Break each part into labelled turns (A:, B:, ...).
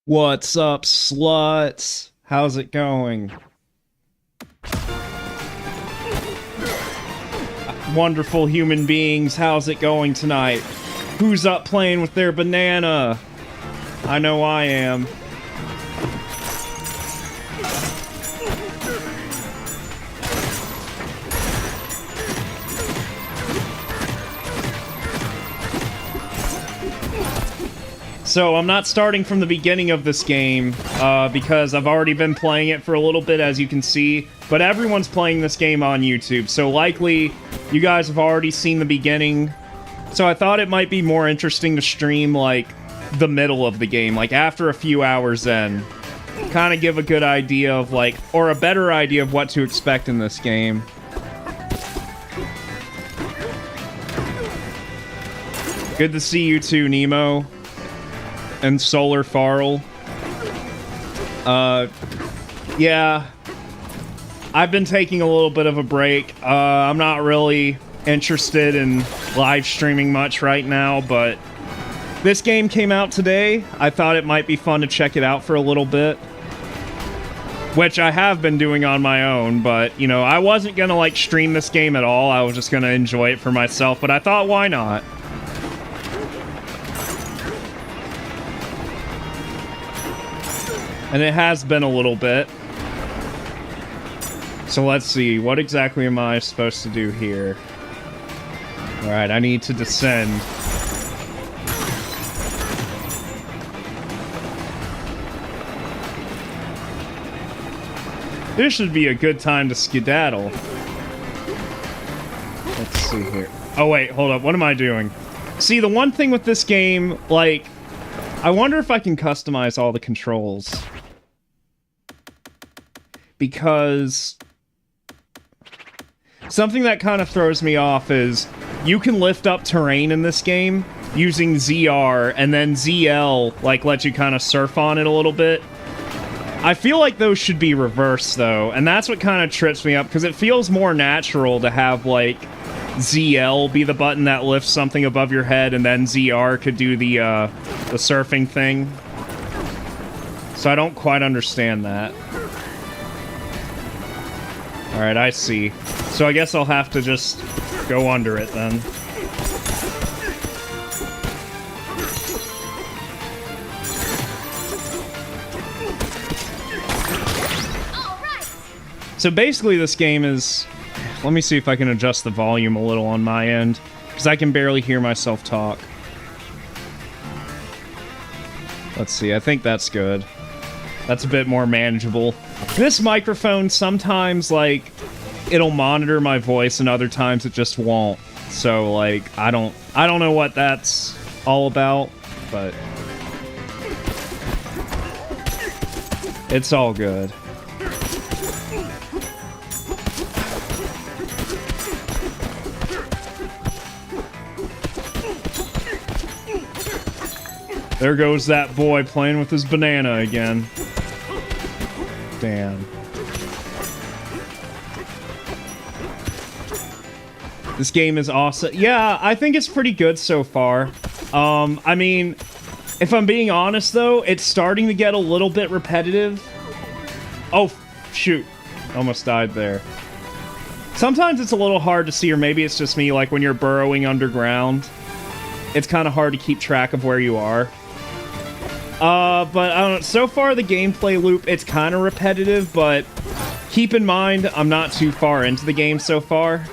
A: What's up, sluts? How's it going? Wonderful human beings, how's it going tonight? Who's up playing with their banana? I know I am. So, I'm not starting from the beginning of this game, because I've already been playing it for a little bit, as you can see. But everyone's playing this game on YouTube, so likely you guys have already seen the beginning. So I thought it might be more interesting to stream, like, the middle of the game, like, after a few hours in. Kind of give a good idea of, like, or a better idea of what to expect in this game. Good to see you too, Nemo. And Solar Farrell. Yeah. I've been taking a little bit of a break. I'm not really interested in live streaming much right now, but this game came out today. I thought it might be fun to check it out for a little bit. Which I have been doing on my own, but, you know, I wasn't gonna, like, stream this game at all. I was just gonna enjoy it for myself, but I thought, why not? And it has been a little bit. So let's see, what exactly am I supposed to do here? Alright, I need to descend. This should be a good time to skedaddle. Let's see here. Oh wait, hold up, what am I doing? See, the one thing with this game, like, I wonder if I can customize all the controls. Because something that kind of throws me off is you can lift up terrain in this game using ZR, and then ZL, like, lets you kind of surf on it a little bit. I feel like those should be reversed, though, and that's what kind of trips me up, because it feels more natural to have, like, ZL be the button that lifts something above your head, and then ZR could do the surfing thing. So I don't quite understand that. Alright, I see. So I guess I'll have to just go under it, then. So basically this game is... Let me see if I can adjust the volume a little on my end, because I can barely hear myself talk. Let's see, I think that's good. That's a bit more manageable. This microphone sometimes, like, it'll monitor my voice, and other times it just won't. So, like, I don't know what that's all about, but it's all good. There goes that boy playing with his banana again. Damn. This game is awesome. Yeah, I think it's pretty good so far. I mean, if I'm being honest, though, it's starting to get a little bit repetitive. Oh, shoot. Almost died there. Sometimes it's a little hard to see, or maybe it's just me, like when you're burrowing underground. It's kind of hard to keep track of where you are. But I don't know, so far the gameplay loop, it's kind of repetitive, but keep in mind, I'm not too far into the game so far.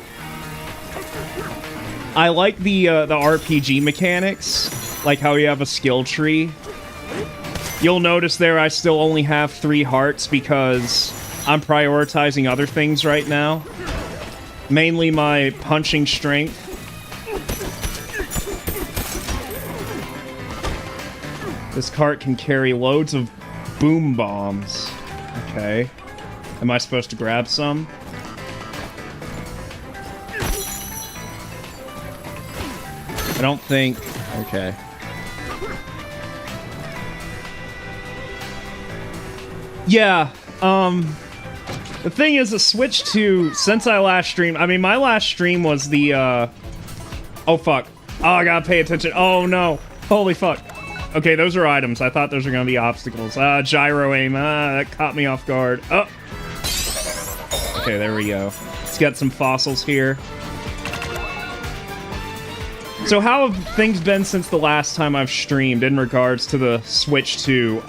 A: I like the RPG mechanics, like how you have a skill tree. You'll notice there I still only have 3 hearts because I'm prioritizing other things right now. Mainly my punching strength. This cart can carry loads of boom bombs. Okay. Am I supposed to grab some? I don't think... Okay. Yeah, the thing is, a switch to... Since I last streamed... I mean, my last stream was the, Oh, fuck. Oh, I gotta pay attention. Oh, no. Holy fuck. Okay, those are items. I thought those were gonna be obstacles. Gyro aim. That caught me off guard. Oh. Okay, there we go. Let's get some fossils here. So how have things been since the last time I've streamed in regards to the Switch 2?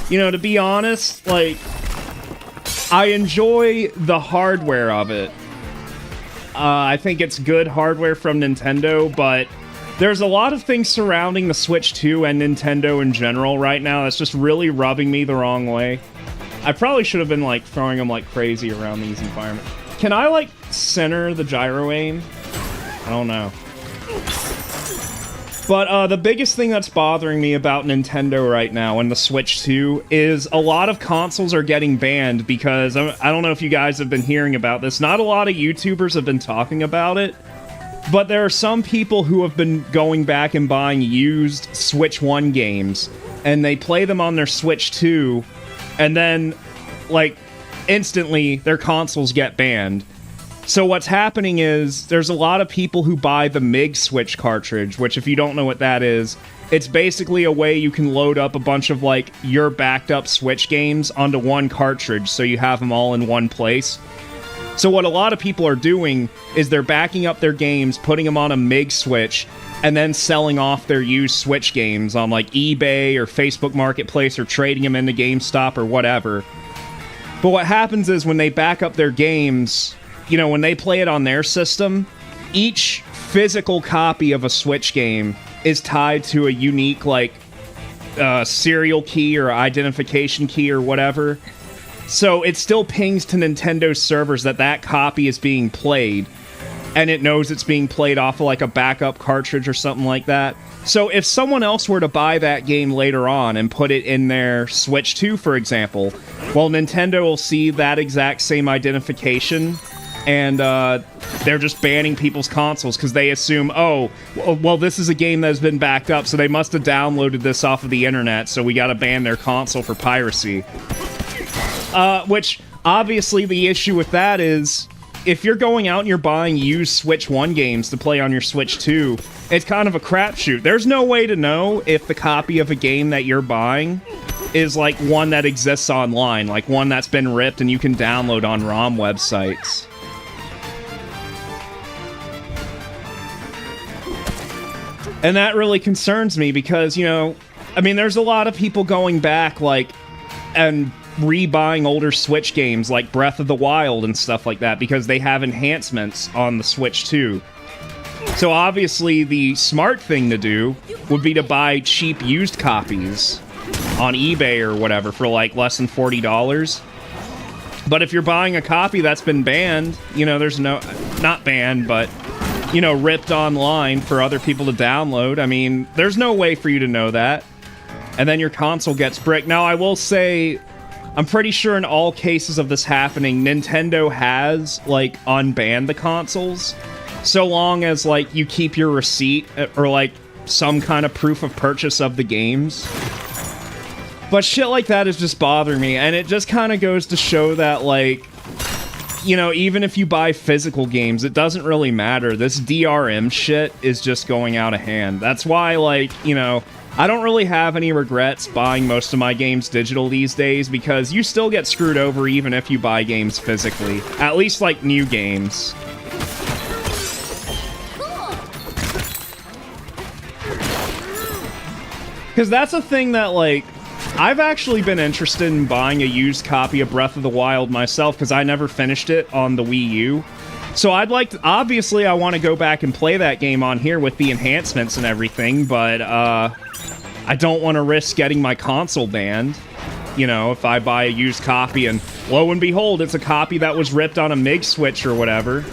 A: You know, to be honest, like, I enjoy the hardware of it. I think it's good hardware from Nintendo, but there's a lot of things surrounding the Switch 2 and Nintendo in general right now that's just really rubbing me the wrong way. I probably should have been, like, throwing them like crazy around these environments. Can I, like, center the gyro aim? I don't know. But the biggest thing that's bothering me about Nintendo right now and the Switch 2 is a lot of consoles are getting banned because, I don't know if you guys have been hearing about this, not a lot of YouTubers have been talking about it, but there are some people who have been going back and buying used Switch 1 games, and they play them on their Switch 2, and then, like, instantly their consoles get banned. So what's happening is there's a lot of people who buy the MIG Switch cartridge, which if you don't know what that is, it's basically a way you can load up a bunch of, like, your backed up Switch games onto one cartridge so you have them all in one place. So what a lot of people are doing is they're backing up their games, putting them on a MIG Switch, and then selling off their used Switch games on, like, eBay or Facebook Marketplace or trading them into GameStop or whatever. But what happens is when they back up their games, you know, when they play it on their system, each physical copy of a Switch game is tied to a unique, like, serial key or identification key or whatever. So it still pings to Nintendo's servers that that copy is being played, and it knows it's being played off of, like, a backup cartridge or something like that. So if someone else were to buy that game later on and put it in their Switch 2, for example, well, Nintendo will see that exact same identification, and they're just banning people's consoles because they assume, oh, well, this is a game that has been backed up, so they must have downloaded this off of the internet, so we gotta ban their console for piracy. Which, obviously, the issue with that is, if you're going out and you're buying used Switch 1 games to play on your Switch 2, it's kind of a crapshoot. There's no way to know if the copy of a game that you're buying is, like, one that exists online, like one that's been ripped and you can download on ROM websites. And that really concerns me because, you know, I mean, there's a lot of people going back, like, and rebuying older Switch games like Breath of the Wild and stuff like that because they have enhancements on the Switch 2. So obviously the smart thing to do would be to buy cheap used copies on eBay or whatever for, like, less than $40. But if you're buying a copy that's been banned, you know, there's no... not banned, but, you know, ripped online for other people to download, I mean, there's no way for you to know that. And then your console gets bricked. Now, I will say, I'm pretty sure in all cases of this happening, Nintendo has, like, unbanned the consoles. So long as, like, you keep your receipt or, like, some kind of proof of purchase of the games. But shit like that is just bothering me, and it just kind of goes to show that, like, you know, even if you buy physical games, it doesn't really matter. This DRM shit is just going out of hand. That's why, like, you know, I don't really have any regrets buying most of my games digital these days, because you still get screwed over even if you buy games physically. At least, like, new games. Because that's a thing that, like, I've actually been interested in buying a used copy of Breath of the Wild myself, because I never finished it on the Wii U. So I'd like to, obviously I want to go back and play that game on here with the enhancements and everything, but I don't want to risk getting my console banned. You know, if I buy a used copy and lo and behold, it's a copy that was ripped on a MIG switch or whatever.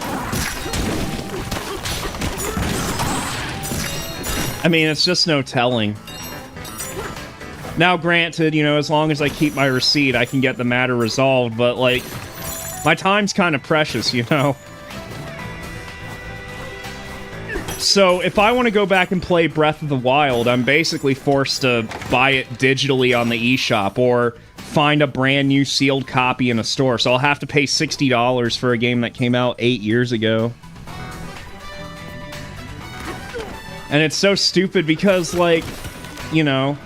A: I mean, it's just no telling. Now, granted, you know, as long as I keep my receipt, I can get the matter resolved, but, like, my time's kind of precious, you know? So, if I want to go back and play Breath of the Wild, I'm basically forced to buy it digitally on the eShop, or find a brand new sealed copy in a store, so I'll have to pay $60 for a game that came out 8 years ago. And it's so stupid because, like, you know,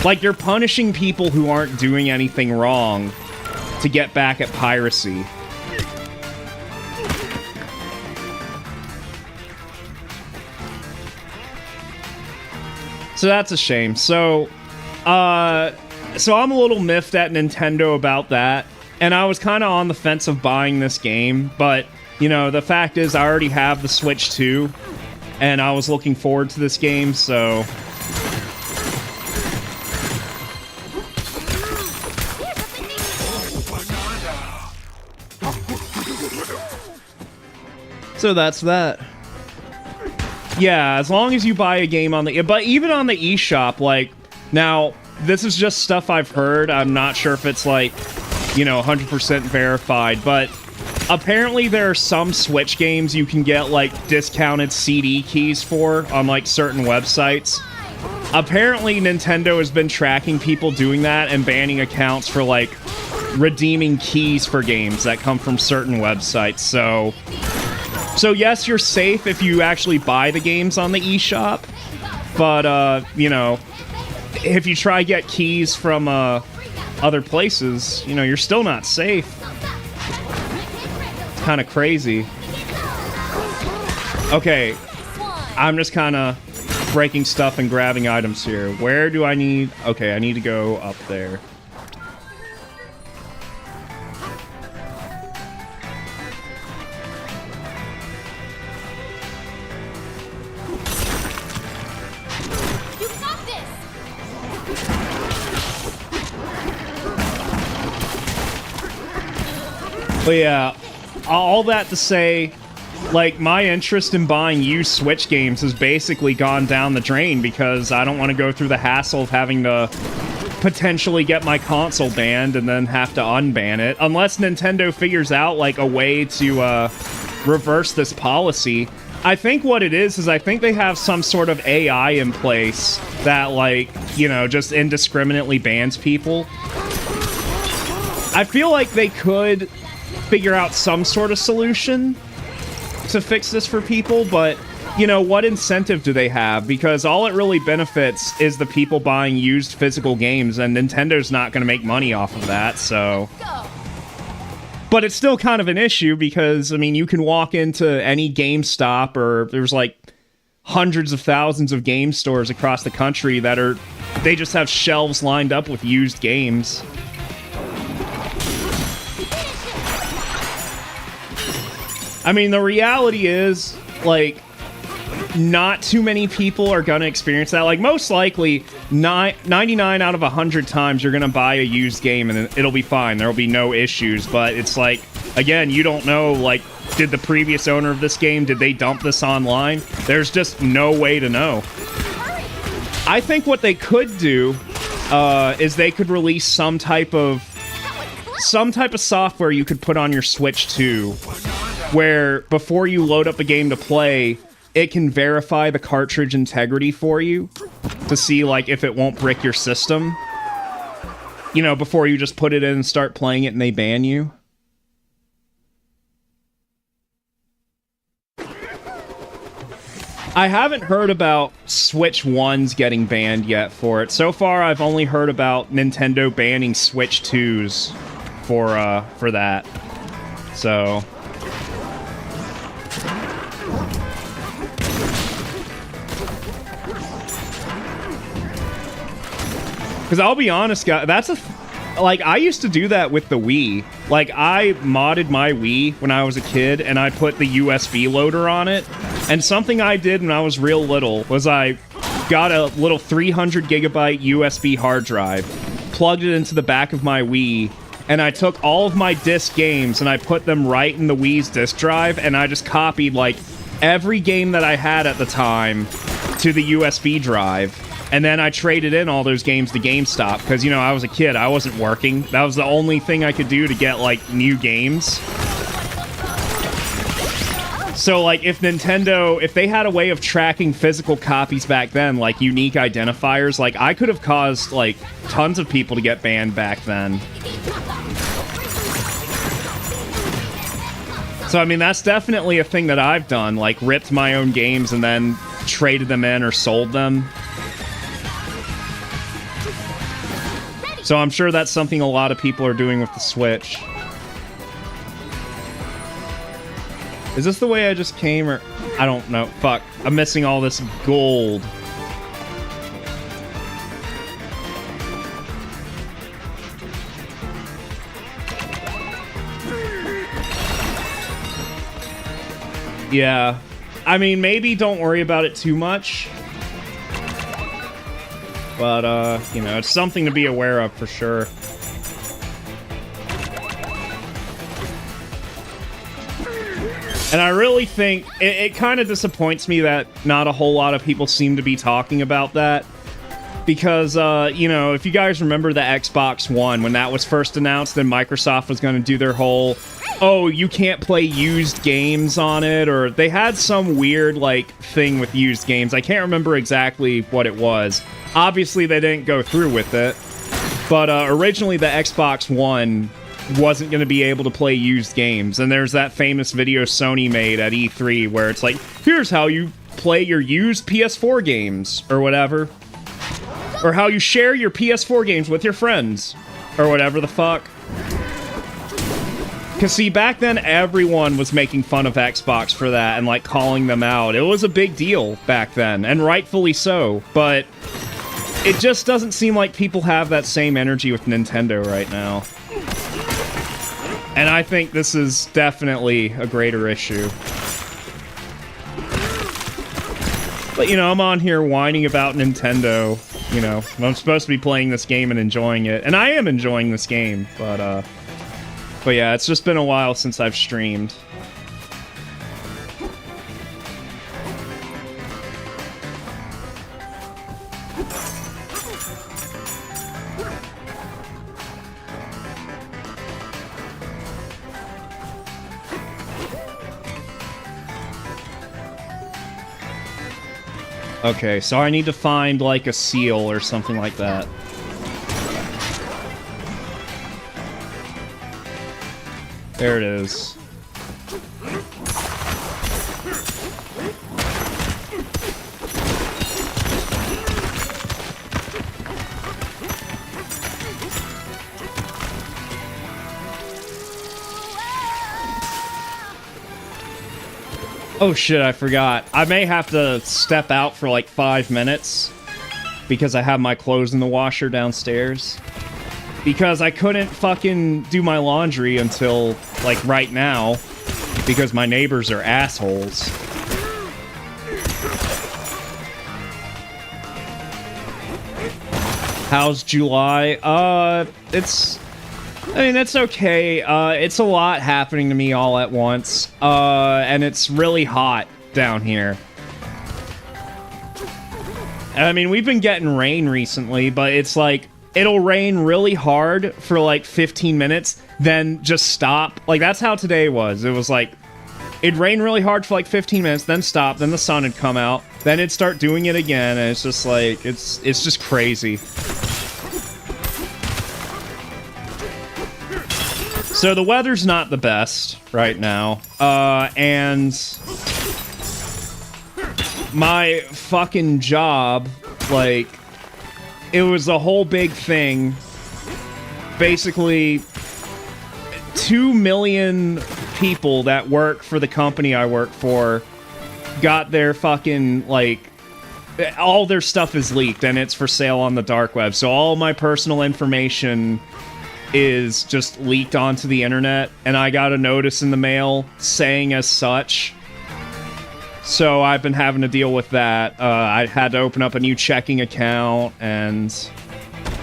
A: like, you're punishing people who aren't doing anything wrong to get back at piracy. So that's a shame. So I'm a little miffed at Nintendo about that. And I was kind of on the fence of buying this game, but, you know, the fact is I already have the Switch 2, and I was looking forward to this game, so... So that's that. Yeah, as long as you buy a game on the... But even on the eShop, like... Now, this is just stuff I've heard. I'm not sure if it's, like, you know, 100% verified, but apparently there are some Switch games you can get, like, discounted CD keys for on, like, certain websites. Apparently Nintendo has been tracking people doing that and banning accounts for, like, redeeming keys for games that come from certain websites, so... So yes, you're safe if you actually buy the games on the eShop, but, you know, if you try to get keys from, other places, you know, you're still not safe. It's kind of crazy. Okay, I'm just kind of breaking stuff and grabbing items here. Where do I need... Okay, I need to go up there. But yeah, all that to say, like, my interest in buying used Switch games has basically gone down the drain because I don't want to go through the hassle of having to potentially get my console banned and then have to unban it. Unless Nintendo figures out, like, a way to reverse this policy. I think what it is I think they have some sort of AI in place that, like, you know, just indiscriminately bans people. I feel like they could figure out some sort of solution to fix this for people, but, you know, what incentive do they have? Because all it really benefits is the people buying used physical games, and Nintendo's not going to make money off of that, so... But it's still kind of an issue because, I mean, you can walk into any GameStop, or there's, like, hundreds of thousands of game stores across the country that are... They just have shelves lined up with used games. I mean, the reality is, like, not too many people are going to experience that. Like, most likely, 99 out of 100 times you're going to buy a used game and it'll be fine. There'll be no issues. But it's like, again, you don't know, like, did the previous owner of this game, did they dump this online? There's just no way to know. I think what they could do is they could release some type of software you could put on your Switch 2, where before you load up a game to play, it can verify the cartridge integrity for you to see, like, if it won't brick your system. You know, before you just put it in and start playing it and they ban you. I haven't heard about Switch 1s getting banned yet for it. So far, I've only heard about Nintendo banning Switch 2s for that. So... Because I'll be honest, guys, that's like, I used to do that with the Wii. Like, I modded my Wii when I was a kid, and I put the USB loader on it. And something I did when I was real little was I got a little 300 gigabyte USB hard drive, plugged it into the back of my Wii, and I took all of my disc games and I put them right in the Wii's disc drive, and I just copied, like, every game that I had at the time to the USB drive. And then I traded in all those games to GameStop, because, you know, I was a kid, I wasn't working. That was the only thing I could do to get, like, new games. So, like, if Nintendo, if they had a way of tracking physical copies back then, like unique identifiers, like, I could have caused, like, tons of people to get banned back then. So, I mean, that's definitely a thing that I've done, like, ripped my own games and then traded them in or sold them. So I'm sure that's something a lot of people are doing with the Switch. Is this the way I just came, or... I don't know. Fuck. I'm missing all this gold. Yeah. I mean, maybe don't worry about it too much. But, you know, it's something to be aware of for sure. And I really think it kind of disappoints me that not a whole lot of people seem to be talking about that. Because, you know, if you guys remember the Xbox One, when that was first announced, then Microsoft was going to do their whole, oh, you can't play used games on it, or they had some weird, like, thing with used games. I can't remember exactly what it was. Obviously, they didn't go through with it. But originally, the Xbox One wasn't going to be able to play used games. And there's that famous video Sony made at E3 where it's like, here's how you play your used PS4 games, or whatever. Or how you share your PS4 games with your friends. Or whatever the fuck. Because, see, back then, everyone was making fun of Xbox for that and, like, calling them out. It was a big deal back then, and rightfully so. But it just doesn't seem like people have that same energy with Nintendo right now. And I think this is definitely a greater issue. But, you know, I'm on here whining about Nintendo. You know, I'm supposed to be playing this game and enjoying it. And I am enjoying this game, but yeah, it's just been a while since I've streamed. Okay, so I need to find, like, a seal or something like that. There it is. Oh shit, I forgot. I may have to step out for like 5 minutes because I have my clothes in the washer downstairs. Because I couldn't fucking do my laundry until, like, right now because my neighbors are assholes. How's July? It's okay. It's a lot happening to me all at once. And it's really hot down here. I mean, we've been getting rain recently, but it's like, it'll rain really hard for like 15 minutes, then just stop. Like, that's how today was. It was like, it'd rain really hard for like 15 minutes, then stop, then the sun would come out, then it'd start doing it again, and it's just like, it's just crazy. So the weather's not the best right now, and my fucking job, like, it was a whole big thing. Basically, 2 million people that work for the company I work for got their fucking, like, all their stuff is leaked, and it's for sale on the dark web. So all my personal information is just leaked onto the internet, and I got a notice in the mail saying as such. So I've been having to deal with that. I had to open up a new checking account, and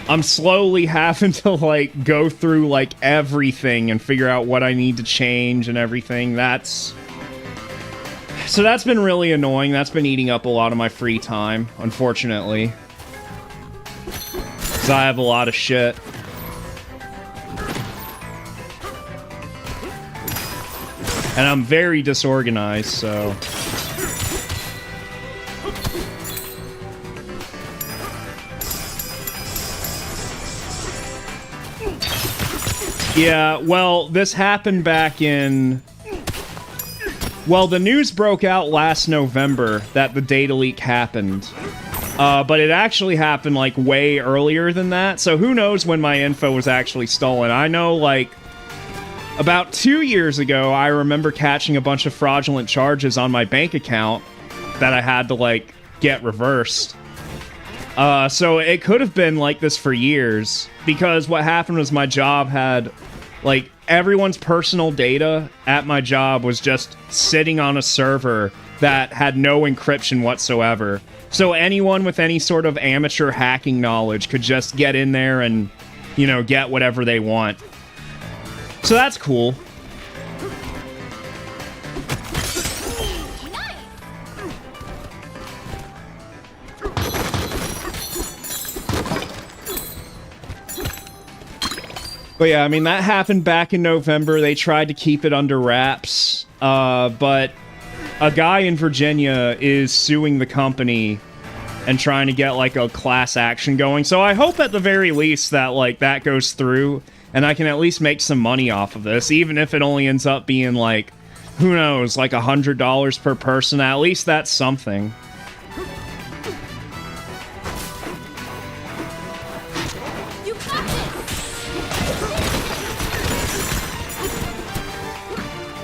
A: I'm slowly having to, like, go through, like, everything and figure out what I need to change and everything. So that's been really annoying. That's been eating up a lot of my free time, unfortunately. Because I have a lot of shit. And I'm very disorganized, so... Yeah, well, this happened back in Well, the news broke out last November that the data leak happened. But it actually happened, like, way earlier than that. So who knows when my info was actually stolen. I know, like, about 2 years ago, I remember catching a bunch of fraudulent charges on my bank account that I had to, like, get reversed. So it could have been like this for years, because what happened was my job had, like, everyone's personal data at my job was just sitting on a server that had no encryption whatsoever. So anyone with any sort of amateur hacking knowledge could just get in there and, you know, get whatever they want. So that's cool. But yeah, I mean, that happened back in November. They tried to keep it under wraps, but a guy in Virginia is suing the company and trying to get, like, a class action going. So I hope at the very least that, like, that goes through and I can at least make some money off of this, even if it only ends up being, like, who knows, like $100 per person. At least that's something.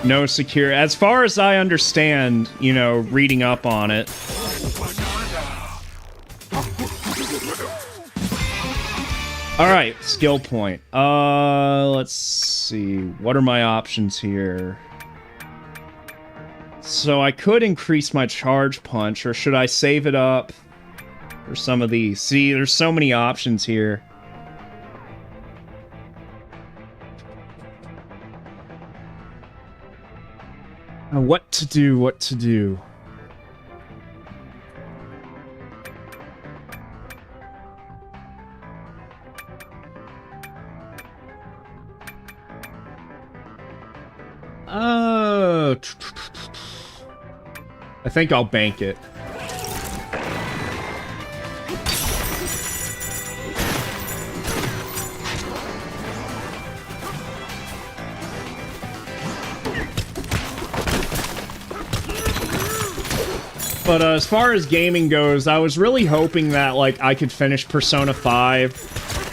A: No secure. As far as I understand, you know, reading up on it. Alright, skill point. Let's see. What are my options here? So I could increase my charge punch, or should I save it up for some of these? See, there's so many options here. What to do, what to do. I think I'll bank it. But as far as gaming goes, I was really hoping that, like, I could finish Persona 5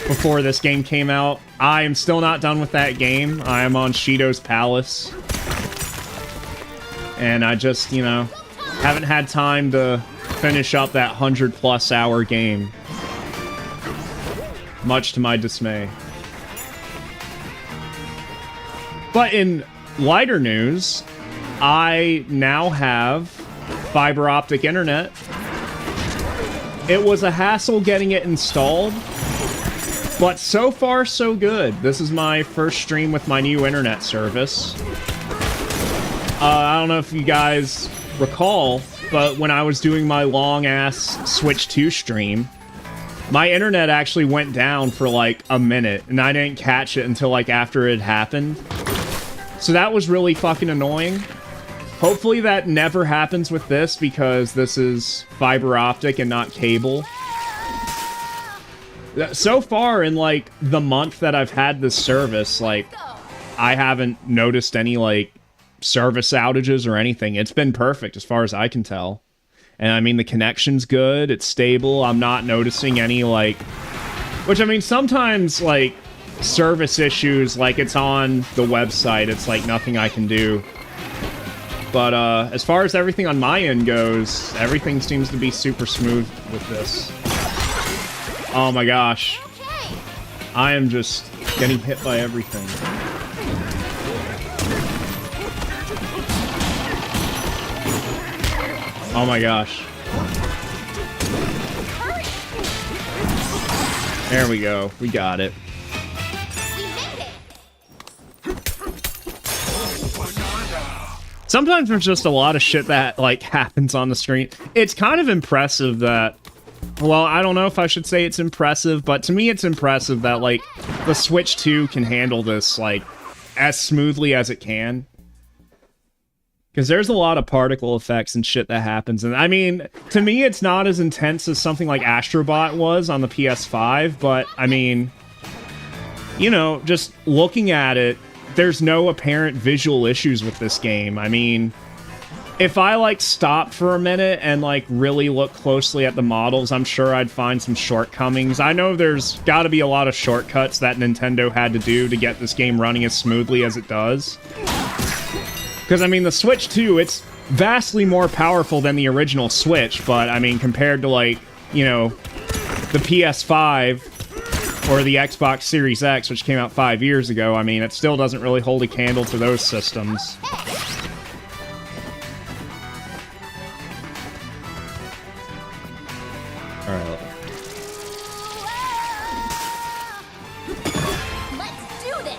A: before this game came out. I am still not done with that game. I am on Shido's Palace. And I just, you know, haven't had time to finish up that 100+ hour game. Much to my dismay. But in lighter news, I now have fiber optic internet. It was a hassle getting it installed, but so far so good. This is my first stream with my new internet service. I don't know if you guys recall, but when I was doing my long-ass Switch 2 stream, my internet actually went down for like a minute, and I didn't catch it until like after it happened. So that was really fucking annoying. Hopefully that never happens with this, because this is fiber optic and not cable. So far, in, like, the month that I've had this service, like, I haven't noticed any, like, service outages or anything. It's been perfect as far as I can tell. And, I mean, the connection's good, it's stable, I'm not noticing any, like... Which, I mean, sometimes, like, service issues, like, it's on the website, it's, like, nothing I can do. But, as far as everything on my end goes, everything seems to be super smooth with this. Oh my gosh. I am just getting hit by everything. Oh my gosh. There we go. We got it. Sometimes there's just a lot of shit that, like, happens on the screen. It's kind of impressive that... Well, I don't know if I should say it's impressive, but to me it's impressive that, like, the Switch 2 can handle this, like, as smoothly as it can. Because there's a lot of particle effects and shit that happens. And, I mean, to me it's not as intense as something like Astrobot was on the PS5, but, I mean... You know, just looking at it, there's no apparent visual issues with this game. I mean, if I, like, stopped for a minute and, like, really look closely at the models, I'm sure I'd find some shortcomings. I know there's got to be a lot of shortcuts that Nintendo had to do to get this game running as smoothly as it does. Because, I mean, the Switch 2, it's vastly more powerful than the original Switch, but, I mean, compared to, like, you know, the PS5 or the Xbox Series X, which came out 5 years ago, I mean, it still doesn't really hold a candle to those systems. Alright.
B: Let's do this!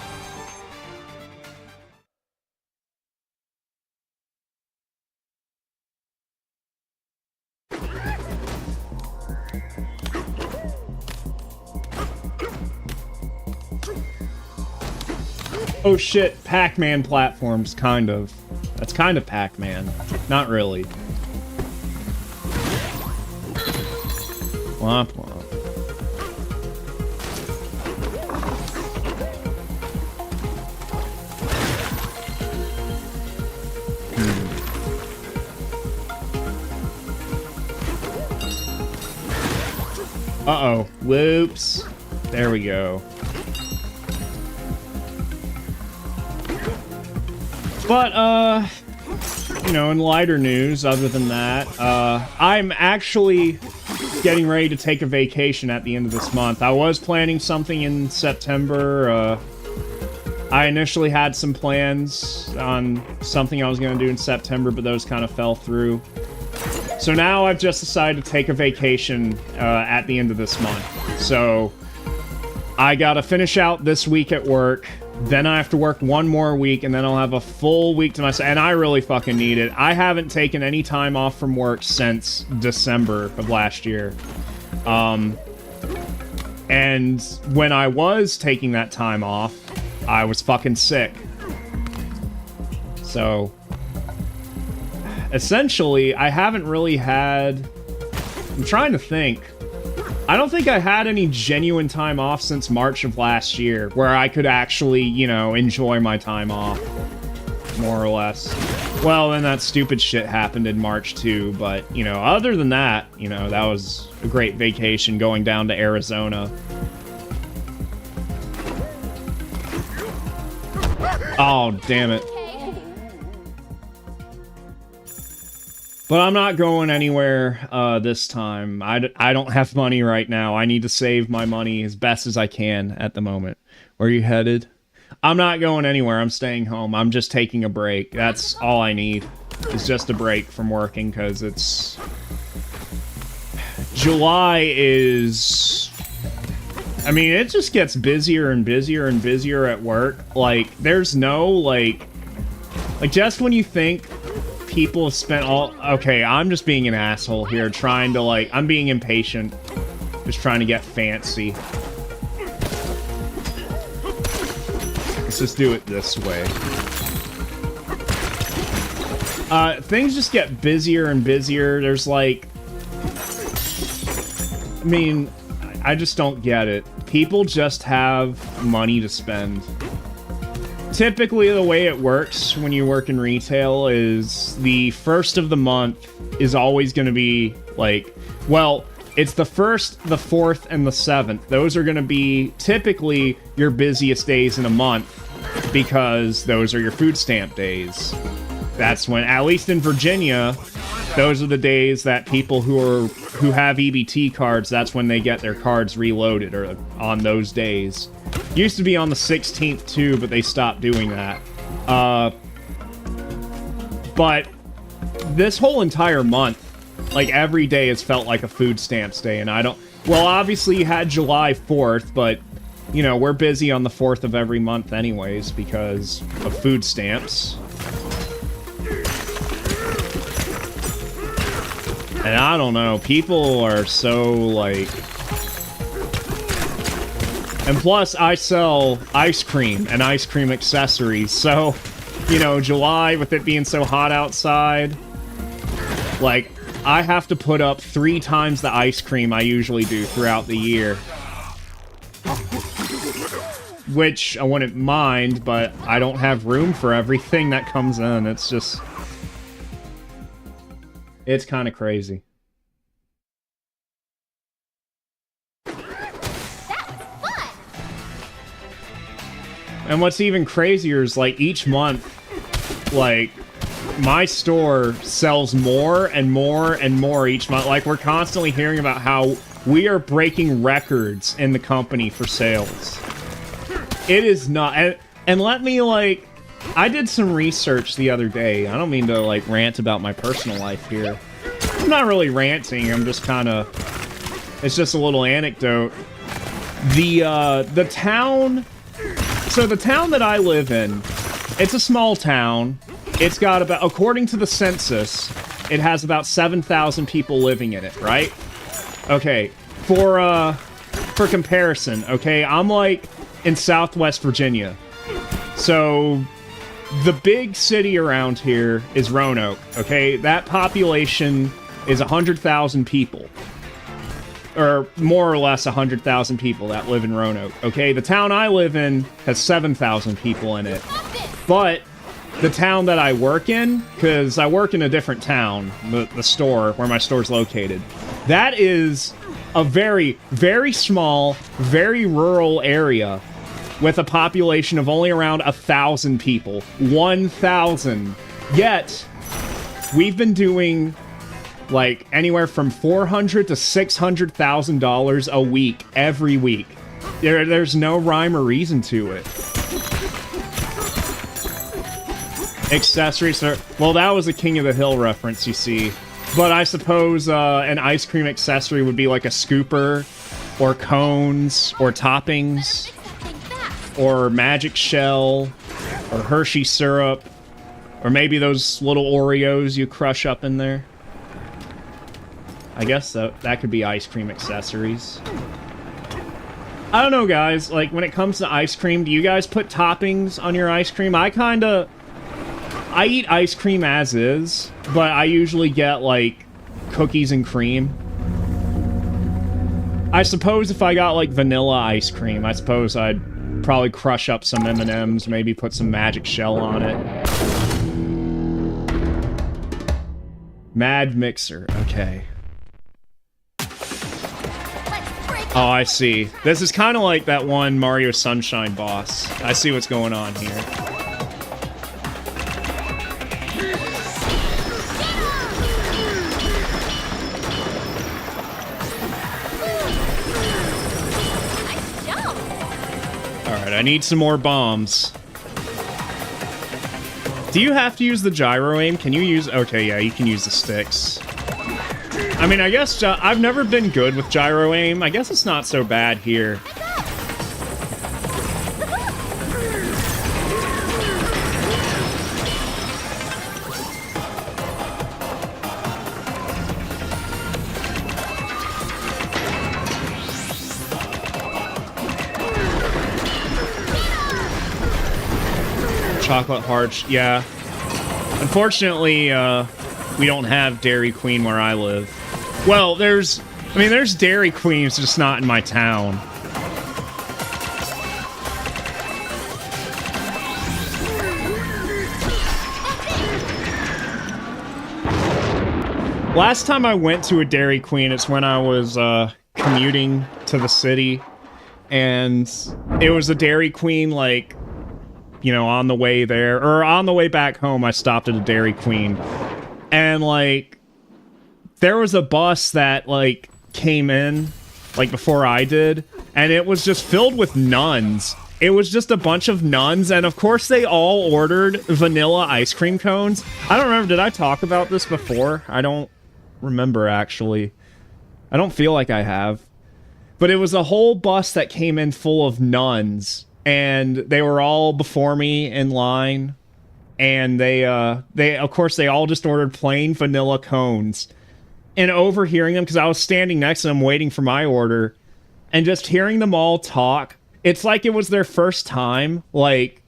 A: Oh shit, Pac-Man platforms, kind of. That's kind of Pac-Man. Not really. Womp womp. Uh-oh. Whoops. There we go. But, you know, in lighter news, other than that, I'm actually getting ready to take a vacation at the end of this month. I was planning something in September. I initially had some plans on something I was going to do in September, but those kind of fell through. So now I've just decided to take a vacation at the end of this month. So I gotta finish out this week at work. Then I have to work one more week, and then I'll have a full week to myself. And I really fucking need it. I haven't taken any time off from work since December of last year. And when I was taking that time off, I was fucking sick. So, essentially, I haven't really had... I'm trying to think. I don't think I had any genuine time off since March of last year, where I could actually, you know, enjoy my time off, more or less. Well, then that stupid shit happened in March too, but, you know, other than that, you know, that was a great vacation going down to Arizona. Oh, damn it. But I'm not going anywhere this time. I don't have money right now. I need to save my money as best as I can at the moment. Where are you headed? I'm not going anywhere. I'm staying home. I'm just taking a break. That's all I need. Is just a break from working, because it's... July is... I mean, it just gets busier and busier and busier at work. Like, there's no, like, just when you think people have spent all... Okay, I'm just being an asshole here, trying to, like... I'm being impatient. Just trying to get fancy. Let's just do it this way. Things just get busier and busier. There's, like... I mean, I just don't get it. People just have money to spend. Typically, the way it works when you work in retail is the first of the month is always going to be, like, well, it's the 1st, the 4th, and the 7th. Those are going to be typically your busiest days in a month because those are your food stamp days. That's when, at least in Virginia, those are the days that people who have EBT cards, that's when they get their cards reloaded, or on those days. Used to be on the 16th too, but they stopped doing that. But this whole entire month, like, every day has felt like a food stamps day, and I don't... Well, obviously you had July 4th, but, you know, we're busy on the 4th of every month anyways because of food stamps. And I don't know, people are so, like... And plus, I sell ice cream and ice cream accessories, so, you know, July, with it being so hot outside, like, I have to put up 3 times the ice cream I usually do throughout the year. Which I wouldn't mind, but I don't have room for everything that comes in, it's just... It's kind of crazy. And what's even crazier is, like, each month, like, my store sells more and more and more each month. Like, we're constantly hearing about how we are breaking records in the company for sales. It is not... And let me, like... I did some research the other day. I don't mean to, like, rant about my personal life here. I'm not really ranting. I'm just kind of... It's just a little anecdote. The town... So the town that I live in, it's a small town. It's got about, according to the census, it has about 7,000 people living in it, right? Okay, for comparison, okay, I'm like in Southwest Virginia. So the big city around here is Roanoke, okay? That population is 100,000 people. Or more or less 100,000 people that live in Roanoke, okay? The town I live in has 7,000 people in it. But the town that I work in, because I work in a different town, the store, where my store's located, that is a very, very small, very rural area with a population of only around 1,000 people. 1,000. Yet, we've been doing... like, anywhere from $400,000 to $600,000 a week, every week. There's no rhyme or reason to it. Accessories are... Well, that was a King of the Hill reference, you see. But I suppose an ice cream accessory would be like a scooper, or cones, or toppings, or magic shell, or Hershey syrup, or maybe those little Oreos you crush up in there. I guess that could be ice cream accessories. I don't know, guys. Like, when it comes to ice cream, do you guys put toppings on your ice cream? I eat ice cream as is, but I usually get, like, cookies and cream. I suppose if I got, like, vanilla ice cream, I suppose I'd probably crush up some M&Ms, maybe put some magic shell on it. Mad Mixer, okay. Oh, I see. This is kind of like that one Mario Sunshine boss. I see what's going on here. Alright, I need some more bombs. Do you have to use the gyro aim? Can you use... Okay, yeah, you can use the sticks. I mean, I guess I've never been good with gyro aim. I guess it's not so bad here. Chocolate hearts, yeah. Unfortunately, we don't have Dairy Queen where I live. Well, there's Dairy Queen, it's just not in my town. Last time I went to a Dairy Queen, it's when I was, commuting to the city. And it was a Dairy Queen, like, you know, on the way there. Or on the way back home, I stopped at a Dairy Queen. And, like... there was a bus that, like, came in, like, before I did, and it was just filled with nuns. It was just a bunch of nuns, and of course they all ordered vanilla ice cream cones. I don't remember, did I talk about this before? I don't remember, actually. I don't feel like I have. But it was a whole bus that came in full of nuns, and they were all before me in line, and they of course, they all just ordered plain vanilla cones. And overhearing them, because I was standing next to them waiting for my order, and just hearing them all talk, it's like it was their first time, like,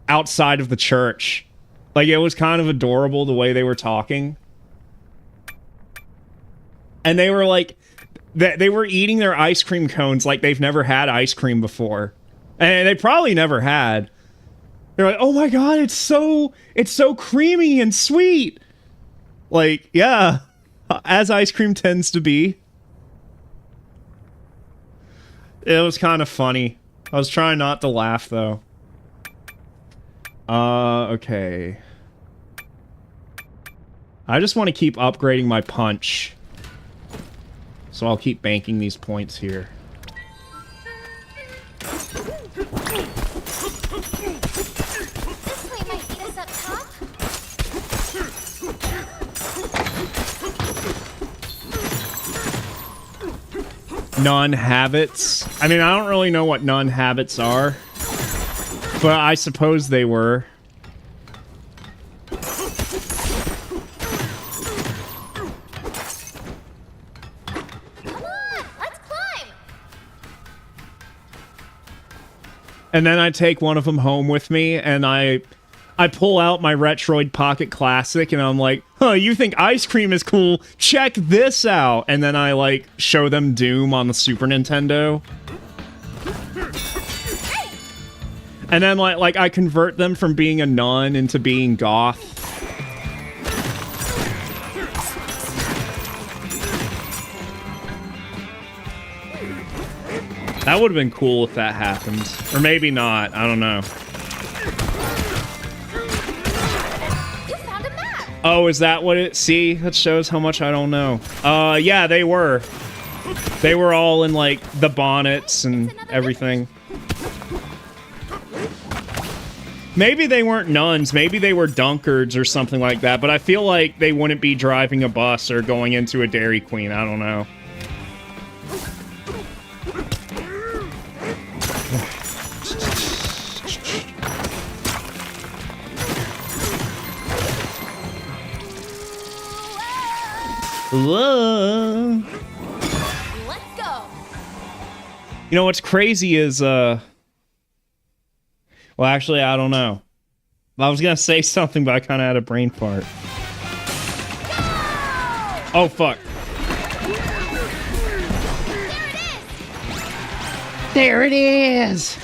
A: outside of the church. Like, it was kind of adorable the way they were talking. And they were like, they were eating their ice cream cones like they've never had ice cream before. And they probably never had. They're like, oh my god, it's so creamy and sweet. Like, yeah, as ice cream tends to be. It was kind of funny. I was trying not to laugh, though. Okay. I just want to keep upgrading my punch. So I'll keep banking these points here. Non-habits. I mean, I don't really know what non-habits are, but I suppose they were. And then I take one of them home with me, and I pull out my Retroid Pocket Classic, and I'm like, huh, you think ice cream is cool? Check this out! And then I, like, show them Doom on the Super Nintendo. And then, like I convert them from being a nun into being goth. That would have been cool if that happened. Or maybe not. I don't know.
B: You found a map.
A: Oh, is that what it... See? That shows how much I don't know. Yeah, they were. They were all in, like, the bonnets and everything. Maybe they weren't nuns. Maybe they were dunkards or something like that. But I feel like they wouldn't be driving a bus or going into a Dairy Queen. I don't know. Whoa.
B: Let's go.
A: You know what's crazy is well, actually I don't know. I was gonna say something, but I kind of had a brain fart. Oh fuck! There it is.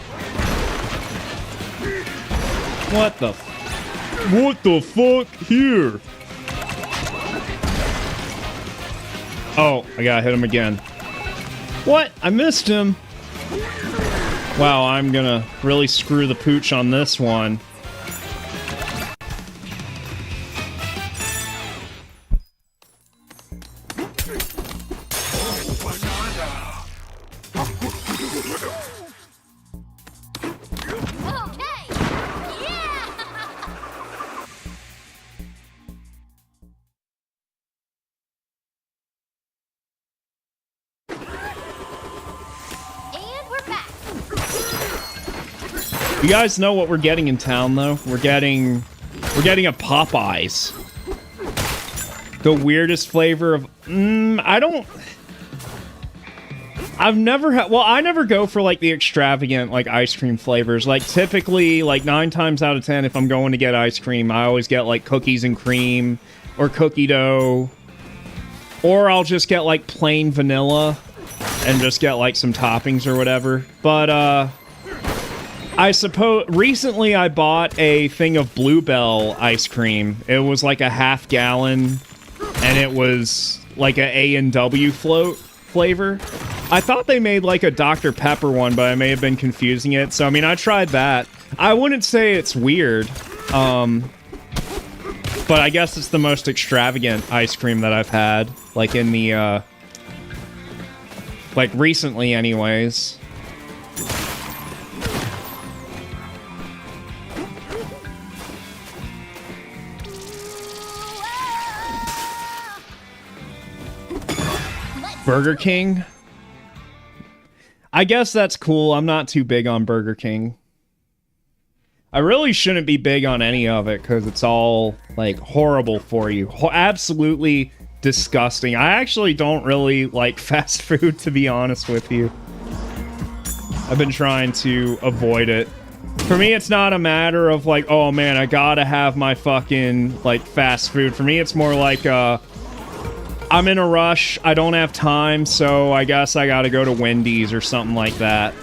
A: What the fuck here? Oh, I gotta hit him again. What? I missed him. Wow, I'm gonna really screw the pooch on this one. You guys know what we're getting in town, though? We're getting a Popeyes. The weirdest flavor of... I've never had... Well, I never go for, like, the extravagant, like, ice cream flavors. Like, typically, like, 9 times out of 10, if I'm going to get ice cream, I always get, like, cookies and cream or cookie dough. Or I'll just get, like, plain vanilla and just get, like, some toppings or whatever. But, I suppose... Recently, I bought a thing of Bluebell ice cream. It was, like, a half gallon, and it was, like, a A&W float flavor. I thought they made, like, a Dr. Pepper one, but I may have been confusing it. So, I mean, I tried that. I wouldn't say it's weird. But I guess it's the most extravagant ice cream that I've had. Like, in the, like, recently, anyways. Burger King? I guess that's cool. I'm not too big on Burger King. I really shouldn't be big on any of it because it's all, like, horrible for you. Absolutely disgusting. I actually don't really like fast food, to be honest with you. I've been trying to avoid it. For me, it's not a matter of, like, oh man, I gotta have my fucking, like, fast food. For me, it's more like, I'm in a rush, I don't have time, so I guess I gotta go to Wendy's or something like that.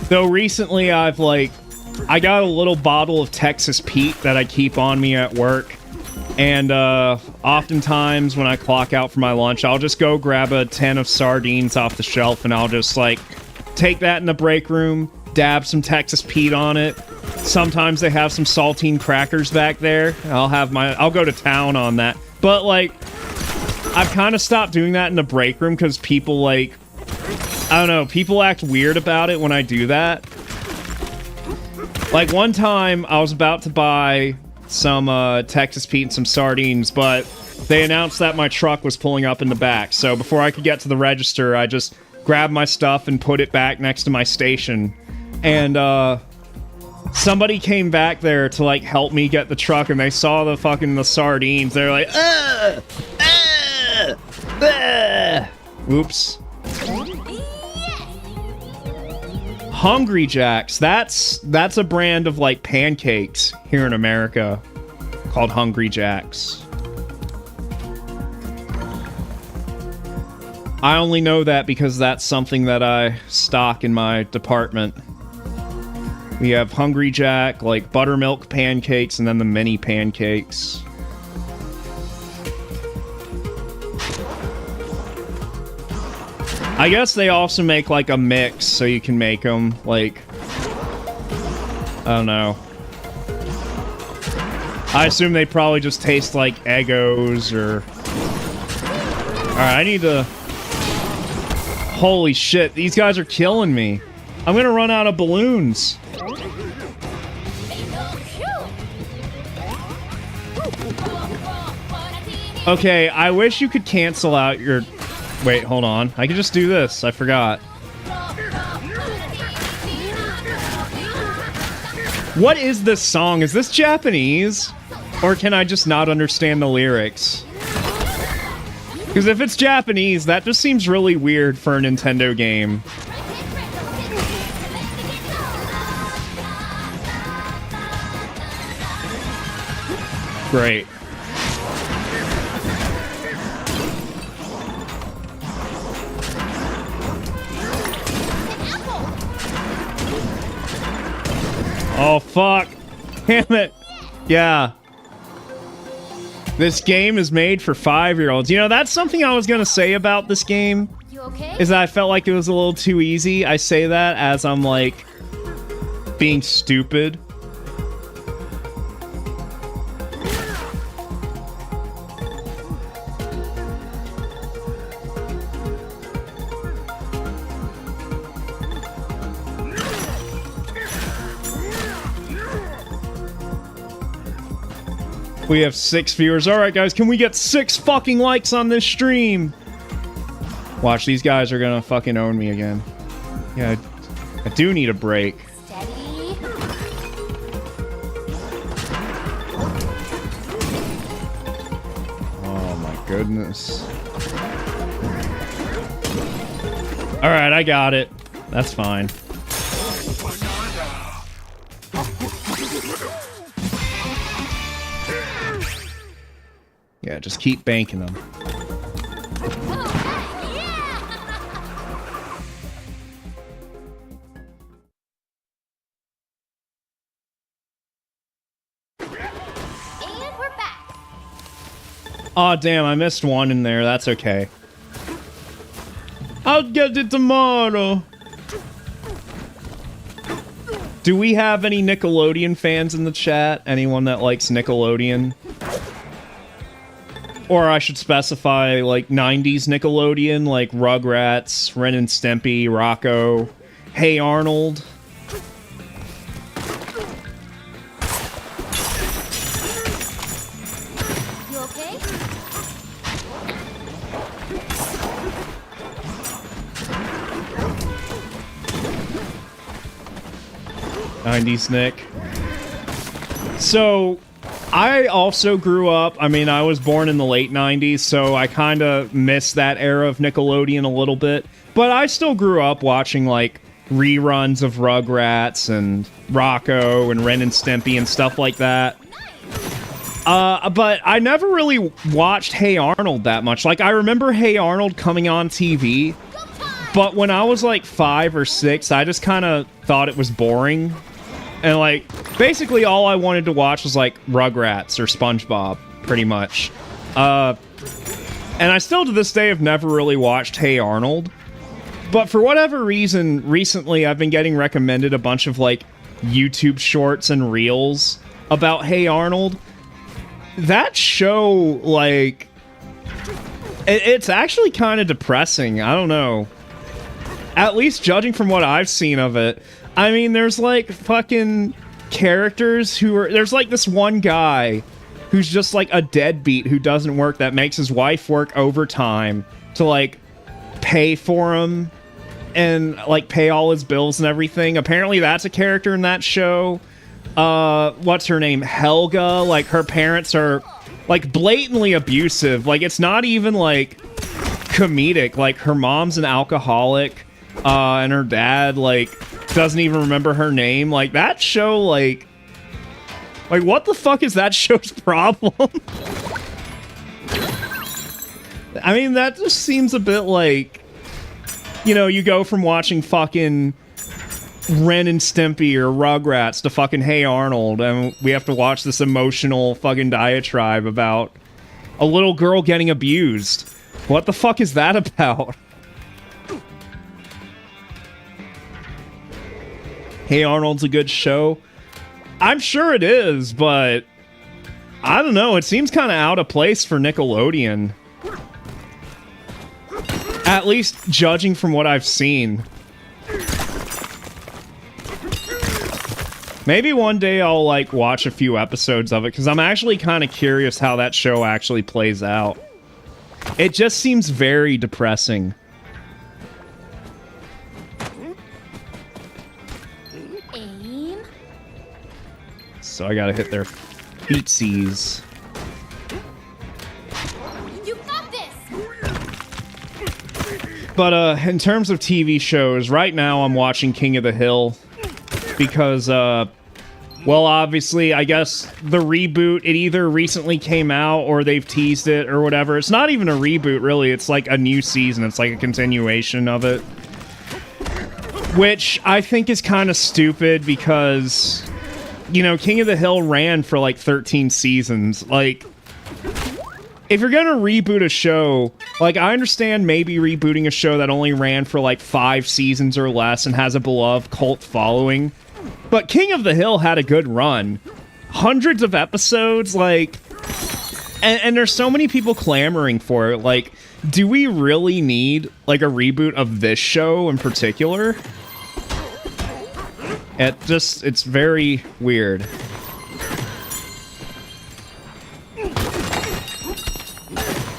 A: Though recently I've, like, I got a little bottle of Texas Pete that I keep on me at work. And oftentimes when I clock out for my lunch, I'll just go grab a tin of sardines off the shelf and I'll just, like, take that in the break room, dab some Texas Pete on it. Sometimes they have some saltine crackers back there. I'll go to town on that. But, like, I've kind of stopped doing that in the break room because people, like, I don't know, people act weird about it when I do that. Like, one time I was about to buy some Texas Pete and some sardines, but they announced that my truck was pulling up in the back. So before I could get to the register, I just grabbed my stuff and put it back next to my station. And somebody came back there to, like, help me get the truck, and they saw the sardines. They're like, oops. Hungry Jacks. That's a brand of, like, pancakes here in America called Hungry Jacks. I only know that because that's something that I stock in my department. We have Hungry Jack, like, buttermilk pancakes, and then the mini pancakes. I guess they also make, like, a mix, so you can make them, like, I don't know. I assume they probably just taste like Eggos, or... Alright, I need to... Holy shit, these guys are killing me. I'm gonna run out of balloons. Okay, I wish you could cancel out your... Wait, hold on. I can just do this. I forgot. What is this song? Is this Japanese? Or can I just not understand the lyrics? Because if it's Japanese, that just seems really weird for a Nintendo game. Great. Oh, fuck. Damn it. Yeah. This game is made for 5-year-olds. You know, that's something I was going to say about this game.
B: You okay?
A: Is that I felt like it was a little too easy. I say that as I'm, like, being stupid. We have 6 viewers. Alright, guys, can we get 6 fucking likes on this stream? Watch, these guys are gonna fucking own me again. Yeah, I do need a break.
B: Steady.
A: Oh my goodness. Alright, I got it. That's fine. Yeah, just keep banking them.
B: And we're back.
A: Aw, damn, I missed one in there. That's okay. I'll get it tomorrow. Do we have any Nickelodeon fans in the chat? Anyone that likes Nickelodeon? Or I should specify, like, 90s Nickelodeon, like Rugrats, Ren and Stimpy, Rocco, Hey Arnold.
B: You okay?
A: 90s Nick. So... I also grew up, I mean, I was born in the late 90s, so I kind of miss that era of Nickelodeon a little bit. But I still grew up watching, like, reruns of Rugrats and Rocco and Ren and Stimpy and stuff like that. But I never really watched Hey Arnold that much. Like, I remember Hey Arnold coming on TV, But when I was like 5 or 6, I just kind of thought it was boring. And like, basically all I wanted to watch was like Rugrats or SpongeBob, pretty much. And I still to this day have never really watched Hey Arnold. But for whatever reason, recently I've been getting recommended a bunch of like YouTube shorts and reels about Hey Arnold. That show, like, it's actually kind of depressing. I don't know. At least judging from what I've seen of it. I mean, there's like fucking characters who are... There's like this one guy who's just like a deadbeat who doesn't work, that makes his wife work overtime to like pay for him and like pay all his bills and everything. Apparently that's a character in that show. What's her name? Helga. Like, her parents are like blatantly abusive. Like, it's not even like comedic. Like, her mom's an alcoholic, and her dad like doesn't even remember her name. Like, that show, like what the fuck is that show's problem? I mean, that just seems a bit like, you know, you go from watching fucking Ren and Stimpy or Rugrats to fucking Hey Arnold, and we have to watch this emotional fucking diatribe about a little girl getting abused. What the fuck is that about? Hey Arnold's a good show. I'm sure it is, but I don't know. It seems kind of out of place for Nickelodeon. At least judging from what I've seen. Maybe one day I'll, like, watch a few episodes of it, because I'm actually kind of curious how that show actually plays out. It just seems very depressing.
B: Aim.
A: So I gotta hit their feetsies.
B: You got this.
A: But, in terms of TV shows, right now I'm watching King of the Hill. Because, well, obviously, I guess the reboot, it either recently came out or they've teased it or whatever. It's not even a reboot, really. It's like a new season. It's like a continuation of it. Which I think is kind of stupid because, you know, King of the Hill ran for like 13 seasons. Like, if you're gonna reboot a show, like, I understand maybe rebooting a show that only ran for like 5 seasons or less and has a beloved cult following. But King of the Hill had a good run. Hundreds of episodes, like... And there's so many people clamoring for it. Like, do we really need, like, a reboot of this show in particular? It's very weird.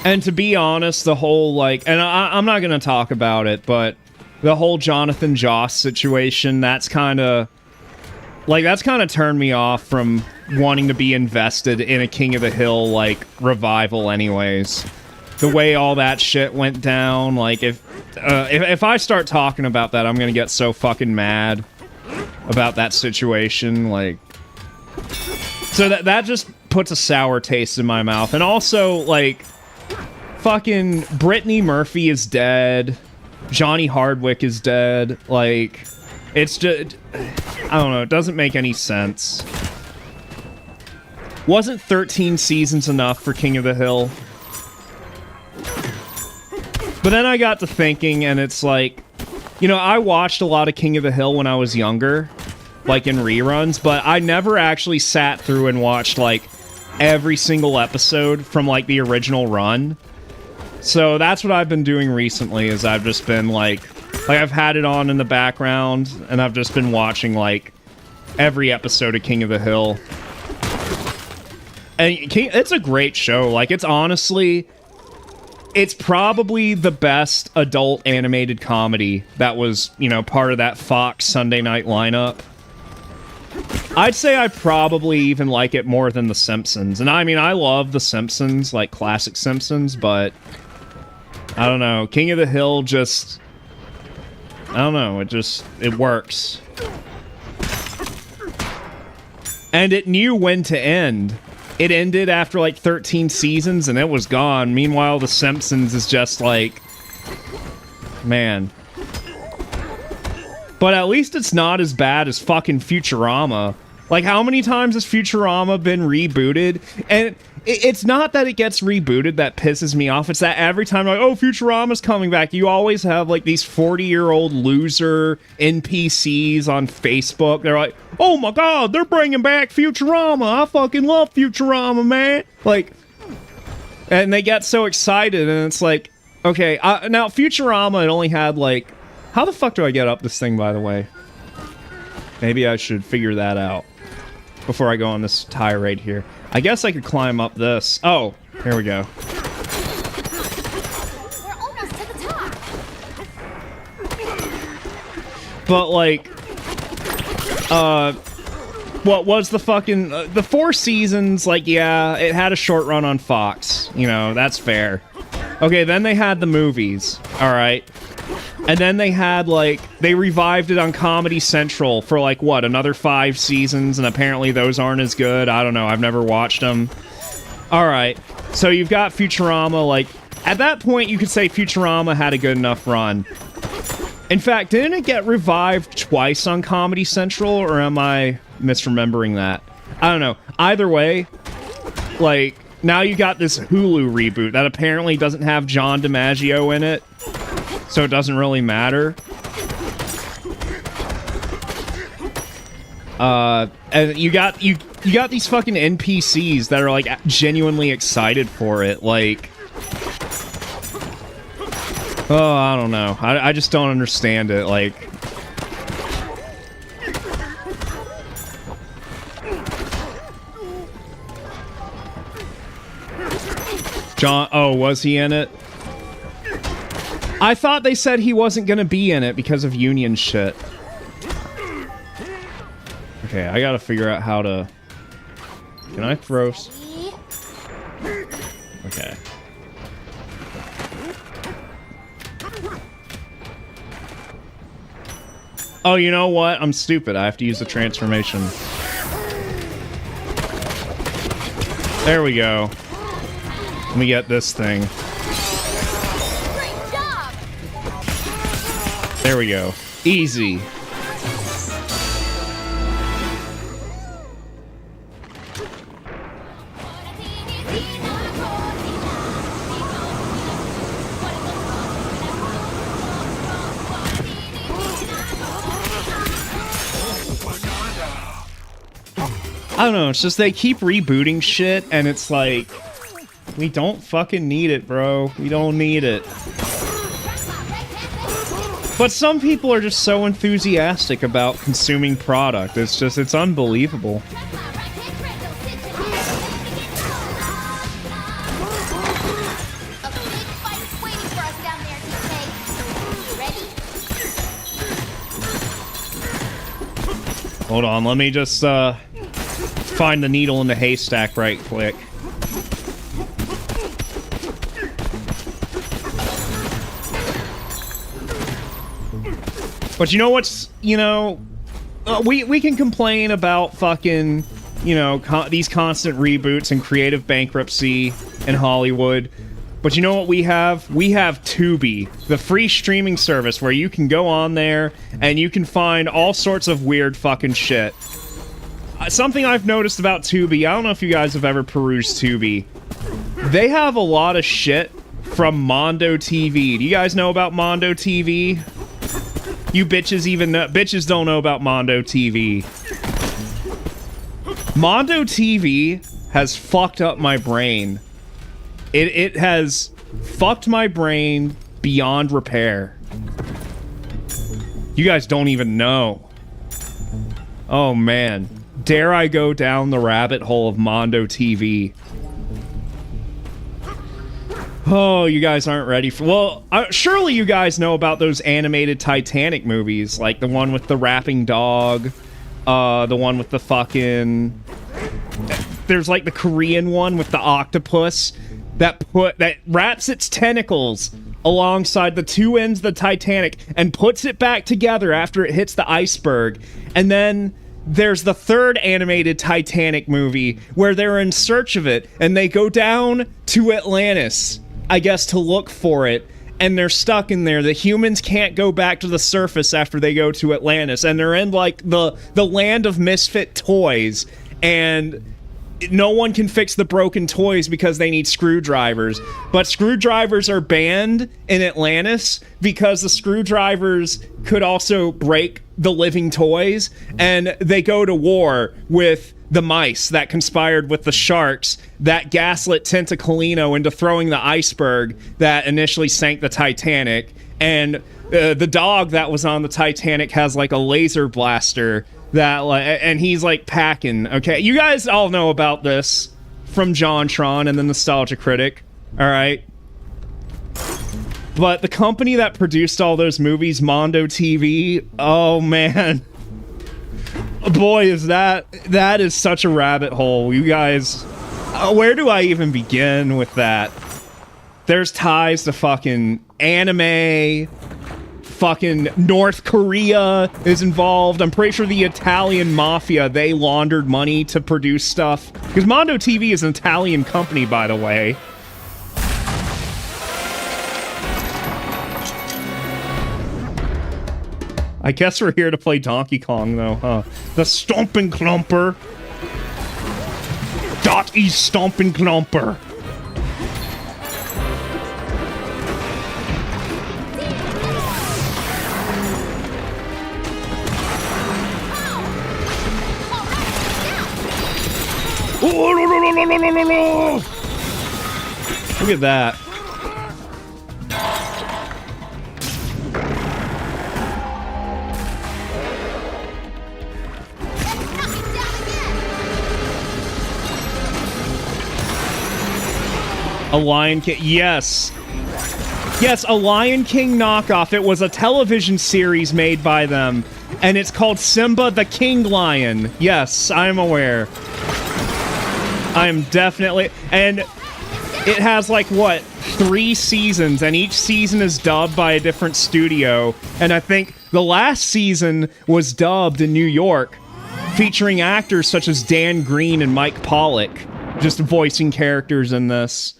A: And to be honest, the whole, like... And I'm not gonna talk about it, but... The whole Jonathan Joss situation, that's kind of... Like, that's kind of turned me off from wanting to be invested in a King of the Hill, like, revival anyways. The way all that shit went down, like, if I start talking about that, I'm gonna get so fucking mad about that situation, like... So that just puts a sour taste in my mouth. And also, like, fucking Brittany Murphy is dead. Johnny Hardwick is dead. Like, it's just... I don't know, it doesn't make any sense. Wasn't 13 seasons enough for King of the Hill? But then I got to thinking, and it's like... You know, I watched a lot of King of the Hill when I was younger. Like, in reruns, but I never actually sat through and watched, like, every single episode from, like, the original run. So that's what I've been doing recently, is I've just been, like, I've had it on in the background, and I've just been watching, like, every episode of King of the Hill. And it's a great show. Like, it's honestly... It's probably the best adult animated comedy that was, you know, part of that Fox Sunday night lineup. I'd say I probably even like it more than The Simpsons. And I mean, I love The Simpsons, like classic Simpsons, but... I don't know. King of the Hill just... I don't know, it works. And it knew when to end. It ended after like 13 seasons and it was gone. Meanwhile, The Simpsons is just like... Man. But at least it's not as bad as fucking Futurama. Like, how many times has Futurama been rebooted? And it's not that it gets rebooted that pisses me off. It's that every time, like, oh, Futurama's coming back, you always have, like, these 40-year-old loser NPCs on Facebook. They're like, oh my god, they're bringing back Futurama. I fucking love Futurama, man. Like, and they get so excited, and it's like, okay, now Futurama, it only had, like, how the fuck do I get up this thing, by the way? Maybe I should figure that out before I go on this tirade here. I guess I could climb up this. Oh, here we go.
B: We're almost to the top.
A: But, like, what was the fucking... the 4 seasons, like, yeah, it had a short run on Fox. You know, that's fair. Okay, then they had the movies. Alright. And then they had, like, they revived it on Comedy Central for, like, what, another 5 seasons, and apparently those aren't as good. I don't know, I've never watched them. Alright, so you've got Futurama, like, at that point you could say Futurama had a good enough run. In fact, didn't it get revived twice on Comedy Central, or am I misremembering that? I don't know. Either way, like, now you got this Hulu reboot that apparently doesn't have John DiMaggio in it. So it doesn't really matter. And you got these fucking NPCs that are like genuinely excited for it. Like, oh, I don't know. I just don't understand it. Like, John. Oh, was he in it? I thought they said he wasn't gonna be in it because of union shit. Okay, I gotta figure out how to... Can I throw... Okay. Oh, you know what? I'm stupid. I have to use the transformation. There we go. Let me get this thing. There we go. Easy. I don't know, it's just they keep rebooting shit, and it's like, we don't fucking need it, bro. We don't need it. But some people are just so enthusiastic about consuming product. It's just, it's unbelievable. Hold on, let me just find the needle in the haystack right quick. But you know what's, you know, we can complain about fucking, you know, these constant reboots and creative bankruptcy in Hollywood. But you know what we have? We have Tubi, the free streaming service where you can go on there and you can find all sorts of weird fucking shit. Something I've noticed about Tubi, I don't know if you guys have ever perused Tubi. They have a lot of shit from Mondo TV. Do you guys know about Mondo TV? You bitches even know, bitches don't know about Mondo TV. Mondo TV has fucked up my brain. It has fucked my brain beyond repair. You guys don't even know. Oh man. Dare I go down the rabbit hole of Mondo TV? Oh, you guys aren't ready for... Well, surely you guys know about those animated Titanic movies, like the one with the rapping dog, the one with the fucking... There's like the Korean one with the octopus that wraps its tentacles alongside the two ends of the Titanic and puts it back together after it hits the iceberg. And then there's the third animated Titanic movie where they're in search of it and they go down to Atlantis, I guess, to look for it. and they're stuck in there. The humans can't go back to the surface after they go to Atlantis, and they're in like the land of misfit toys, and no one can fix the broken toys because they need screwdrivers. But screwdrivers are banned in Atlantis because the screwdrivers could also break the living toys, and they go to war with the mice that conspired with the sharks that gaslit Tentacolino into throwing the iceberg that initially sank the Titanic. And the dog that was on the Titanic has like a laser blaster that, and he's like packing. Okay, you guys all know about this from JonTron and the Nostalgia Critic. All right. But the company that produced all those movies, Mondo TV, oh man. Boy, is that is such a rabbit hole. You guys, where do I even begin with that? There's ties to fucking anime, fucking North Korea is involved. I'm pretty sure the Italian mafia, they laundered money to produce stuff. Because Mondo TV is an Italian company, by the way. I guess we're here to play Donkey Kong, though, huh? The Stompin' Clumper. Dot is Stompin' Clumper. Oh, no, no, no, no, no, no, no. Look at that. A Lion King, yes. Yes, a Lion King knockoff. It was a television series made by them, and it's called Simba the King Lion. Yes, I'm aware. I'm definitely, and it has like, what, 3 seasons, and each season is dubbed by a different studio, and I think the last season was dubbed in New York, featuring actors such as Dan Green and Mike Pollock, just voicing characters in this.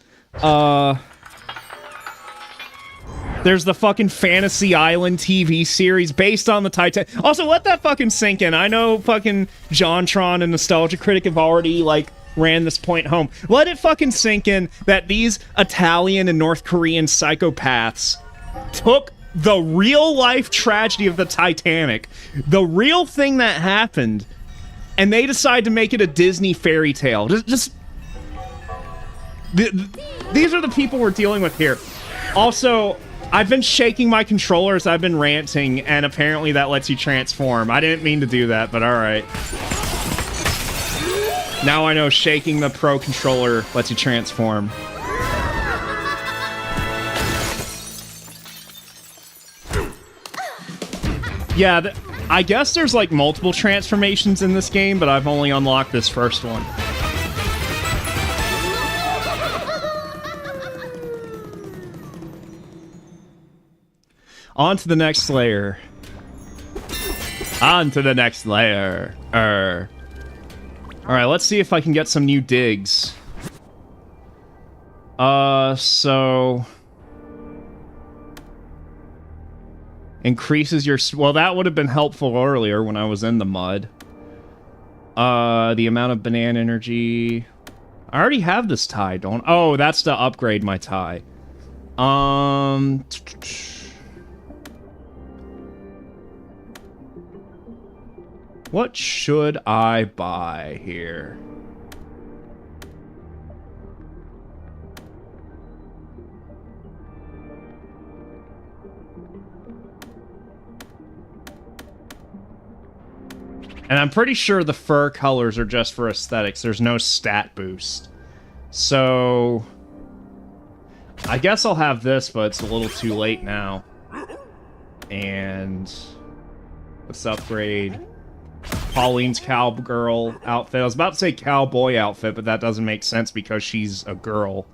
A: There's the fucking Fantasy Island TV series based on the Titanic. Also, let that fucking sink in. I know fucking JonTron and Nostalgia Critic have already, like, ran this point home. Let it fucking sink in that these Italian and North Korean psychopaths took the real-life tragedy of the Titanic, the real thing that happened, and they decide to make it a Disney fairy tale. These are the people we're dealing with here. Also, I've been shaking my controller as I've been ranting, and apparently that lets you transform. I didn't mean to do that, but alright. Now I know shaking the Pro controller lets you transform. Yeah, I guess there's like multiple transformations in this game, but I've only unlocked this first one. On to the next layer. On to the next layer. Alright, let's see if I can get some new digs. So... Increases your... Well, that would have been helpful earlier when I was in the mud. The amount of banana energy... I already have this tie, don't... Oh, that's to upgrade my tie. What should I buy here? And I'm pretty sure the fur colors are just for aesthetics. There's no stat boost. So... I guess I'll have this, but it's a little too late now. And... let's upgrade... Pauline's cowgirl outfit. I was about to say cowboy outfit, but that doesn't make sense because she's a girl.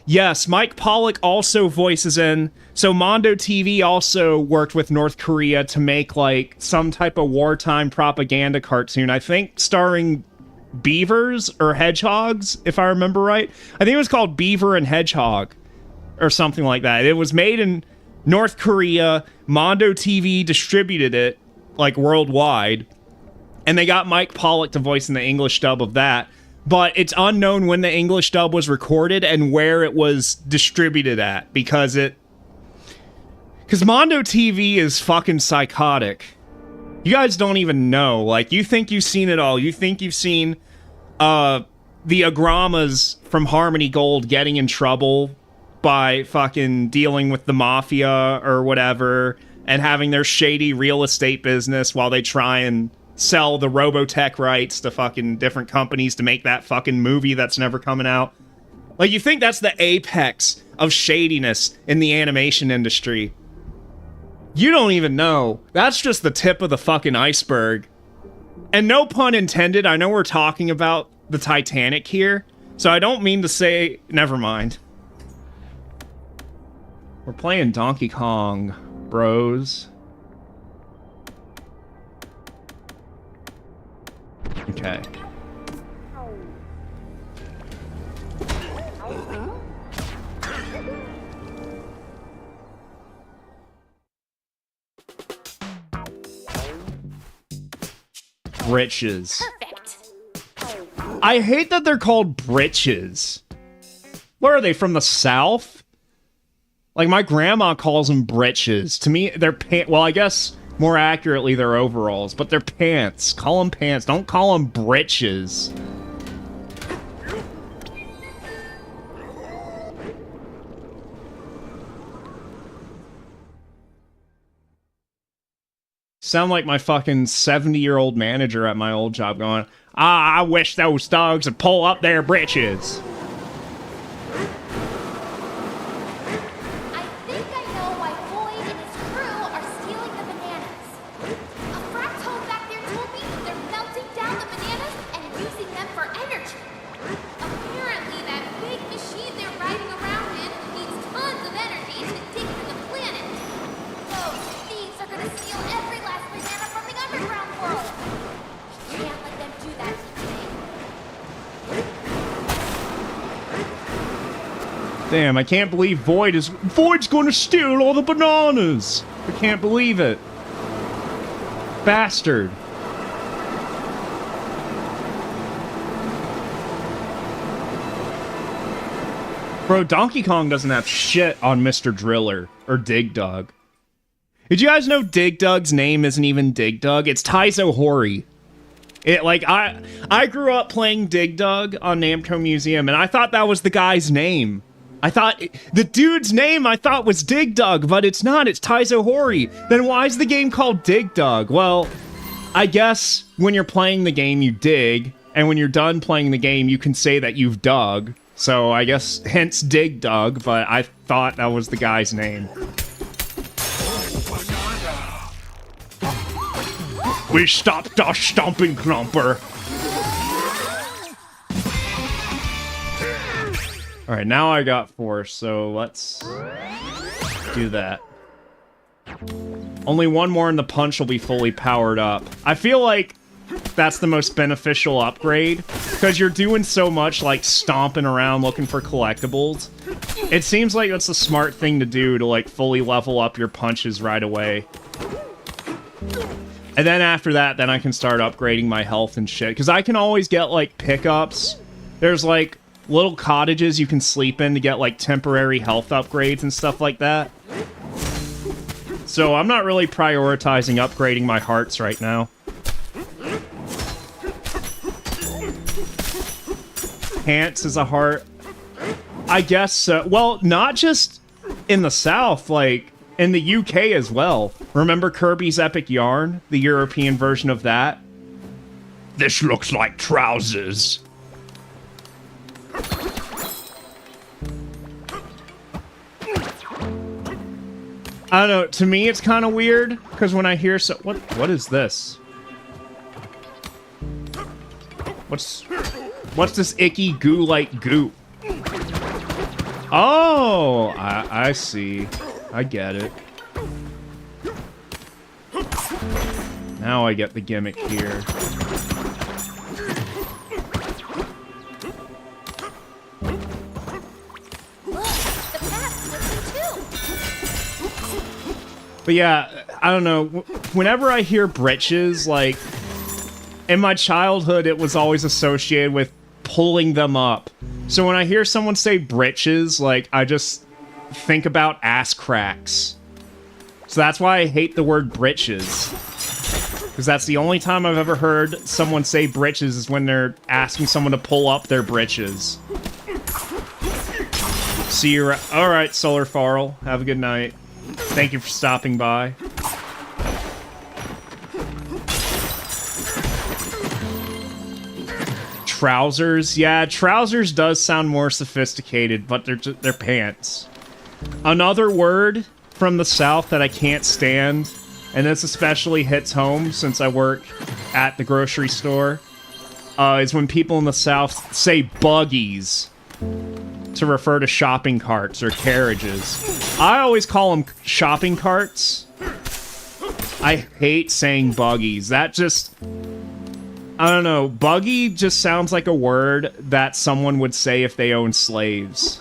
A: Yes, Mike Pollock also voices in... So Mondo TV also worked with North Korea to make, like, some type of wartime propaganda cartoon. I think starring beavers or hedgehogs, if I remember right. I think it was called Beaver and Hedgehog. or something like that. It was made in North Korea. Mondo TV distributed it, like, worldwide. And they got Mike Pollock to voice in the English dub of that. But it's unknown when the English dub was recorded and where it was distributed at. Because Mondo TV is fucking psychotic. You guys don't even know. Like, you think you've seen it all. You think you've seen, the Agramas from Harmony Gold getting in trouble by fucking dealing with the mafia or whatever and having their shady real estate business while they try and sell the Robotech rights to fucking different companies to make that fucking movie that's never coming out. Like, you think that's the apex of shadiness in the animation industry. You don't even know. That's just the tip of the fucking iceberg. And no pun intended, I know we're talking about the Titanic here, so I don't mean to say... Never mind. We're playing Donkey Kong, bros. Okay. Britches.
B: Perfect.
A: I hate that they're called britches. Where are they, from the South? Like, my grandma calls them britches. To me, they're pants. Well, I guess more accurately, they're overalls, but they're pants. Call them pants. Don't call them britches. Sound like my fucking 70-year-old manager at my old job going, I wish those thugs would pull up their britches.
B: I think I know why Boyd and his crew are stealing the bananas. A fractal back there told me they're melting down the bananas and using them for energy. Apparently, that big machine they're riding around in needs tons of energy to dig to the planet. Those thieves are gonna steal every last banana from the underground world. We can't let them do that today.
A: Damn, I can't believe Void's gonna steal all the bananas. I can't believe it. Bastard. Bro, Donkey Kong doesn't have shit on Mr. Driller or Dig Dug. Did you guys know Dig Dug's name isn't even Dig Dug? It's Taizo Hori. I grew up playing Dig Dug on Namco Museum, and I thought that was the guy's name. I thought the dude's name was Dig Dug, but it's not. It's Taizo Hori. Then why is the game called Dig Dug? Well, I guess when you're playing the game, you dig, and when you're done playing the game, you can say that you've dug. So I guess hence Dig Dug, but I thought that was the guy's name. We stopped our stomping clumper. Alright, now I got force, so let's do that. Only one more and the punch will be fully powered up. I feel like that's the most beneficial upgrade, because you're doing so much, like, stomping around looking for collectibles. It seems like that's a smart thing to do to, like, fully level up your punches right away. And then after that, then I can start upgrading my health and shit. Because I can always get, like, pickups. There's, like, little cottages you can sleep in to get, like, temporary health upgrades and stuff like that. So I'm not really prioritizing upgrading my hearts right now. Pants is a heart. I guess so. Well, not just in the South, like, in the UK as well. Remember Kirby's Epic Yarn? The European version of that? This looks like trousers. I don't know, to me it's kind of weird, because when I hear what is this? What's this icky goo-like goo? Oh, I see. I get it. Now I get the gimmick here.
B: Look, the path's
A: But yeah, I don't know. Whenever I hear britches, like, in my childhood, it was always associated with pulling them up. So when I hear someone say britches, like, I just think about ass cracks. So that's why I hate the word britches. Because that's the only time I've ever heard someone say britches is when they're asking someone to pull up their britches. See you. Alright, Solar Farrell. Have a good night. Thank you for stopping by. Trousers. Yeah, trousers does sound more sophisticated, but they're pants. Another word from the South that I can't stand, and this especially hits home since I work at the grocery store, is when people in the South say buggies to refer to shopping carts or carriages. I always call them shopping carts. I hate saying buggies. That just... I don't know. Buggy just sounds like a word that someone would say if they owned slaves.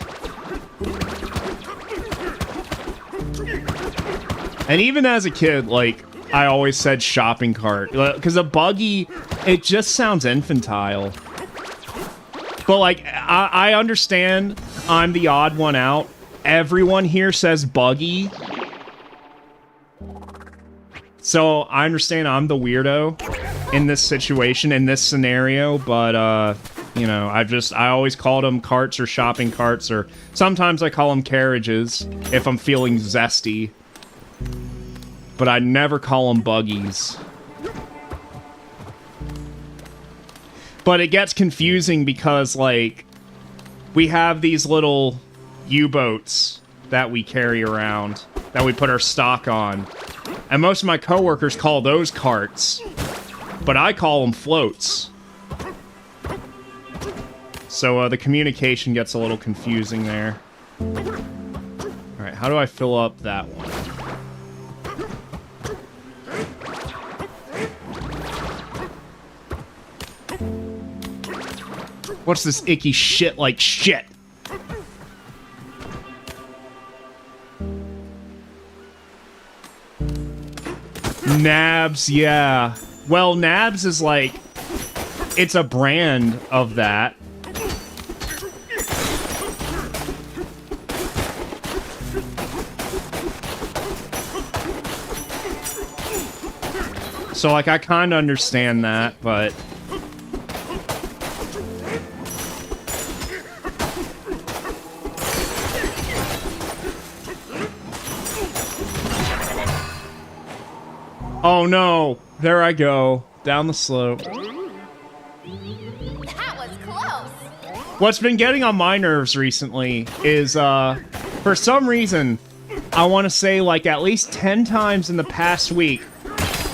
A: And even as a kid, like, I always said shopping cart. Because a buggy, it just sounds infantile. But, like, I understand I'm the odd one out. Everyone here says buggy. So, I understand I'm the weirdo in this situation, in this scenario. But, you know, I always called them carts or shopping carts. Or sometimes I call them carriages if I'm feeling zesty. But I never call them buggies. But it gets confusing because, like, we have these little U-boats that we carry around, that we put our stock on. And most of my coworkers call those carts, but I call them floats. So the communication gets a little confusing there. Alright, how do I fill up that one? What's this icky shit like shit? Nabs, yeah. Well, Nabs is like... It's a brand of that. So, like, I kind of understand that, but... Oh no, there I go, down the slope.
B: That was close.
A: What's been getting on my nerves recently is, for some reason, I want to say like at least 10 times in the past week,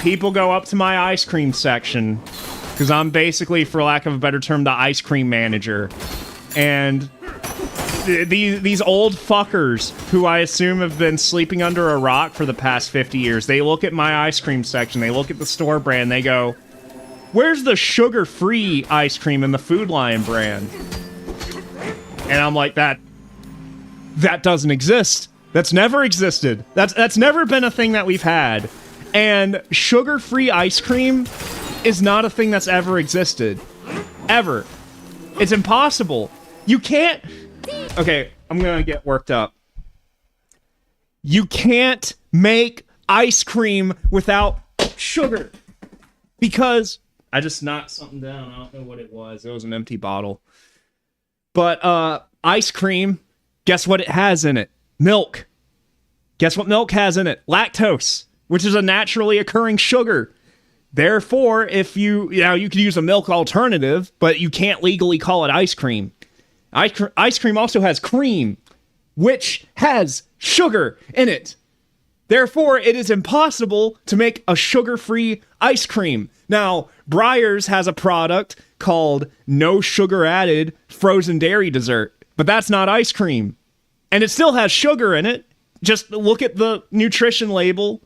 A: people go up to my ice cream section, because I'm basically, for lack of a better term, the ice cream manager, and these old fuckers who I assume have been sleeping under a rock for the past 50 years, they look at my ice cream section, they look at the store brand, they go, where's the sugar-free ice cream in the Food Lion brand? And I'm like, that doesn't exist. That's never existed. That's never been a thing that we've had. And sugar-free ice cream is not a thing that's ever existed. Ever. It's impossible. You can't... Okay, I'm gonna get worked up. You can't make ice cream without sugar. Because I just knocked something down. I don't know what it was. It was an empty bottle. But, ice cream, guess what it has in it? Milk. Guess what milk has in it? Lactose, which is a naturally occurring sugar. Therefore, if you could use a milk alternative, but you can't legally call it ice cream. Ice cream also has cream, which has sugar in it. Therefore, it is impossible to make a sugar-free ice cream. Now, Breyers has a product called No Sugar Added Frozen Dairy Dessert, but that's not ice cream. And it still has sugar in it. Just look at the nutrition label.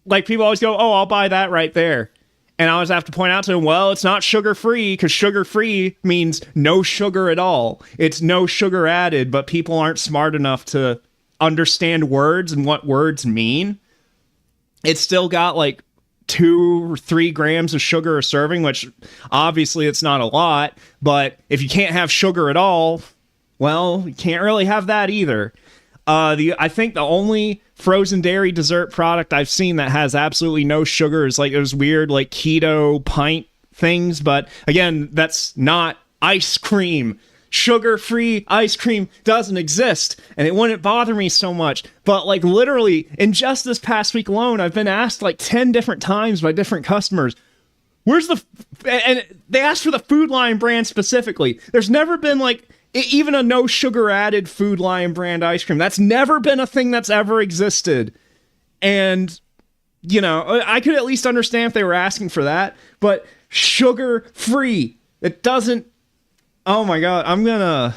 A: Like, people always go, oh, I'll buy that right there. And I always have to point out to them, well, it's not sugar-free, because sugar-free means no sugar at all. It's no sugar added, but people aren't smart enough to understand words and what words mean. it's still got like 2 or 3 grams of sugar a serving, which obviously it's not a lot, but if you can't have sugar at all, well, you can't really have that either. I think the only frozen dairy dessert product I've seen that has absolutely no sugar is like those weird like keto pint things, but again, that's not ice cream. Sugar-free ice cream doesn't exist, and it wouldn't bother me so much. But like literally, in just this past week alone, I've been asked like 10 different times by different customers, where's the... And they asked for the Food Lion brand specifically. There's never been like even a no sugar added Food Lion brand ice cream. That's never been a thing that's ever existed. And, you know, I could at least understand if they were asking for that, but sugar-free, it doesn't... Oh my god, I'm gonna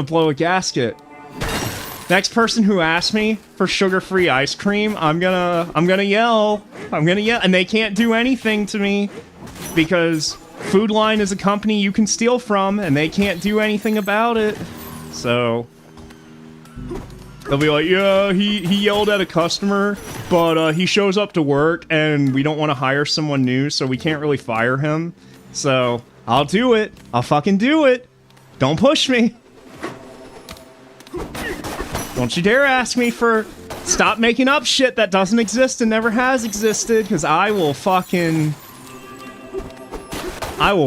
A: blow a gasket. Next person who asks me for sugar-free ice cream, I'm gonna yell. And they can't do anything to me because Food Lion is a company you can steal from and they can't do anything about it. So they'll be like, yeah, he yelled at a customer, but he shows up to work and we don't want to hire someone new, so we can't really fire him. So I'll do it. I'll fucking do it. Don't push me. Don't you dare ask me for... Stop making up shit that doesn't exist and never has existed, because I will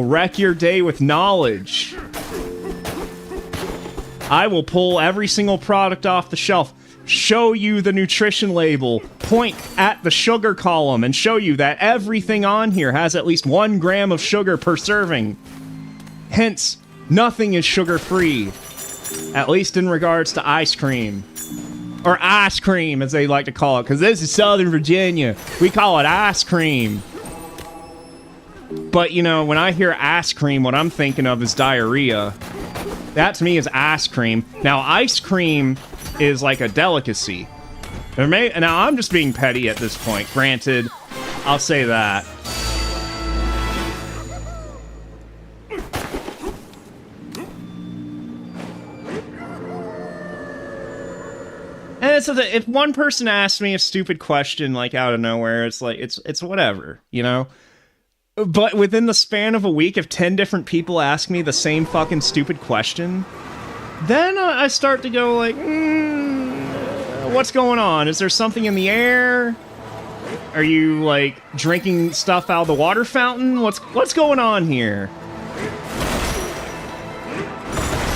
A: wreck your day with knowledge. I will pull every single product off the shelf, show you the nutrition label, point at the sugar column, and show you that everything on here has at least 1 gram of sugar per serving. Hence, nothing is sugar-free. At least in regards to ice cream. Or ice cream, as they like to call it, because this is Southern Virginia. We call it ice cream. But, you know, when I hear ice cream, what I'm thinking of is diarrhea. That, to me, is ice cream. Now, ice cream is like a delicacy. Now, I'm just being petty at this point. Granted, I'll say that. And so that if one person asks me a stupid question, like, out of nowhere, it's like, it's whatever, you know? But within the span of a week, if 10 different people ask me the same fucking stupid question, then I start to go like, what's going on? Is there something in the air? Are you, like, drinking stuff out of the water fountain? What's going on here?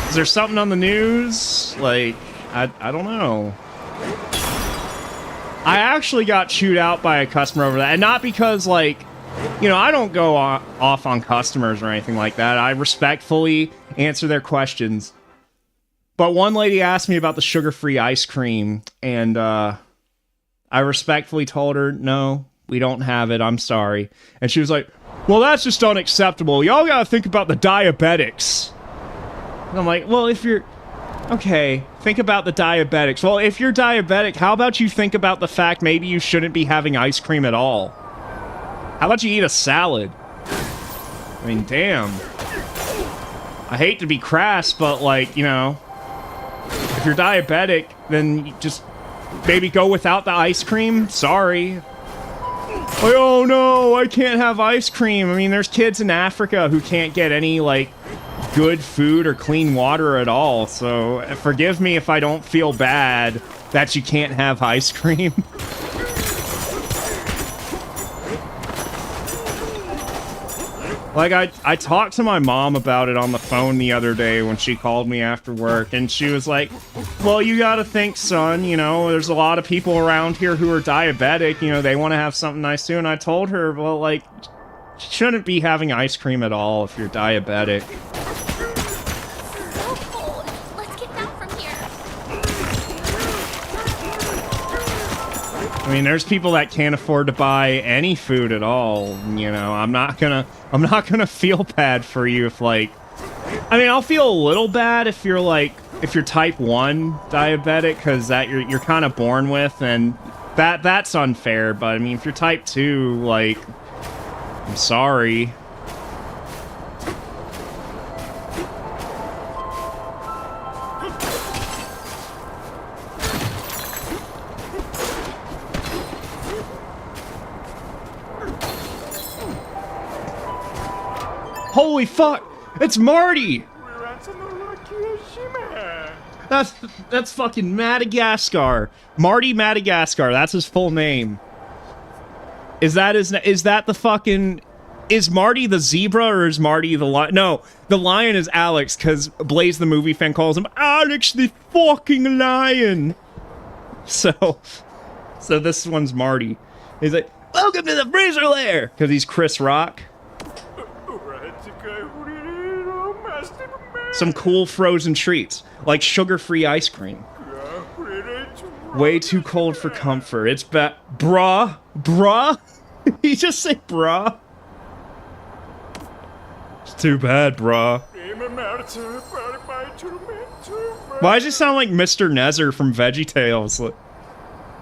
A: Is there something on the news? Like, I don't know. I actually got chewed out by a customer over that, and not because, like, you know, I don't go off on customers or anything like that. I respectfully answer their questions. But one lady asked me about the sugar-free ice cream, and I respectfully told her, no, we don't have it, I'm sorry. And she was like, well, that's just unacceptable. Y'all gotta think about the diabetics. And I'm like, well, if you're... Okay, think about the diabetics. Well, if you're diabetic, how about you think about the fact maybe you shouldn't be having ice cream at all? How about you eat a salad? I mean, damn. I hate to be crass, but, like, you know, if you're diabetic, then you just maybe go without the ice cream. Sorry. Like, oh no, I can't have ice cream. I mean, there's kids in Africa who can't get any, like, good food or clean water at all, so forgive me if I don't feel bad that you can't have ice cream. Like, I talked to my mom about it on the phone the other day when she called me after work, and she was like, well, you gotta think, son, you know, there's a lot of people around here who are diabetic, you know, they want to have something nice too, and I told her, well, like, you shouldn't be having ice cream at all if you're diabetic. I mean, there's people that can't afford to buy any food at all, you know. I'm not gonna feel bad for you if, like... I mean, I'll feel a little bad if you're, like... If you're type 1 diabetic, because that you're kind of born with, and that's unfair, but, I mean, if you're type 2, like... I'm sorry. Holy fuck! It's Marty! That's fucking Madagascar. Marty Madagascar. That's his full name. Is that the fucking... Is Marty the zebra or is Marty the lion? No, the lion is Alex, because Blaze the movie fan calls him Alex the fucking lion. So this one's Marty. He's like, welcome to the freezer lair! Because he's Chris Rock. Some cool frozen treats, like sugar-free ice cream. Way too cold for comfort. It's bruh? He just say bruh? It's too bad, bruh. Why does it sound like Mr. Nezzer from VeggieTales? Like,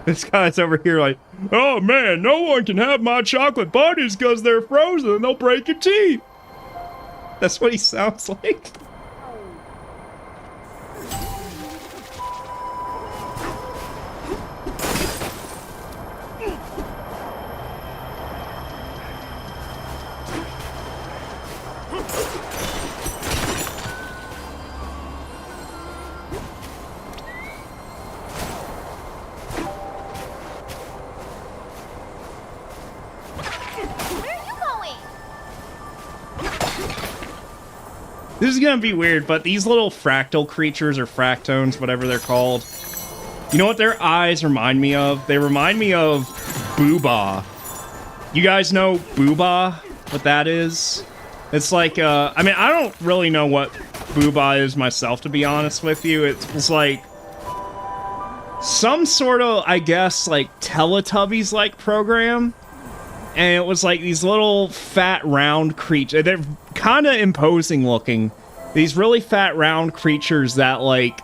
A: this guy's over here like, oh man, no one can have my chocolate bunnies because they're frozen and they'll break your teeth. That's what he sounds like. This is gonna be weird, but these little fractal creatures, or fractones, whatever they're called, you know what their eyes remind me of? They remind me of Booba. You guys know Booba? What that is? It's like, I mean, I don't really know what Booba is myself, to be honest with you. It's like some sort of, I guess, like Teletubbies-like program. And it was like these little fat round creatures. They're kind of imposing looking. These really fat round creatures that like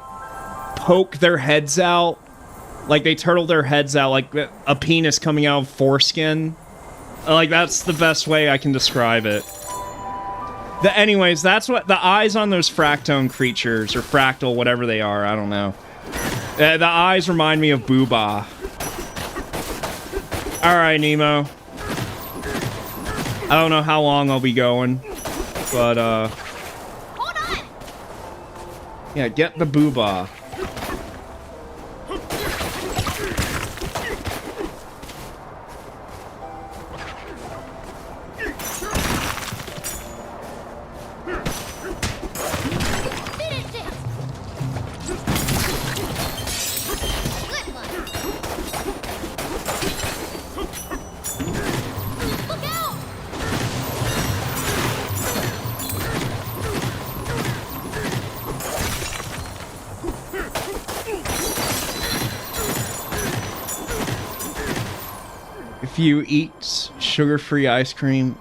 A: poke their heads out. Like they turtle their heads out like a penis coming out of foreskin. Like that's the best way I can describe it. Anyways, that's what the eyes on those fractone creatures, or fractal, whatever they are, I don't know. The eyes remind me of Booba. Alright, Nemo. I don't know how long I'll be going, but,
B: Hold on!
A: yeah, get the Booba.
B: Finish it! Good one! Look out!
A: If you eat sugar-free ice cream,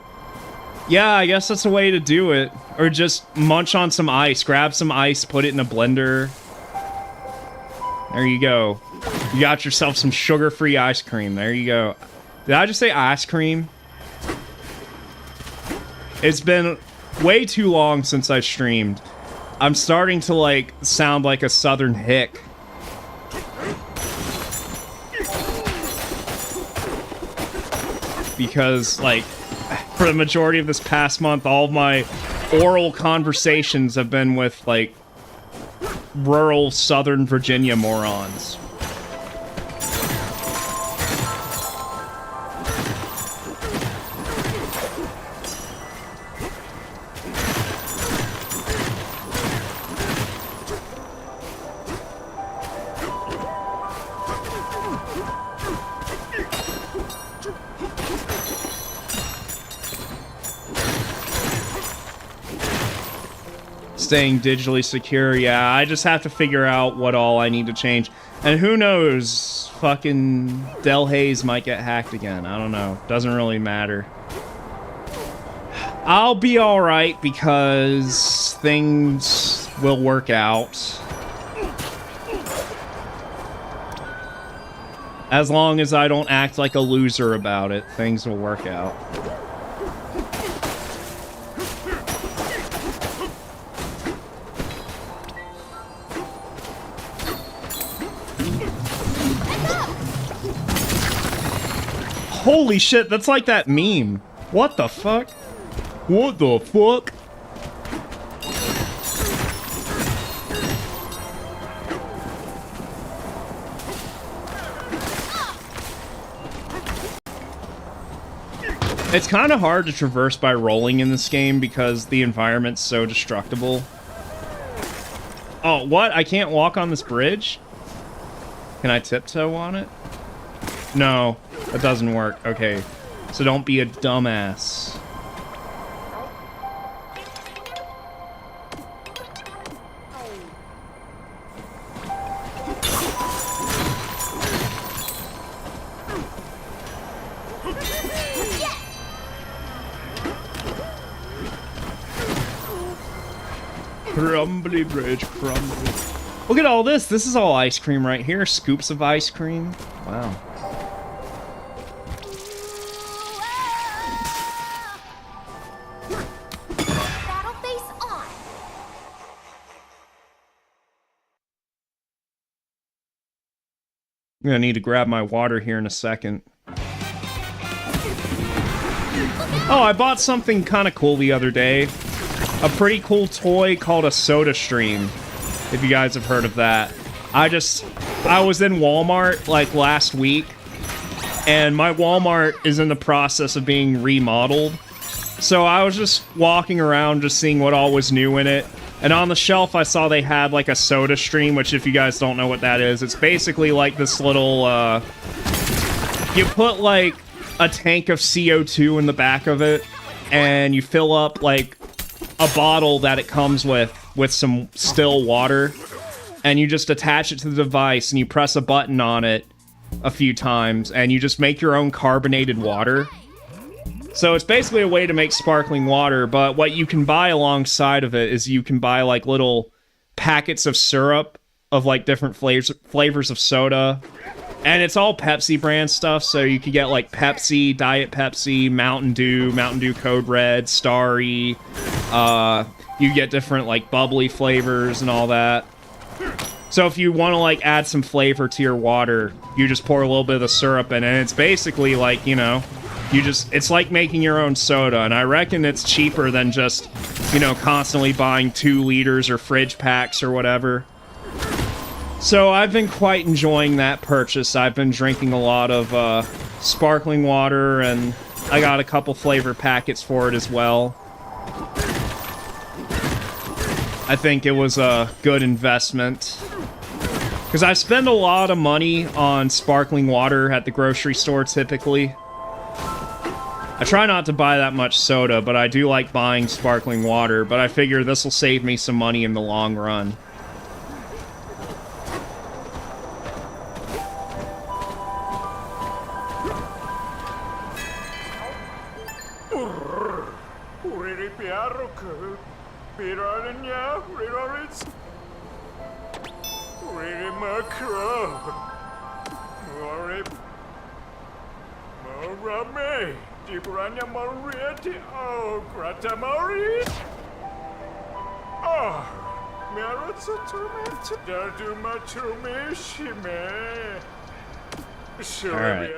A: yeah, I guess that's a way to do it. Or just munch on some ice. Grab some ice, put it in a blender. There you go. You got yourself some sugar-free ice cream. There you go. Did I just say ice cream? It's been way too long since I streamed. I'm starting to, like, sound like a southern hick. Because, like, for the majority of this past month, all of my oral conversations have been with, like, rural Southern Virginia morons. Staying digitally secure, yeah, I just have to figure out what all I need to change. And who knows, fucking Del Hayes might get hacked again. I don't know. Doesn't really matter. I'll be alright because things will work out. As long as I don't act like a loser about it, things will work out. Holy shit, that's like that meme. What the fuck? What the fuck? It's kind of hard to traverse by rolling in this game because the environment's so destructible. Oh, what? I can't walk on this bridge? Can I tiptoe on it? No, that doesn't work. Okay, so don't be a dumbass. Crumbly bridge, crumbly. Look at all this. This is all ice cream right here. Scoops of ice cream. Wow.
B: Battle face on.
A: I'm gonna need to grab my water here in a second. Oh, I bought something kind of cool the other day. A pretty cool toy called a Soda Stream, if you guys have heard of that. I was in Walmart like last week, and my Walmart is in the process of being remodeled. So I was just walking around just seeing what all was new in it. And on the shelf I saw they had like a Soda Stream, which if you guys don't know what that is, it's basically like this little, you put like a tank of CO2 in the back of it, and you fill up like a bottle that it comes with some still water, and you just attach it to the device and you press a button on it a few times and you just make your own carbonated water. So it's basically a way to make sparkling water, but what you can buy alongside of it is you can buy like little packets of syrup of like different flavors of soda. And it's all Pepsi brand stuff, so you could get like Pepsi, Diet Pepsi, Mountain Dew Code Red, Starry. You get different like bubbly flavors and all that. So if you want to like add some flavor to your water, you just pour a little bit of the syrup in, and it's basically like, you know, it's like making your own soda. And I reckon it's cheaper than just, you know, constantly buying 2 liters or fridge packs or whatever. So I've been quite enjoying that purchase. I've been drinking a lot of sparkling water, and I got a couple flavor packets for it as well. I think it was a good investment, because I spend a lot of money on sparkling water at the grocery store typically. I try not to buy that much soda, but I do like buying sparkling water, but I figure this will save me some money in the long run. Alright.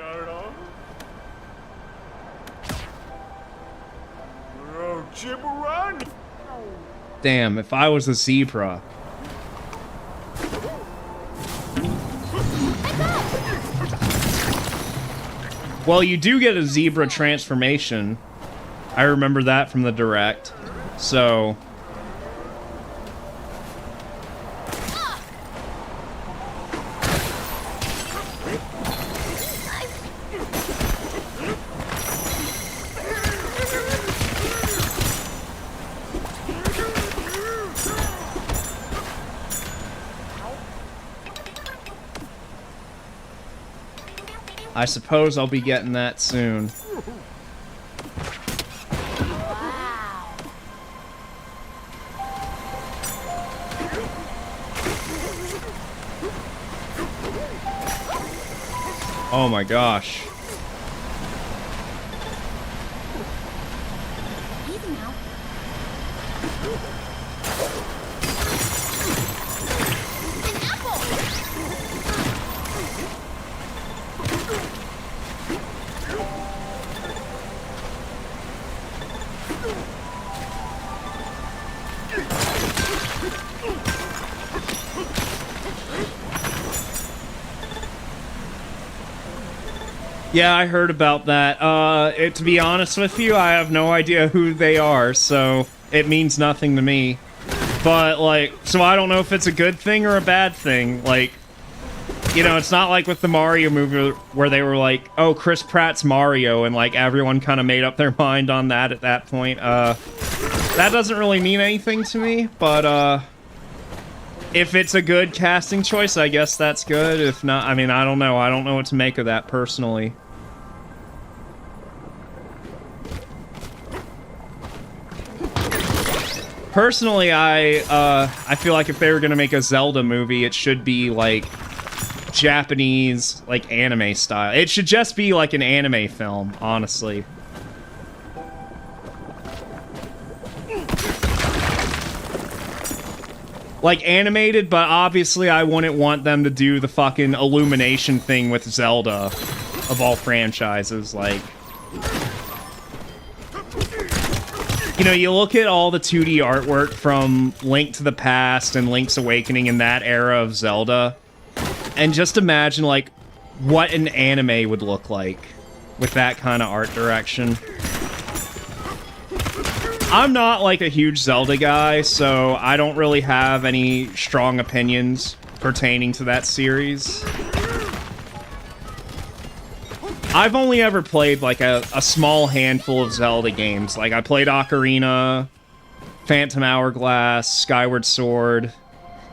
A: Damn, if I was a zebra. Well, you do get a zebra transformation. I remember that from the direct. So... I suppose I'll be getting that soon. Oh my gosh.
B: Easy now. An apple!
A: Yeah, I heard about that. To be honest with you, I have no idea who they are, so it means nothing to me. But, like, so I don't know if it's a good thing or a bad thing. Like, you know, it's not like with the Mario movie where they were like, oh, Chris Pratt's Mario, and, like, everyone kind of made up their mind on that at that point. That doesn't really mean anything to me, but, if it's a good casting choice, I guess that's good. If not, I mean, I don't know. I don't know what to make of that, personally. Personally, I feel like if they were gonna make a Zelda movie, it should be, like, Japanese, like, anime style. It should just be, like, an anime film, honestly. Like, animated, but obviously I wouldn't want them to do the fucking Illumination thing with Zelda, of all franchises, like... You know, you look at all the 2D artwork from Link to the Past and Link's Awakening in that era of Zelda, and just imagine, like, what an anime would look like with that kind of art direction. I'm not, like, a huge Zelda guy, so I don't really have any strong opinions pertaining to that series. I've only ever played, like, a small handful of Zelda games. Like, I played Ocarina, Phantom Hourglass, Skyward Sword,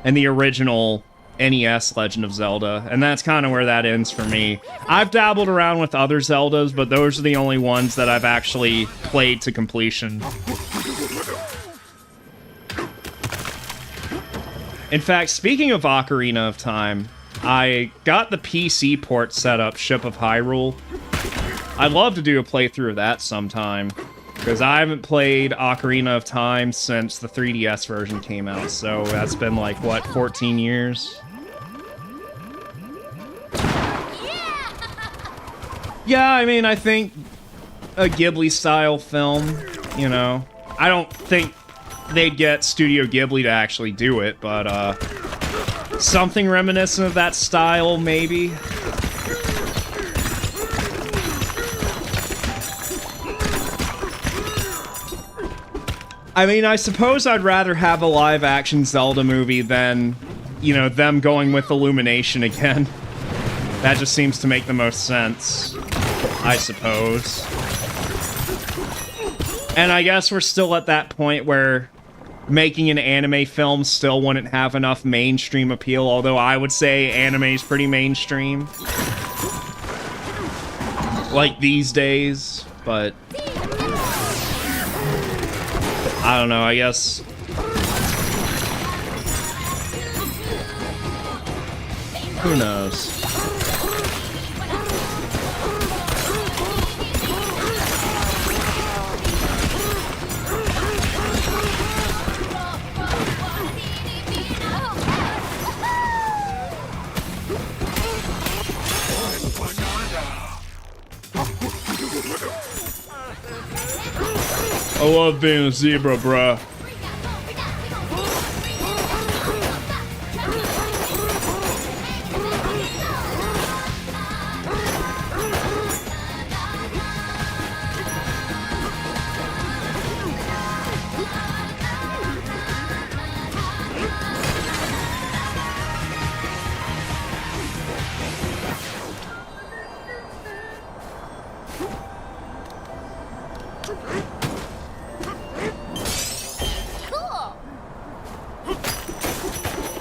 A: and the original NES Legend of Zelda, and that's kind of where that ends for me. I've dabbled around with other Zeldas, but those are the only ones that I've actually played to completion. In fact, speaking of Ocarina of Time, I got the PC port set up, Ship of Hyrule. I'd love to do a playthrough of that sometime, because I haven't played Ocarina of Time since the 3DS version came out, so that's been like, what, 14 years? Yeah, I mean, I think a Ghibli-style film, you know. I don't think they'd get Studio Ghibli to actually do it, but, something reminiscent of that style, maybe. I mean, I suppose I'd rather have a live-action Zelda movie than, you know, them going with Illumination again. That just seems to make the most sense, I suppose. And I guess we're still at that point where making an anime film still wouldn't have enough mainstream appeal, although I would say anime is pretty mainstream. Like, these days, but... I don't know, I guess... Who knows? I love being a zebra, bruh.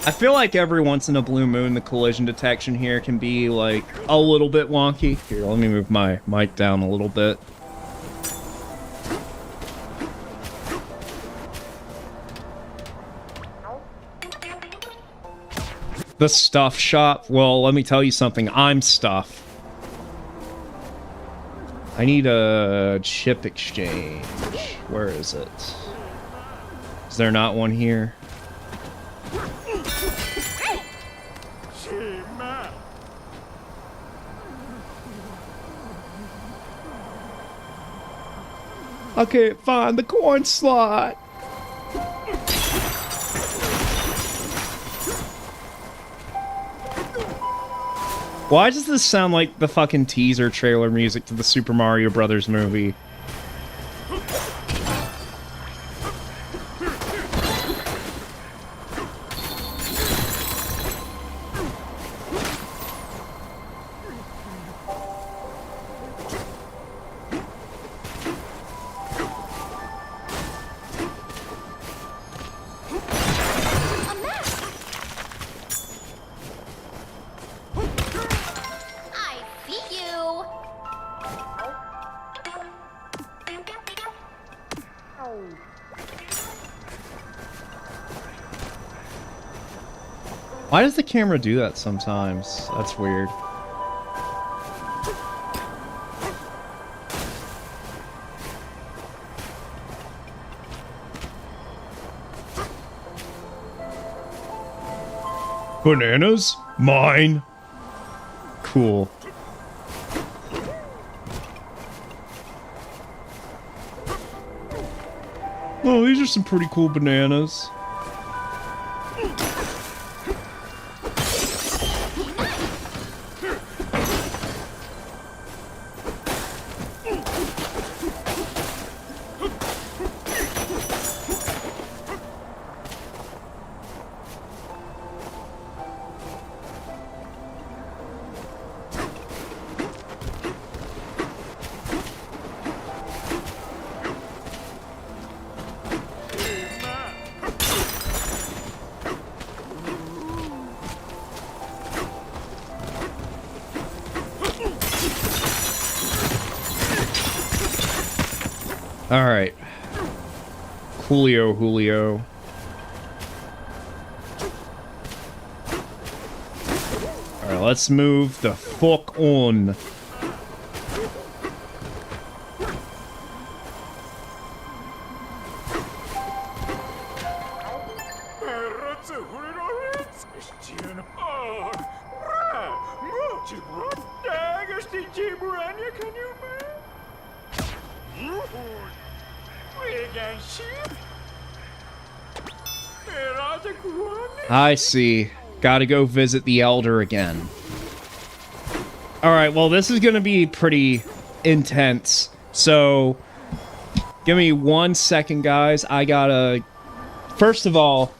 A: I feel like every once in a blue moon, the collision detection here can be, like, a little bit wonky. Here, let me move my mic down a little bit. The stuff shop? Well, let me tell you something. I'm stuff. I need a chip exchange. Where is it? Is there not one here? I can't find the coin slot. Why does this sound like the fucking teaser trailer music to the Super Mario Brothers movie?
B: A mess! I see you!
A: Why does the camera do that sometimes? That's weird. Bananas? Mine. Cool. Oh, these are some pretty cool bananas. All right. Julio. All right, let's move the fuck on. I see. Gotta go visit the Elder again. Alright, well, this is gonna be pretty intense. So, give me 1 second, guys. I gotta... First of all,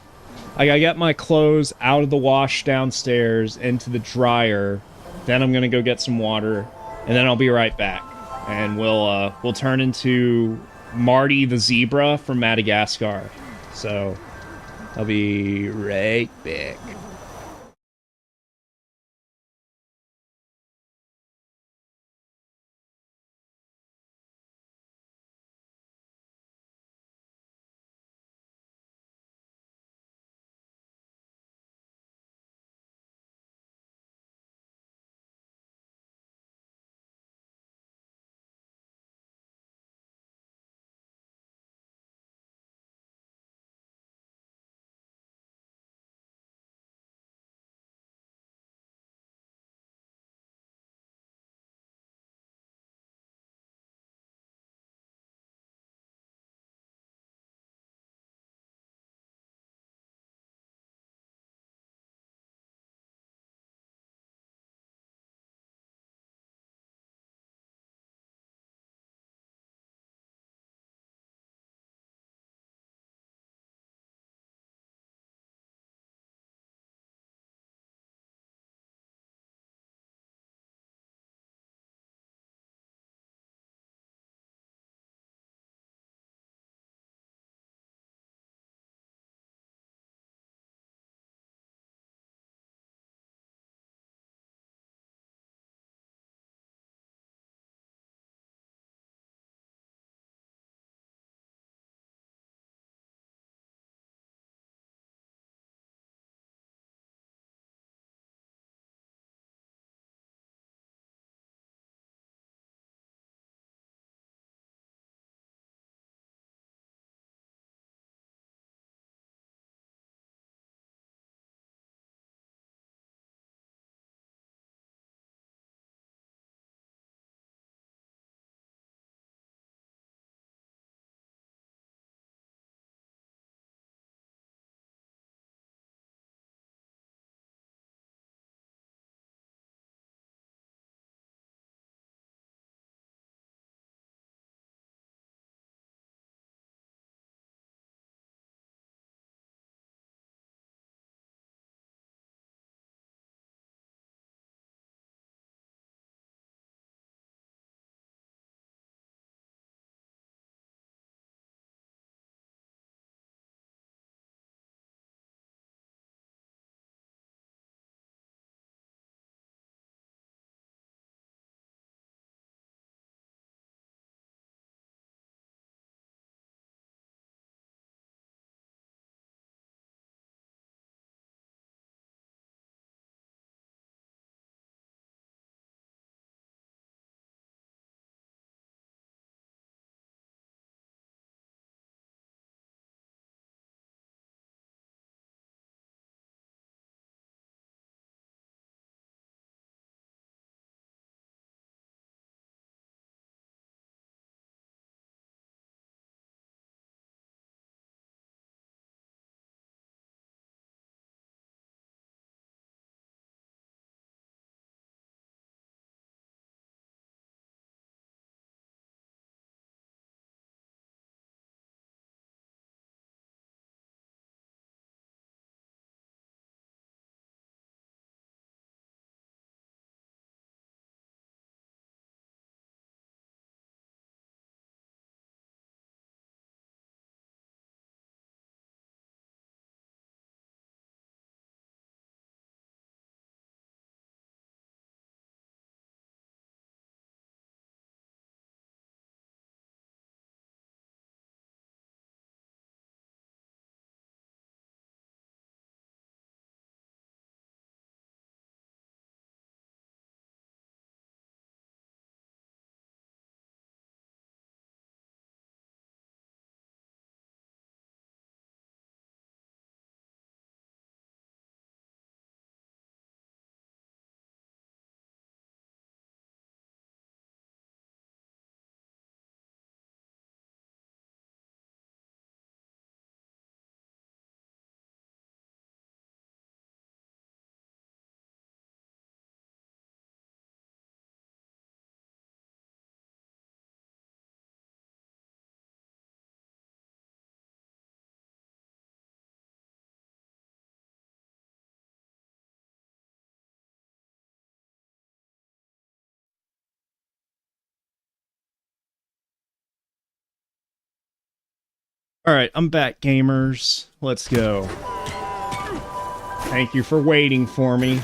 A: I gotta get my clothes out of the wash downstairs into the dryer. Then I'm gonna go get some water. And then I'll be right back. And we'll turn into Marty the Zebra from Madagascar. So... I'll be right back. Alright, I'm back, gamers. Let's go. Thank you for waiting for me.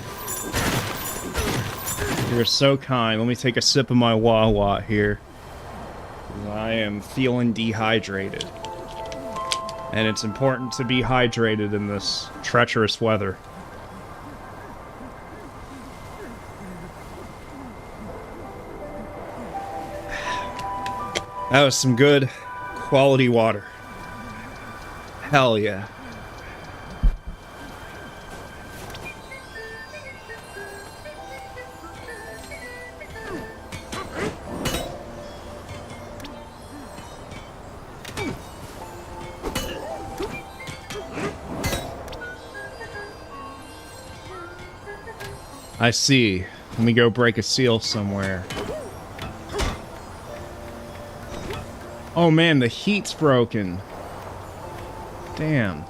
A: You're so kind. Let me take a sip of my Wawa here. I am feeling dehydrated. And it's important to be hydrated in this treacherous weather. That was some good quality water. Hell yeah. I see. Let me go break a seal somewhere. Oh man, the heat's broken. Damn.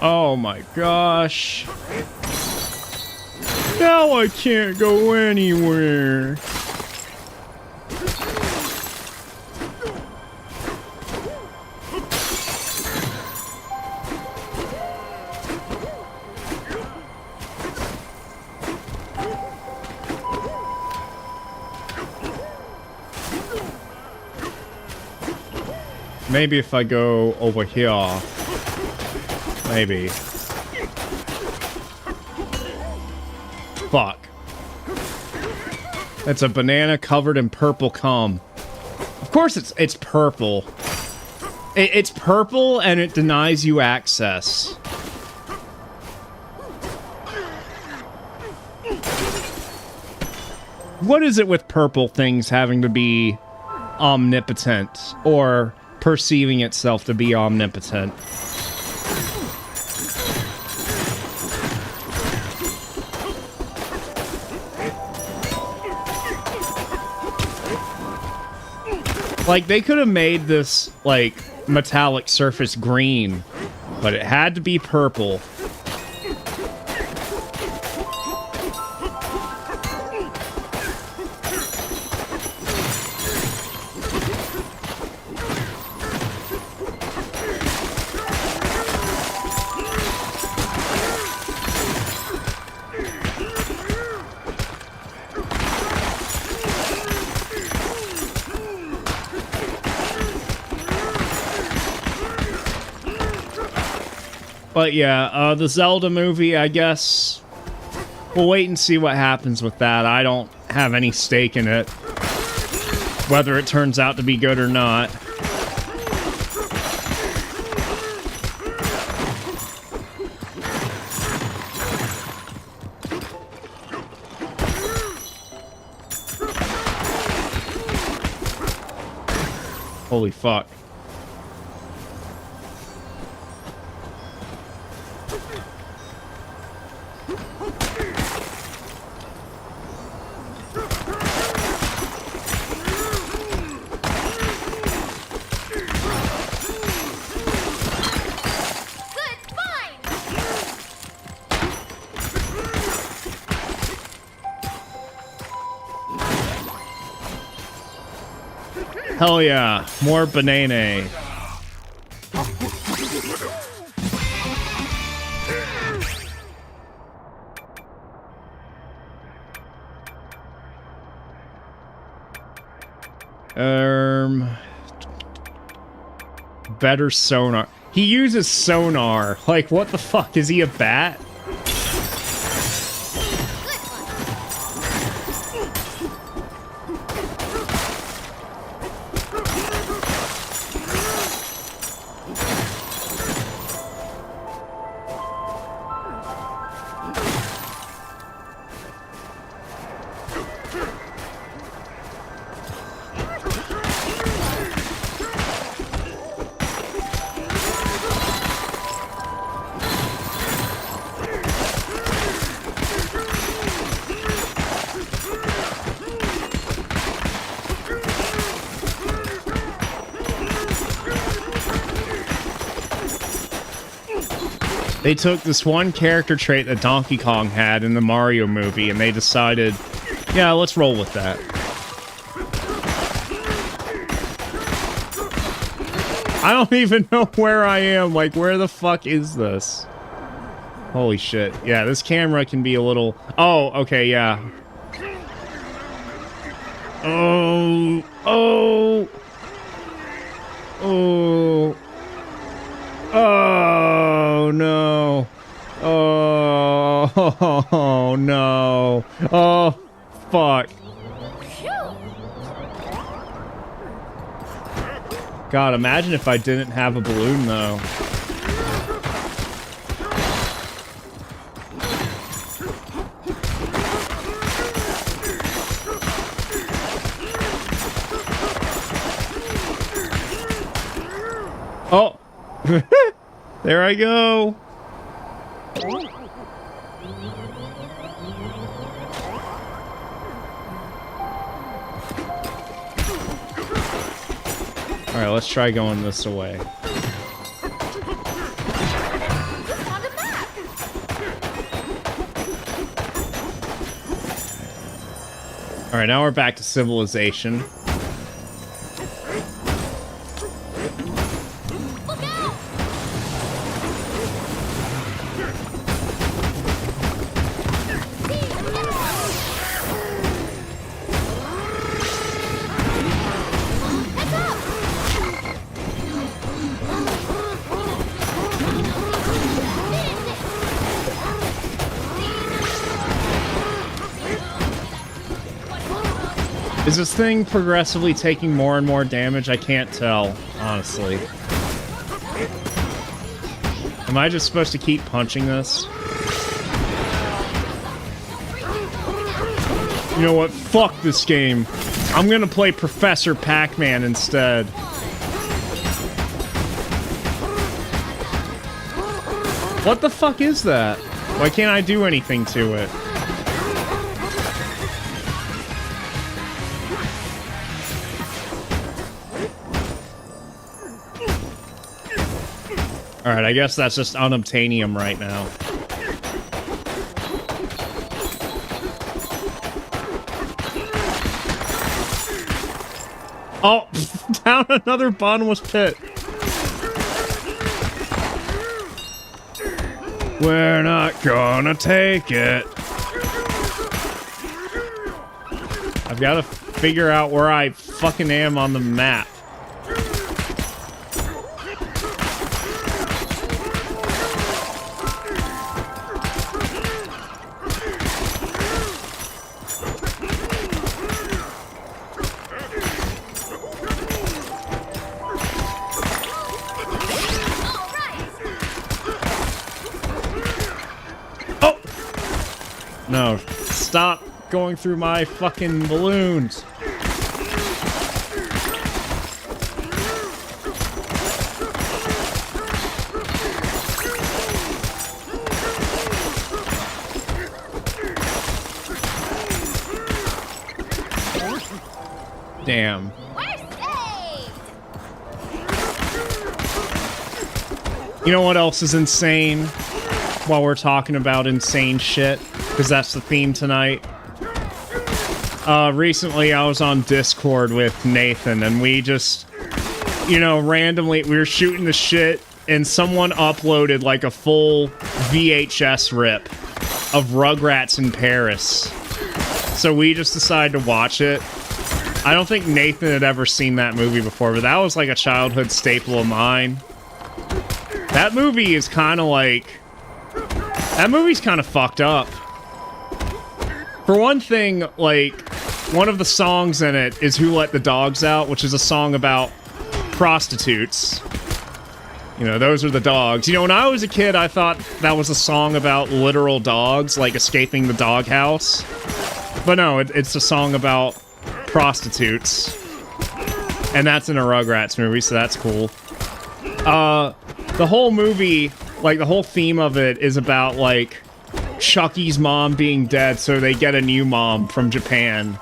A: Oh my gosh. Now I can't go anywhere. Maybe if I go over here. Maybe. Fuck. It's a banana covered in purple cum. Of course it's purple. It's purple and it denies you access. What is it with purple things having to be omnipotent or perceiving itself to be omnipotent? Like, they could have made this, like, metallic surface green, but it had to be purple. But yeah, the Zelda movie, I guess we'll wait and see what happens with that. I don't have any stake in it, whether it turns out to be good or not. Holy fuck. Hell yeah, more banana. Better sonar. He uses sonar. Like, what the fuck? Is he a bat? They took this one character trait that Donkey Kong had in the Mario movie, and they decided, yeah, let's roll with that. I don't even know where I am. Like, where the fuck is this? Holy shit. Yeah, this camera can be a little... Oh, okay, yeah. Oh. Oh. Oh. Oh, no. Oh, no. Oh, fuck. God, imagine if I didn't have a balloon, though. Oh! There I go! Alright, let's try going this way. Alright, now we're back to civilization. Is this thing progressively taking more and more damage? I can't tell, honestly. Am I just supposed to keep punching this? You know what? Fuck this game. I'm gonna play Professor Pac-Man instead. What the fuck is that? Why can't I do anything to it? Alright, I guess that's just unobtainium right now. Oh! Down another bottomless pit! We're not gonna take it! I've gotta figure out where I fucking am on the map. No, stop going through my fucking balloons. Damn. You know what else is insane? While we're talking about insane shit, because that's the theme tonight. Recently I was on Discord with Nathan, and we just, you know, randomly, we were shooting the shit, and someone uploaded, like, a full VHS rip of Rugrats in Paris. So we just decided to watch it. I don't think Nathan had ever seen that movie before, but that was, like, a childhood staple of mine. That movie is kind of, like... That movie's kind of fucked up. For one thing, like, one of the songs in it is Who Let the Dogs Out, which is a song about prostitutes. You know, those are the dogs. You know, when I was a kid, I thought that was a song about literal dogs, like escaping the doghouse. But no, it's a song about prostitutes. And that's in a Rugrats movie, so that's cool. The whole movie... Like, the whole theme of it is about, like, Chucky's mom being dead, so they get a new mom from Japan.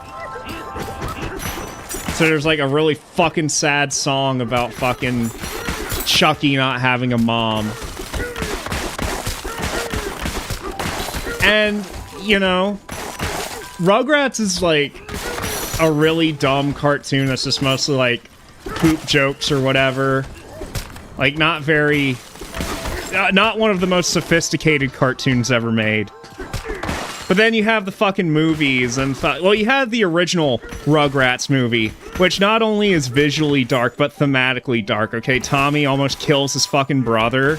A: So there's, like, a really fucking sad song about fucking Chucky not having a mom. And, you know, Rugrats is like a really dumb cartoon that's just mostly like poop jokes or whatever. Like, not very... not one of the most sophisticated cartoons ever made. But then you have the fucking movies and... well, you have the original Rugrats movie, which not only is visually dark, but thematically dark, okay? Tommy almost kills his fucking brother.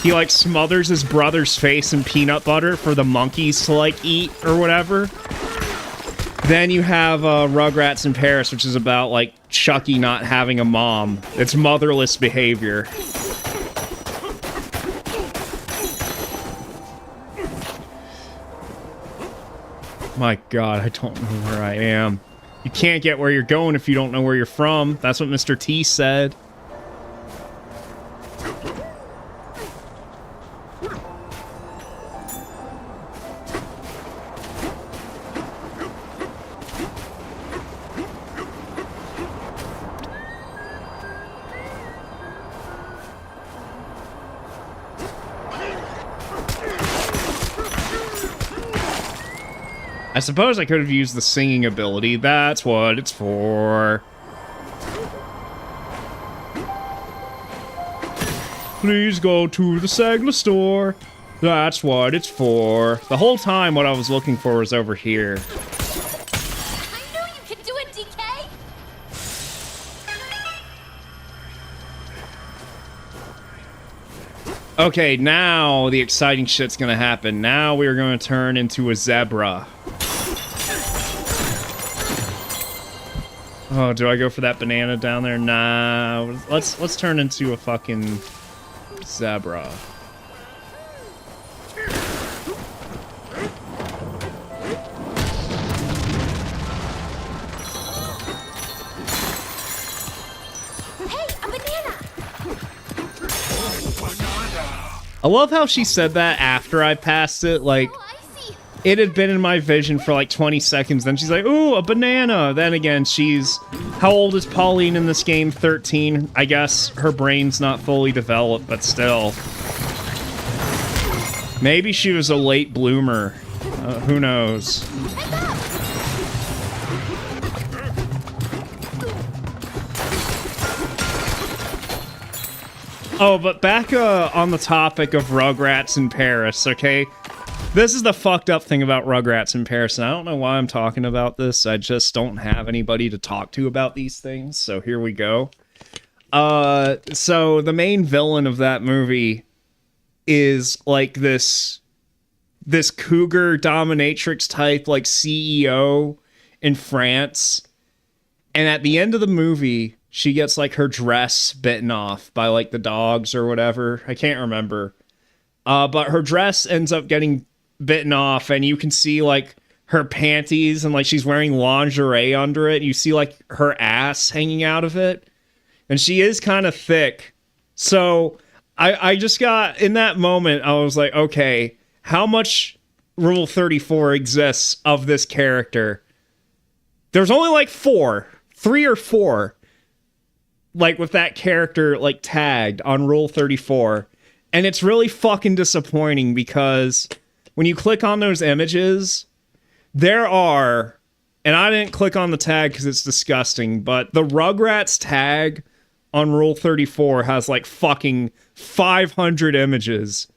A: He, like, smothers his brother's face in peanut butter for the monkeys to, like, eat or whatever. Then you have Rugrats in Paris, which is about, like, Chucky not having a mom. It's motherless behavior. My God, I don't know where I am. You can't get where you're going if you don't know where you're from. That's what Mr. T said. I suppose I could have used the singing ability. That's what it's for. Please go to the Sagla store. That's what it's for. The whole time what I was looking for was over here.
B: I knew you could do it, DK!
A: Okay, now the exciting shit's gonna happen. Now we're gonna turn into a zebra. Oh, do I go for that banana down there? Nah. Let's turn into a fucking zebra.
B: Hey, a banana!
A: I love how she said that after I passed it, like...
B: Oh, I see.
A: It had been in my vision for like 20 seconds, then she's like, ooh, a banana! Then again, she's... How old is Pauline in this game? 13. I guess her brain's not fully developed, but still. Maybe she was a late bloomer. Who knows? Oh, but back on the topic of Rugrats in Paris, okay? This is the fucked up thing about Rugrats in Paris, and I don't know why I'm talking about this. I just don't have anybody to talk to about these things, so here we go. So the main villain of that movie is like this cougar dominatrix type, like CEO in France. And at the end of the movie, she gets like her dress bitten off by like the dogs or whatever. I can't remember. But her dress ends up getting bitten off, and you can see like her panties and like she's wearing lingerie under it. You see like her ass hanging out of it, and she is kind of thick. So I just got, in that moment, I was like, okay, how much Rule 34 exists of this character? There's only like 3 or 4, like with that character like tagged on Rule 34. And it's really fucking disappointing because when you click on those images, there are, and I didn't click on the tag because it's disgusting, but the Rugrats tag on Rule 34 has like fucking 500 images.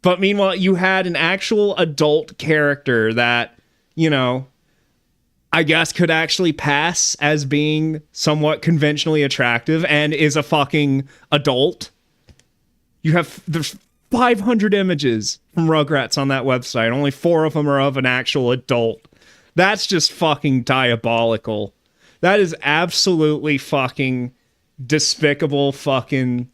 A: But meanwhile, you had an actual adult character that, you know, I guess could actually pass as being somewhat conventionally attractive and is a fucking adult. There's 500 images from Rugrats on that website. Only 4 of them are of an actual adult. That's just fucking diabolical. That is absolutely fucking despicable fucking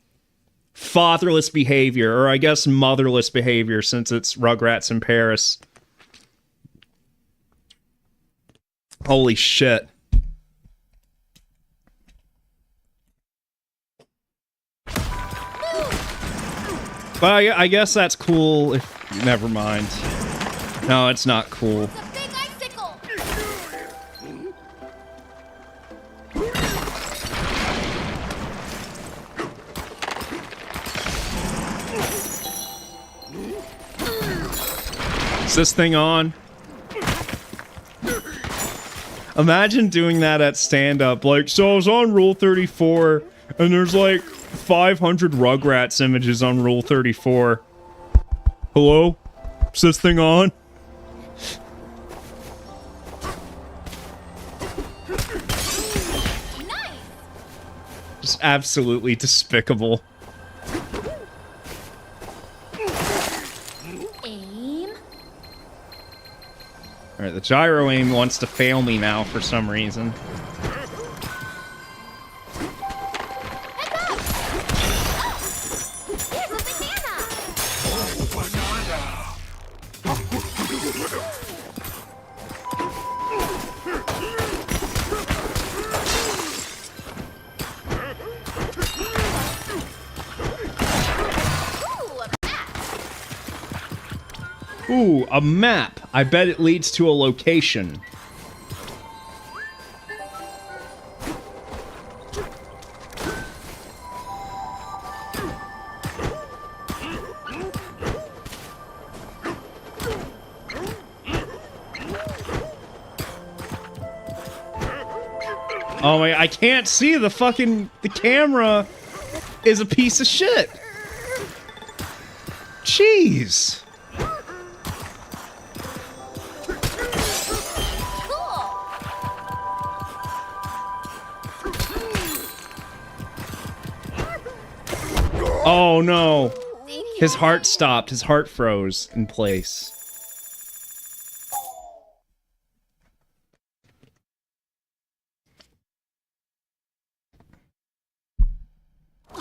A: fatherless behavior, or I guess motherless behavior since it's Rugrats in Paris. Holy shit. But I guess that's cool if... Never mind. No, it's not cool.
B: It's a big icicle!
A: Is this thing on? Imagine doing that at stand-up. Like, so I was on Rule 34, and there's like 500 Rugrats images on Rule 34. Hello? Is this thing on?
B: Nice.
A: Just absolutely despicable.
B: Aim.
A: Alright, the gyro aim wants to fail me now for some reason. Ooh, a map. I bet it leads to a location. Oh my, I can't see the camera is a piece of shit. Jeez. Oh no. His heart stopped. His heart froze in place.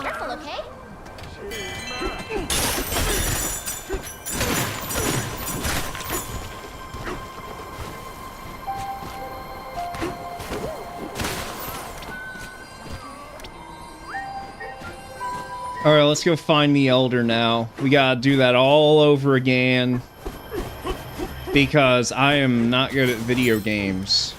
B: Careful, okay?
A: Alright, let's go find the Elder now. We gotta do that all over again. Because I am not good at video games.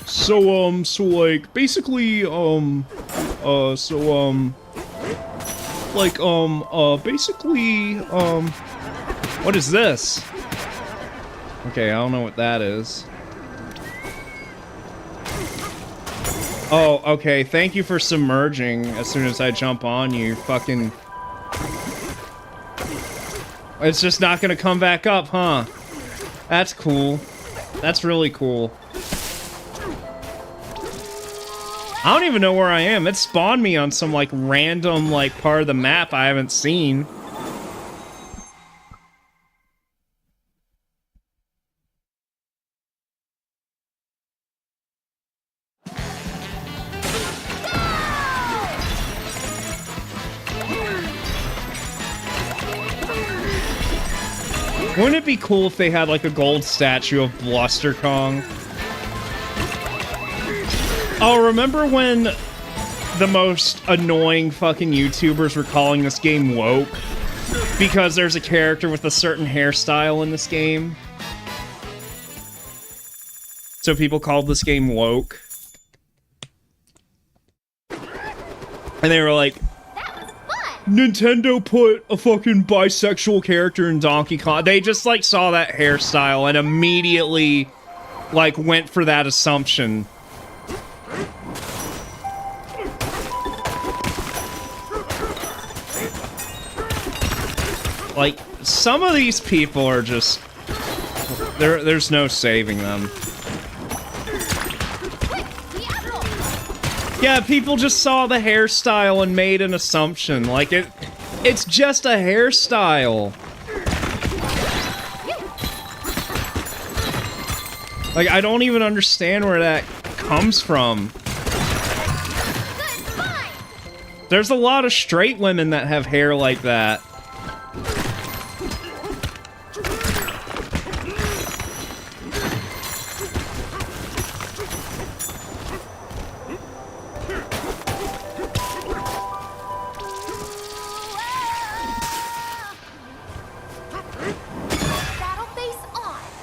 A: So like, basically, basically, what is this? Okay, I don't know what that is. Oh, okay, thank you for submerging as soon as I jump on you, fucking... It's just not gonna come back up, huh? That's cool. That's really cool. I don't even know where I am. It spawned me on some, like, random, like, part of the map I haven't seen. Wouldn't it be cool if they had, like, a gold statue of Bluster Kong? Oh, remember when the most annoying fucking YouTubers were calling this game woke? Because there's a character with a certain hairstyle in this game? So people called this game woke. And they were like, Nintendo put a fucking bisexual character in Donkey Kong. They just, like, saw that hairstyle and immediately, like, went for that assumption. Like, some of these people are just... There's no saving them. Yeah, people just saw the hairstyle and made an assumption. Like, it's just a hairstyle. Like, I don't even understand where that comes from. There's a lot of straight women that have hair like that.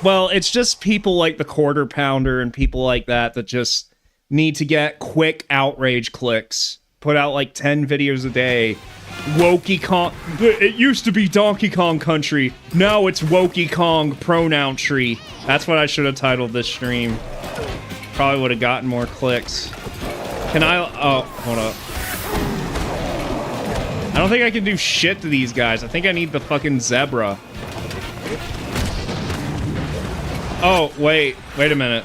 A: Well, it's just people like the Quarter Pounder and people like that that just need to get quick outrage clicks. Put out like 10 videos a day. Wokey Kong. It used to be Donkey Kong Country. Now it's Wokey Kong pronoun tree. That's what I should have titled this stream. Probably would have gotten more clicks. Can I... Oh, hold up. I don't think I can do shit to these guys. I think I need the fucking zebra. Oh, wait. Wait a minute.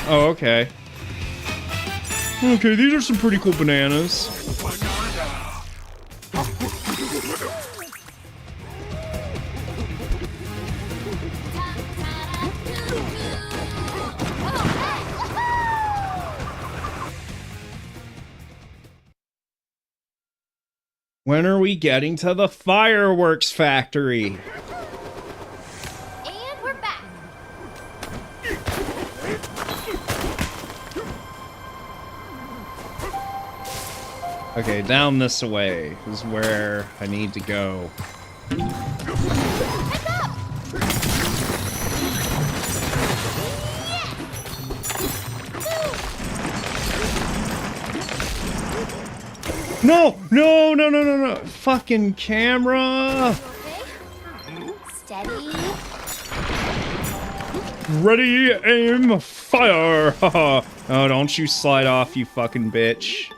A: Oh, okay. Okay, these are some pretty cool bananas. When are we getting to the fireworks factory?
B: And we're back.
A: Okay, down this way is where I need to go.
B: Heads up!
A: No! No, no, no, no, no! Fucking camera!
B: Okay. Steady.
A: Ready, aim, fire! Haha. Oh, don't you slide off, you fucking bitch.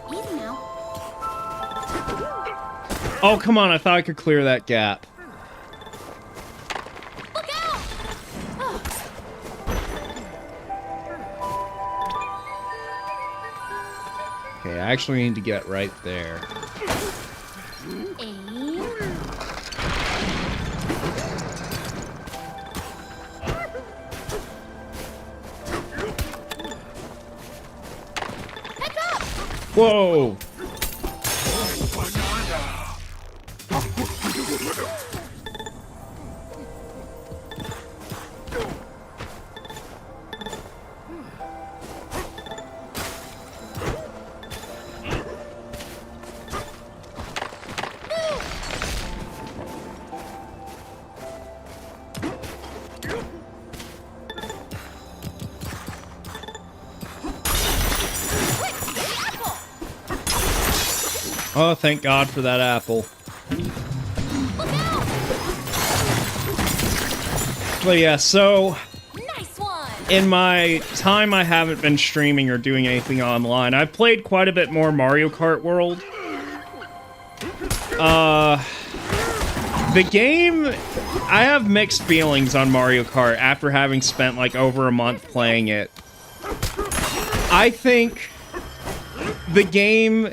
B: Easy now.
A: Oh, come on, I thought I could clear that gap.
B: Look out! Oh.
A: Okay, I actually need to get right there.
B: Aim. Heads up!
A: Whoa! Oh, thank God for that apple.
B: Look out!
A: But yeah, so
B: Nice one!
A: in my time I haven't been streaming or doing anything online, I've played quite a bit more Mario Kart World. The game, I have mixed feelings on Mario Kart after having spent like over a month playing it. I think the game,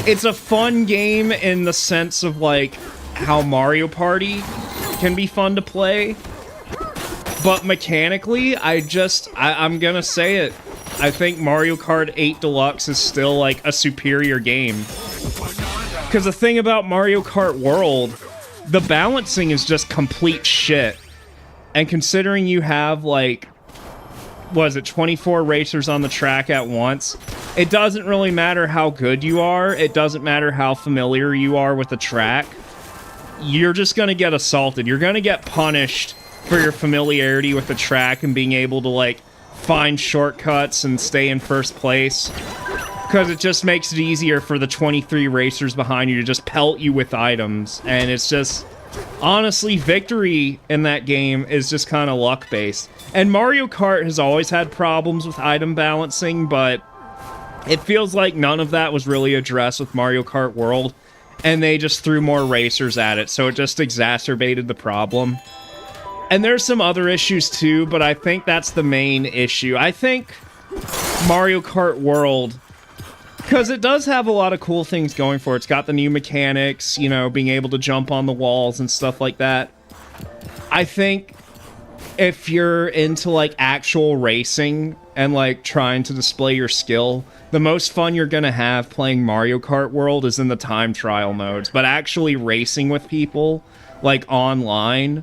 A: it's a fun game in the sense of like how Mario Party can be fun to play. But mechanically, I'm gonna say it. I think Mario Kart 8 Deluxe is still like a superior game. Because the thing about Mario Kart World, the balancing is just complete shit. And considering you have like, what is it, 24 racers on the track at once, it doesn't really matter how good you are, it doesn't matter how familiar you are with the track, you're just gonna get assaulted. You're gonna get punished for your familiarity with the track and being able to, like, find shortcuts and stay in first place. Because it just makes it easier for the 23 racers behind you to just pelt you with items. And it's just, honestly, victory in that game is just kind of luck-based. And Mario Kart has always had problems with item balancing, but it feels like none of that was really addressed with Mario Kart World. And they just threw more racers at it, so it just exacerbated the problem. And there's some other issues too, but I think that's the main issue. I think Mario Kart World Because it does have a lot of cool things going for it. It's got the new mechanics, you know, being able to jump on the walls and stuff like that. I think if you're into, like, actual racing and, like, trying to display your skill, the most fun you're gonna have playing Mario Kart World is in the time trial modes. But actually racing with people, like, online,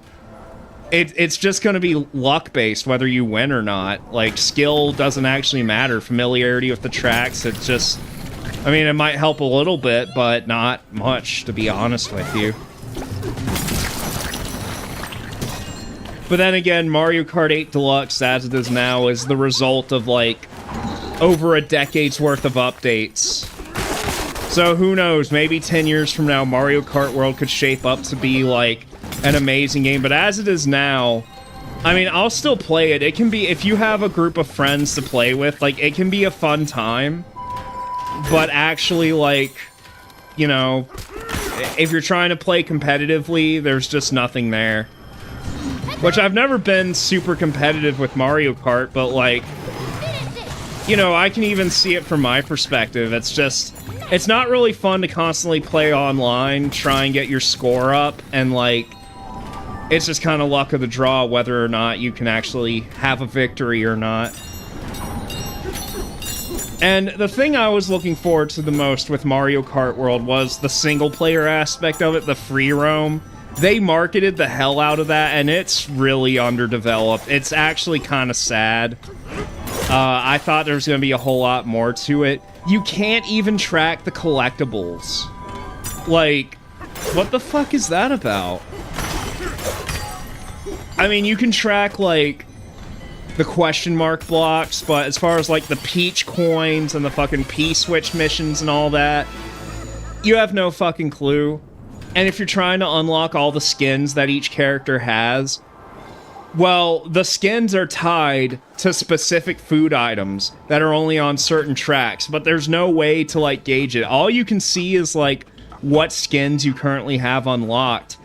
A: it's just gonna be luck-based, whether you win or not. Like, skill doesn't actually matter. Familiarity with the tracks, it's just... I mean, it might help a little bit, but not much, to be honest with you. But then again, Mario Kart 8 Deluxe, as it is now, is the result of, like, over a decade's worth of updates. So who knows, maybe 10 years from now, Mario Kart World could shape up to be, like, an amazing game. But as it is now, I mean, I'll still play it. It can be, if you have a group of friends to play with, like, it can be a fun time. But actually, like, you know, if you're trying to play competitively, there's just nothing there. Which I've never been super competitive with Mario Kart, but, like, you know, I can even see it from my perspective. It's just, it's not really fun to constantly play online, try and get your score up, and, like, it's just kind of luck of the draw whether or not you can actually have a victory or not. And the thing I was looking forward to the most with Mario Kart World was the single-player aspect of it, the free roam. They marketed the hell out of that, and it's really underdeveloped. It's actually kind of sad. I thought there was going to be a whole lot more to it. You can't even track the collectibles. Like, what the fuck is that about? I mean, you can track, like, the question mark blocks, but as far as, like, the Peach coins and the fucking P-switch missions and all that, you have no fucking clue. And if you're trying to unlock all the skins that each character has, well, the skins are tied to specific food items that are only on certain tracks, but there's no way to, like, gauge it. All you can see is, like, what skins you currently have unlocked.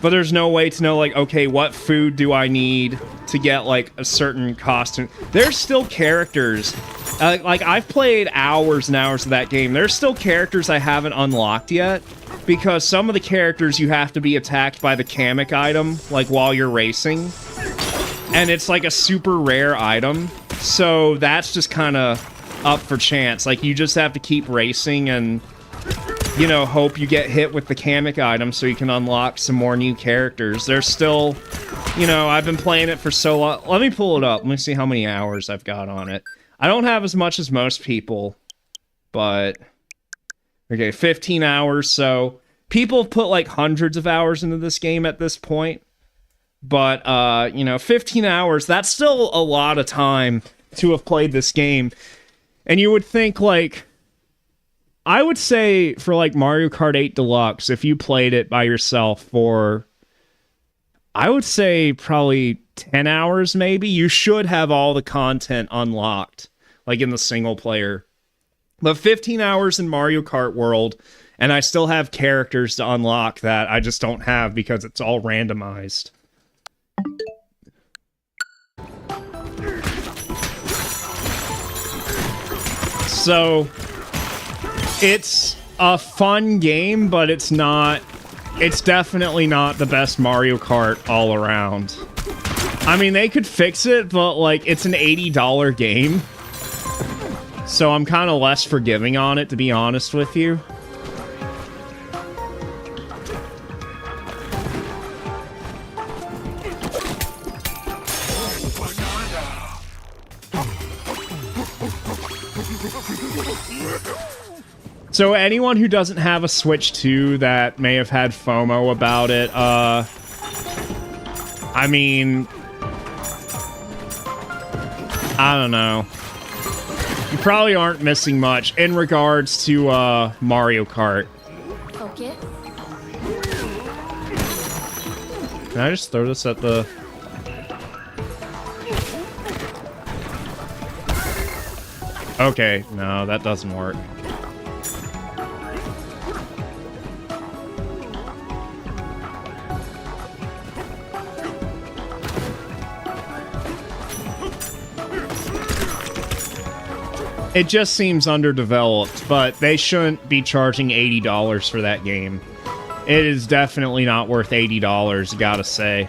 A: But there's no way to know, like, okay, what food do I need to get, like, a certain costume? There's still characters. Like, I've played hours and hours of that game. There's still characters I haven't unlocked yet, because some of the characters you have to be attacked by the Kamek item, like, while you're racing. And it's, like, a super rare item. So that's just kind of up for chance. Like, you just have to keep racing and, you know, hope you get hit with the Kamek item so you can unlock some more new characters. There's still, you know, I've been playing it for so long. Let me pull it up. Let me see how many hours I've got on it. I don't have as much as most people, but... Okay, 15 hours, so... People have put, like, hundreds of hours into this game at this point. But, you know, 15 hours, that's still a lot of time to have played this game. And you would think, like... I would say for, like, Mario Kart 8 Deluxe, if you played it by yourself for... I would say probably 10 hours, maybe. You should have all the content unlocked, like, in the single player. But 15 hours in Mario Kart World, and I still have characters to unlock that I just don't have because it's all randomized. So, it's a fun game, but it's not... It's definitely not the best Mario Kart all around. I mean, they could fix it, but, like, it's an $80 game. So I'm kind of less forgiving on it, to be honest with you. So anyone who doesn't have a Switch 2 that may have had FOMO about it, I mean... I don't know. You probably aren't missing much in regards to, Mario Kart.
B: Focus.
A: Can I just throw this at the... Okay, no, that doesn't work. It just seems underdeveloped, but they shouldn't be charging $80 for that game. It is definitely not worth $80, gotta say.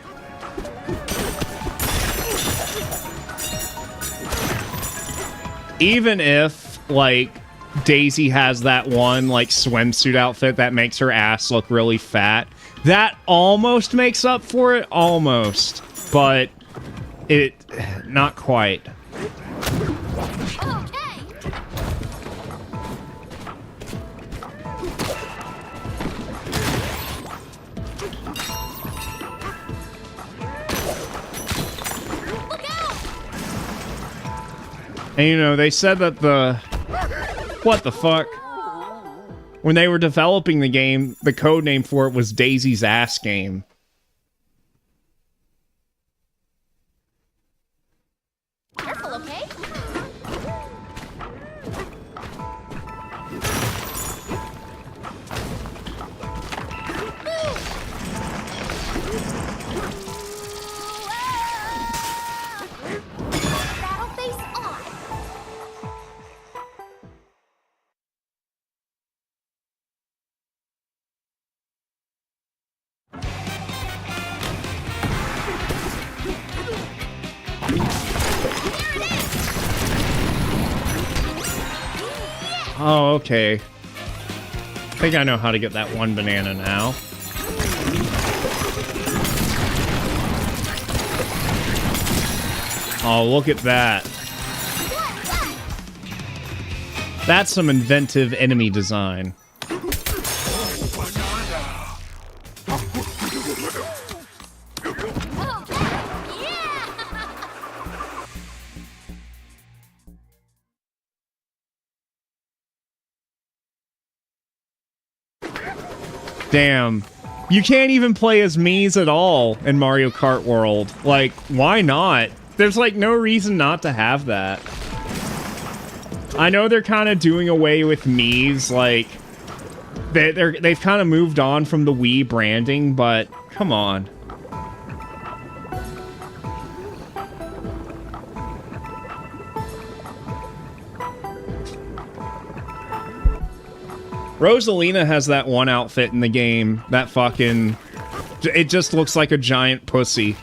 A: Even if, like, Daisy has that one, like, swimsuit outfit that makes her ass look really fat, that almost makes up for it, almost. But it, not quite. And, you know, they said that what the fuck? When they were developing the game, the code name for it was Daisy's Ass Game.
B: Careful, okay? Battle face on.
A: Oh, okay. I think I know how to get that one banana now. Oh, look at that. That's some inventive enemy design. Damn. You can't even play as Mies at all in Mario Kart World. Like, why not? There's, like, no reason not to have that. I know they're kind of doing away with Mies, like... They've kind of moved on from the Wii branding, but come on. Rosalina has that one outfit in the game that fucking... It just looks like a giant pussy.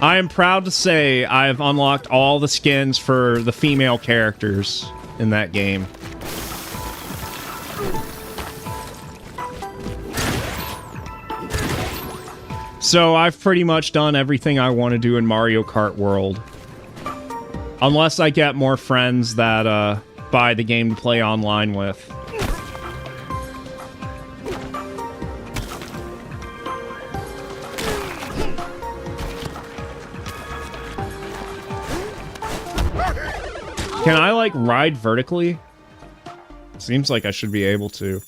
A: I am proud to say I've unlocked all the skins for the female characters in that game. So I've pretty much done everything I want to do in Mario Kart World. Unless I get more friends that buy the game to play online with. Can I, like, ride vertically? Seems like I should be able to.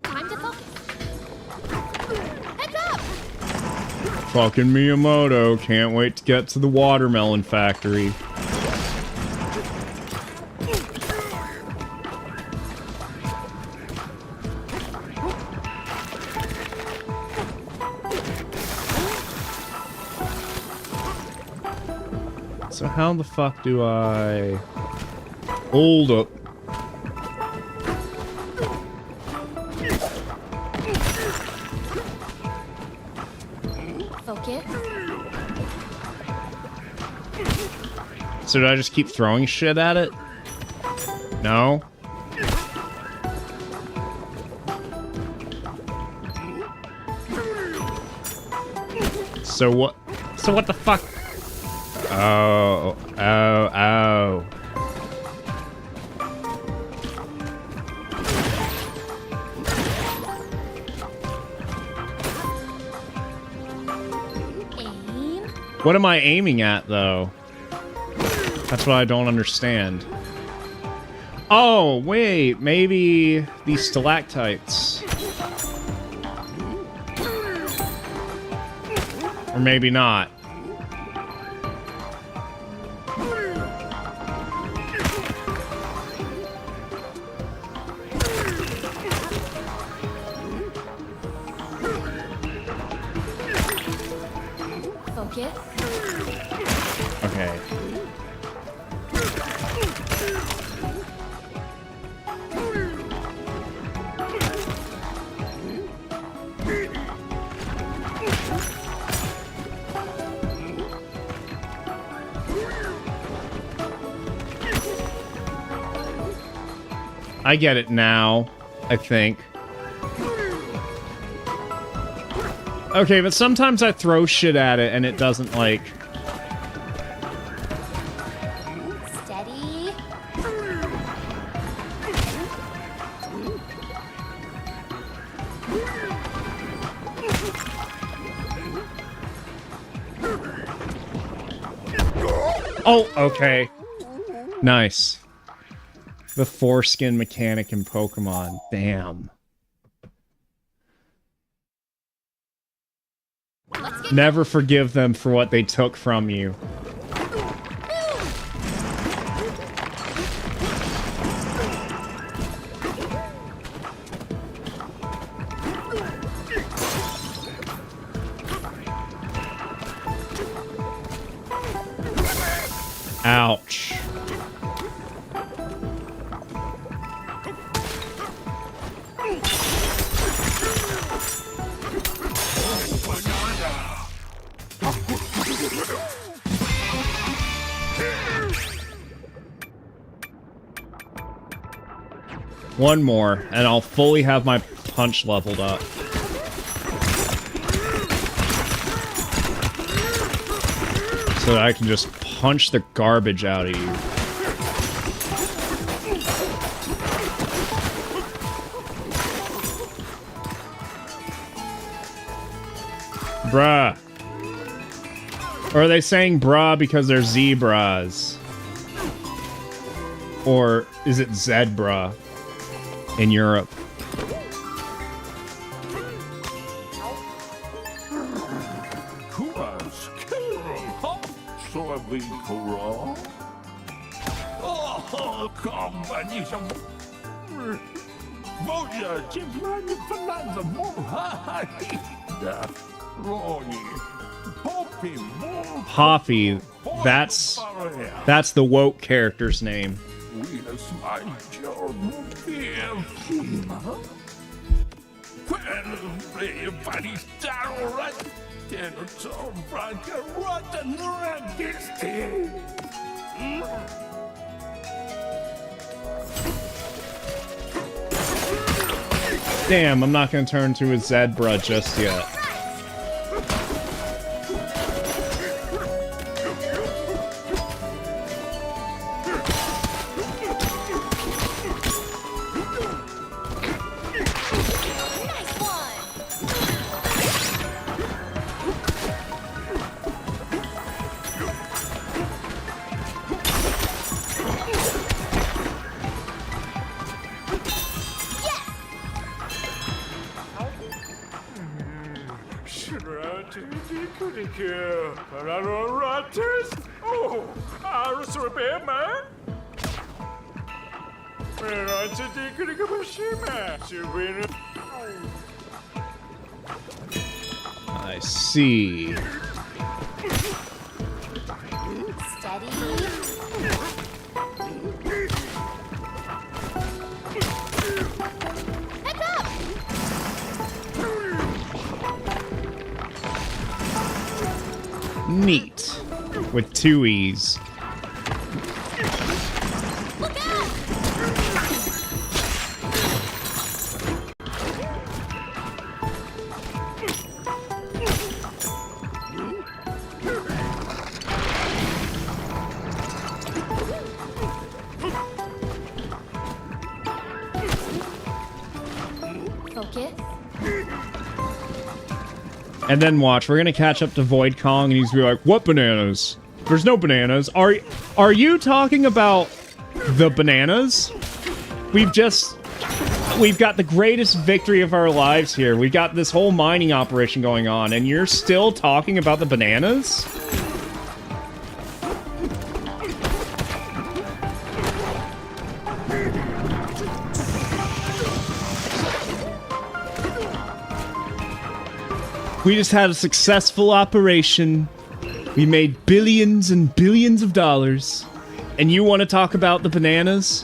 B: Time to focus. Heads up!
A: Fucking Miyamoto, can't wait to get to the watermelon factory. So how the fuck do I... Hold up.
B: Focus.
A: So do I just keep throwing shit at it? No? So what? So what the fuck? Oh, oh, oh.
B: Aim.
A: What am I aiming at, though? That's what I don't understand. Oh, wait, maybe these stalactites. Or maybe not.
B: Focus.
A: Okay. I get it now, I think. Okay, but sometimes I throw shit at it and it doesn't, like...
B: Steady.
A: Oh, okay. Nice. The foreskin mechanic in Pokemon. Damn. Never forgive them for what they took from you. Ouch. One more, and I'll fully have my punch leveled up. So that I can just punch the garbage out of you. Bruh. Or are they saying bruh because they're zebras? Or is it zebra in Europe? Poppy, that's the woke character's name. Damn, I'm not gonna turn to a zebra just yet. I see.
B: Steady. Heads up!
A: Neat. With 2 E's.
B: Look out! Focus.
A: And then watch, we're gonna catch up to Void Kong and he's gonna be like, what bananas? There's no bananas. Are you talking about the bananas? We've got the greatest victory of our lives here. We've got this whole mining operation going on, and you're still talking about the bananas? We just had a successful operation. We made billions and billions of dollars. And you want to talk about the bananas?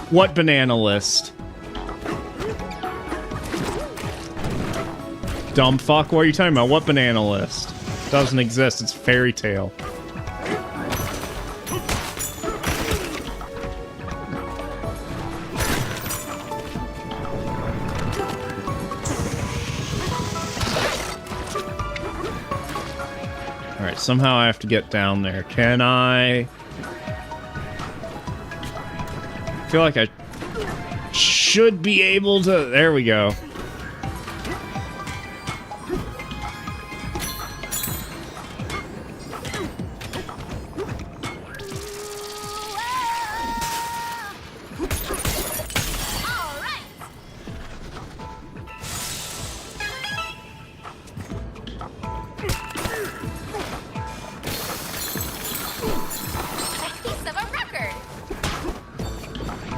A: What banana list? Dumb fuck, what are you talking about? What banana list? Doesn't exist, it's fairy tale. Alright, somehow I have to get down there. Can I feel like I should be able to... There we go.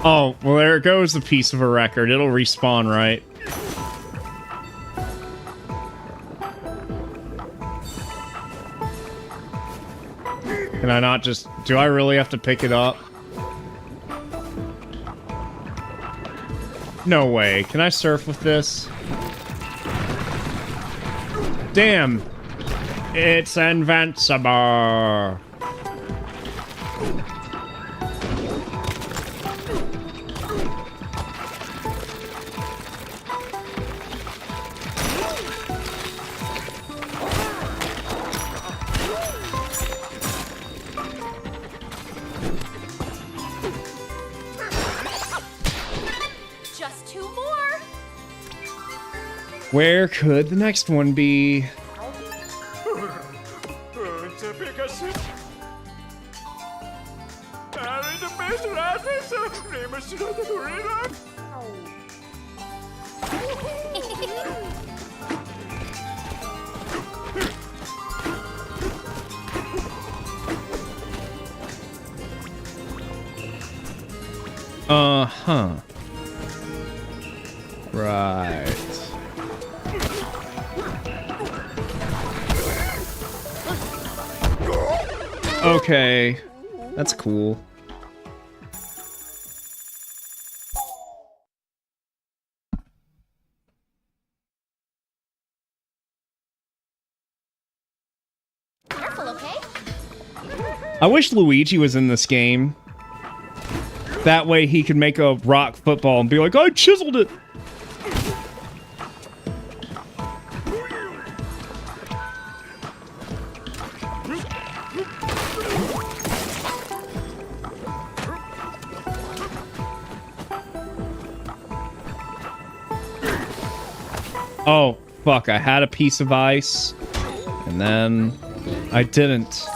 A: Oh, well, there goes the piece of a record. It'll respawn, right? Can I not just... Do I really have to pick it up? No way. Can I surf with this? Damn. It's invincible. Where could the next one be? Uh-huh. Right. Okay. That's cool.
B: Careful, okay?
A: I wish Luigi was in this game. That way he could make a rock football and be like, I chiseled it! Oh, fuck, I had a piece of ice, and then I didn't.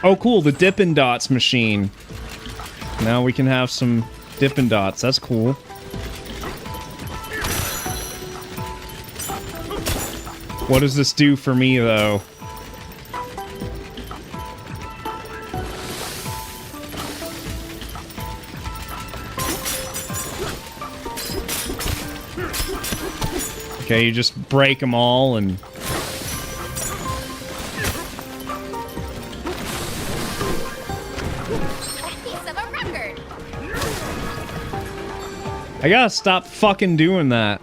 A: Oh, cool, the Dippin' Dots machine. Now we can have some Dippin' Dots, that's cool. What does this do for me, though? Okay, you just break them all and... I gotta stop fucking doing that.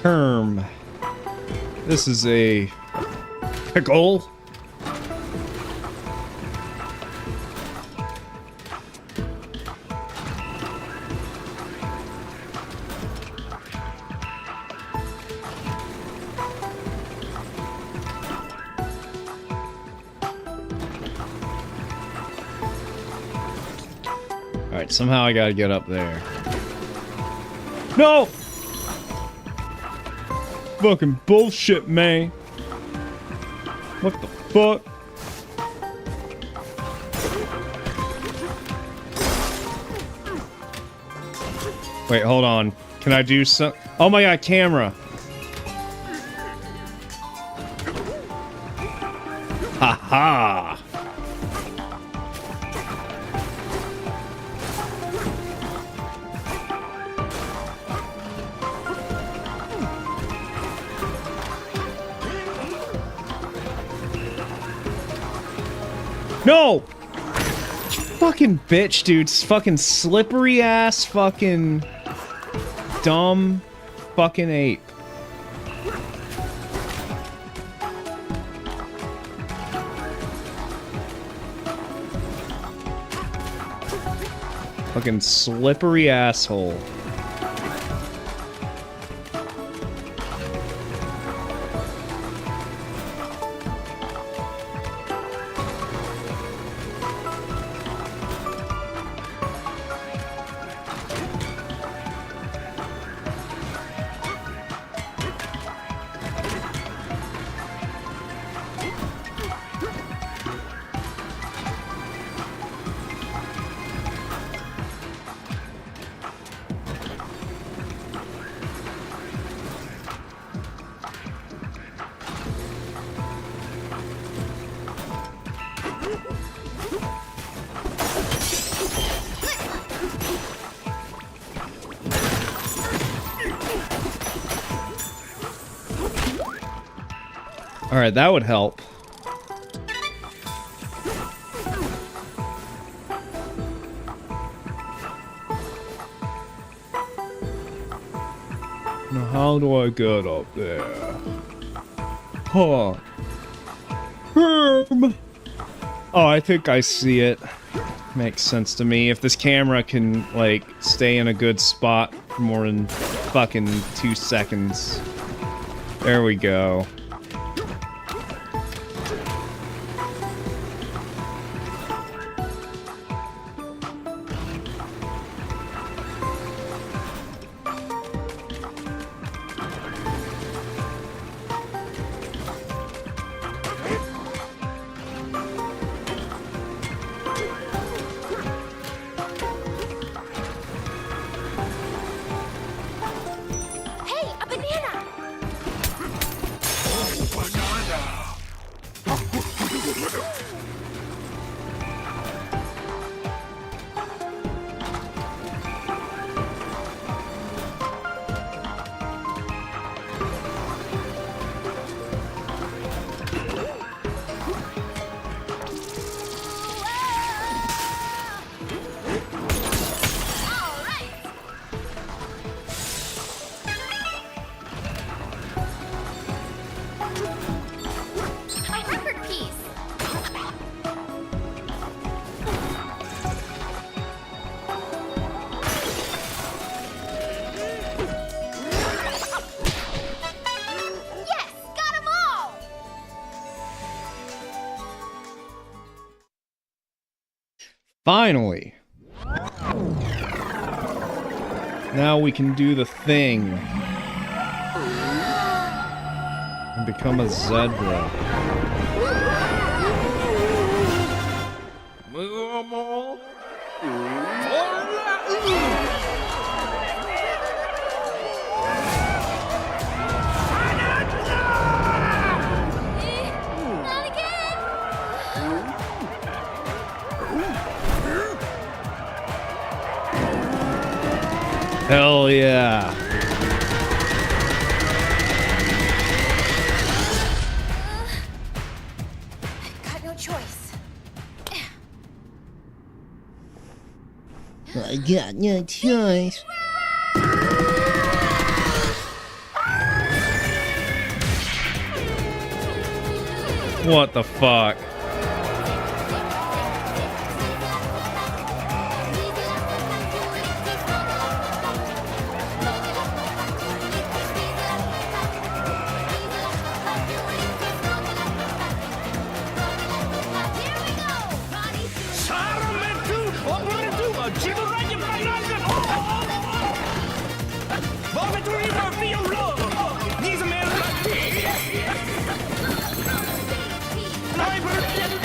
A: Herm. This is a pickle. Alright, somehow I gotta get up there. No! Fucking bullshit, man. What the fuck? Wait, hold on. Can I do some? Oh my god, camera. Ha ha. No! Fucking bitch, dude. Fucking slippery ass fucking dumb fucking ape. Fucking slippery asshole. Alright, that would help. Now, how do I get up there? Huh. Oh, I think I see it. Makes sense to me. If this camera can, like, stay in a good spot for more than fucking 2 seconds. There we go. Finally! Now we can do the thing. And become a zebra. Hell yeah.
B: Got no choice.
C: I got no choice.
A: What the fuck?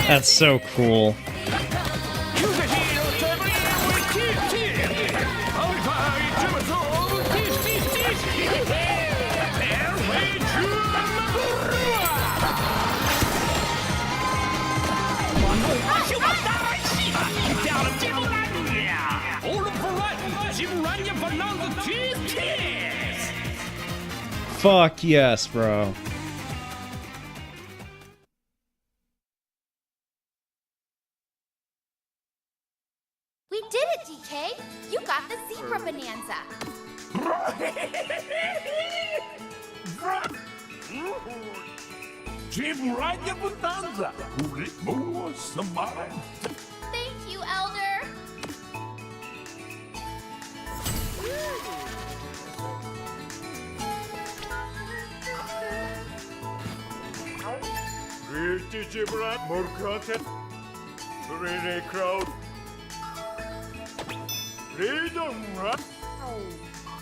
A: That's so cool. Fuck yes, bro.
B: We did it, DK! You got the zebra bonanza! Thank you, Elder!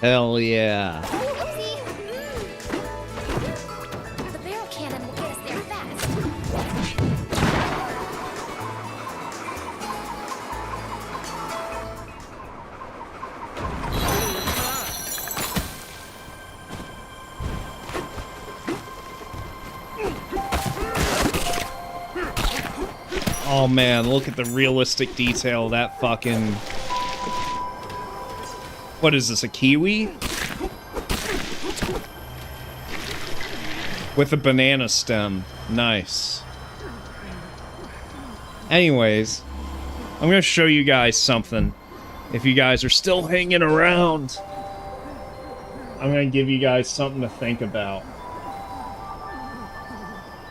A: Hell yeah.
B: Oopsie! The barrel cannon will get us there fast.
A: Oh man, look at the realistic detail of that fucking... What is this, a kiwi? With a banana stem. Nice. Anyways, I'm gonna show you guys something. If you guys are still hanging around, I'm gonna give you guys something to think about.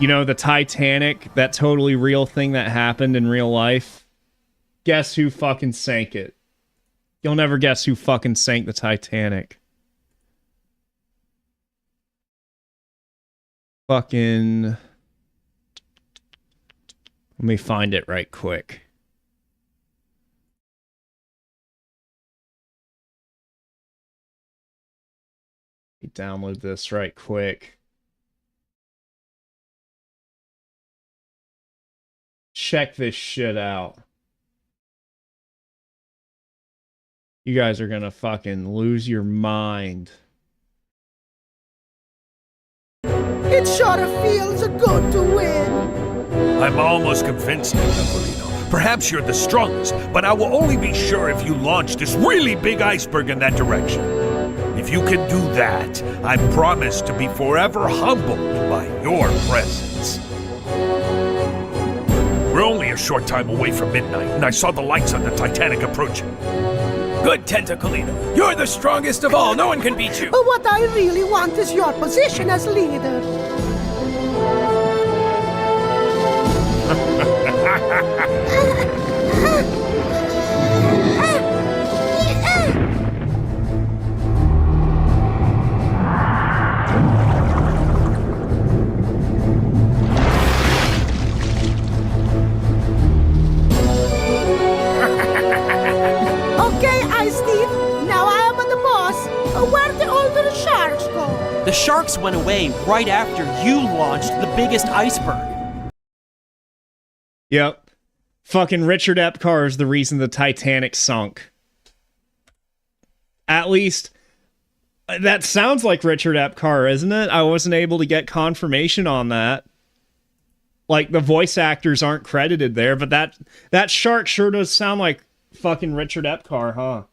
A: You know, the Titanic, that totally real thing that happened in real life? Guess who fucking sank it? You'll never guess who fucking sank the Titanic. Fucking... Let me find it right quick. Let me download this right quick. Check this shit out. You guys are gonna fucking lose your mind.
C: It sure feels good to win.
D: I'm almost convinced, Nicolino. Perhaps you're the strongest, but I will only be sure if you launch this really big iceberg in that direction. If you can do that, I promise to be forever humbled by your presence. We're only a short time away from midnight, and I saw the lights on the Titanic approaching.
E: Good, Tentacolino. You're the strongest of all. No one can beat you.
C: But what I really want is your position as leader.
F: The sharks went away right after you launched the biggest iceberg.
A: Yep. Fucking Richard Epcar is the reason the Titanic sunk. At least, that sounds like Richard Epcar, isn't it? I wasn't able to get confirmation on that. Like, the voice actors aren't credited there, but that shark sure does sound like fucking Richard Epcar, huh?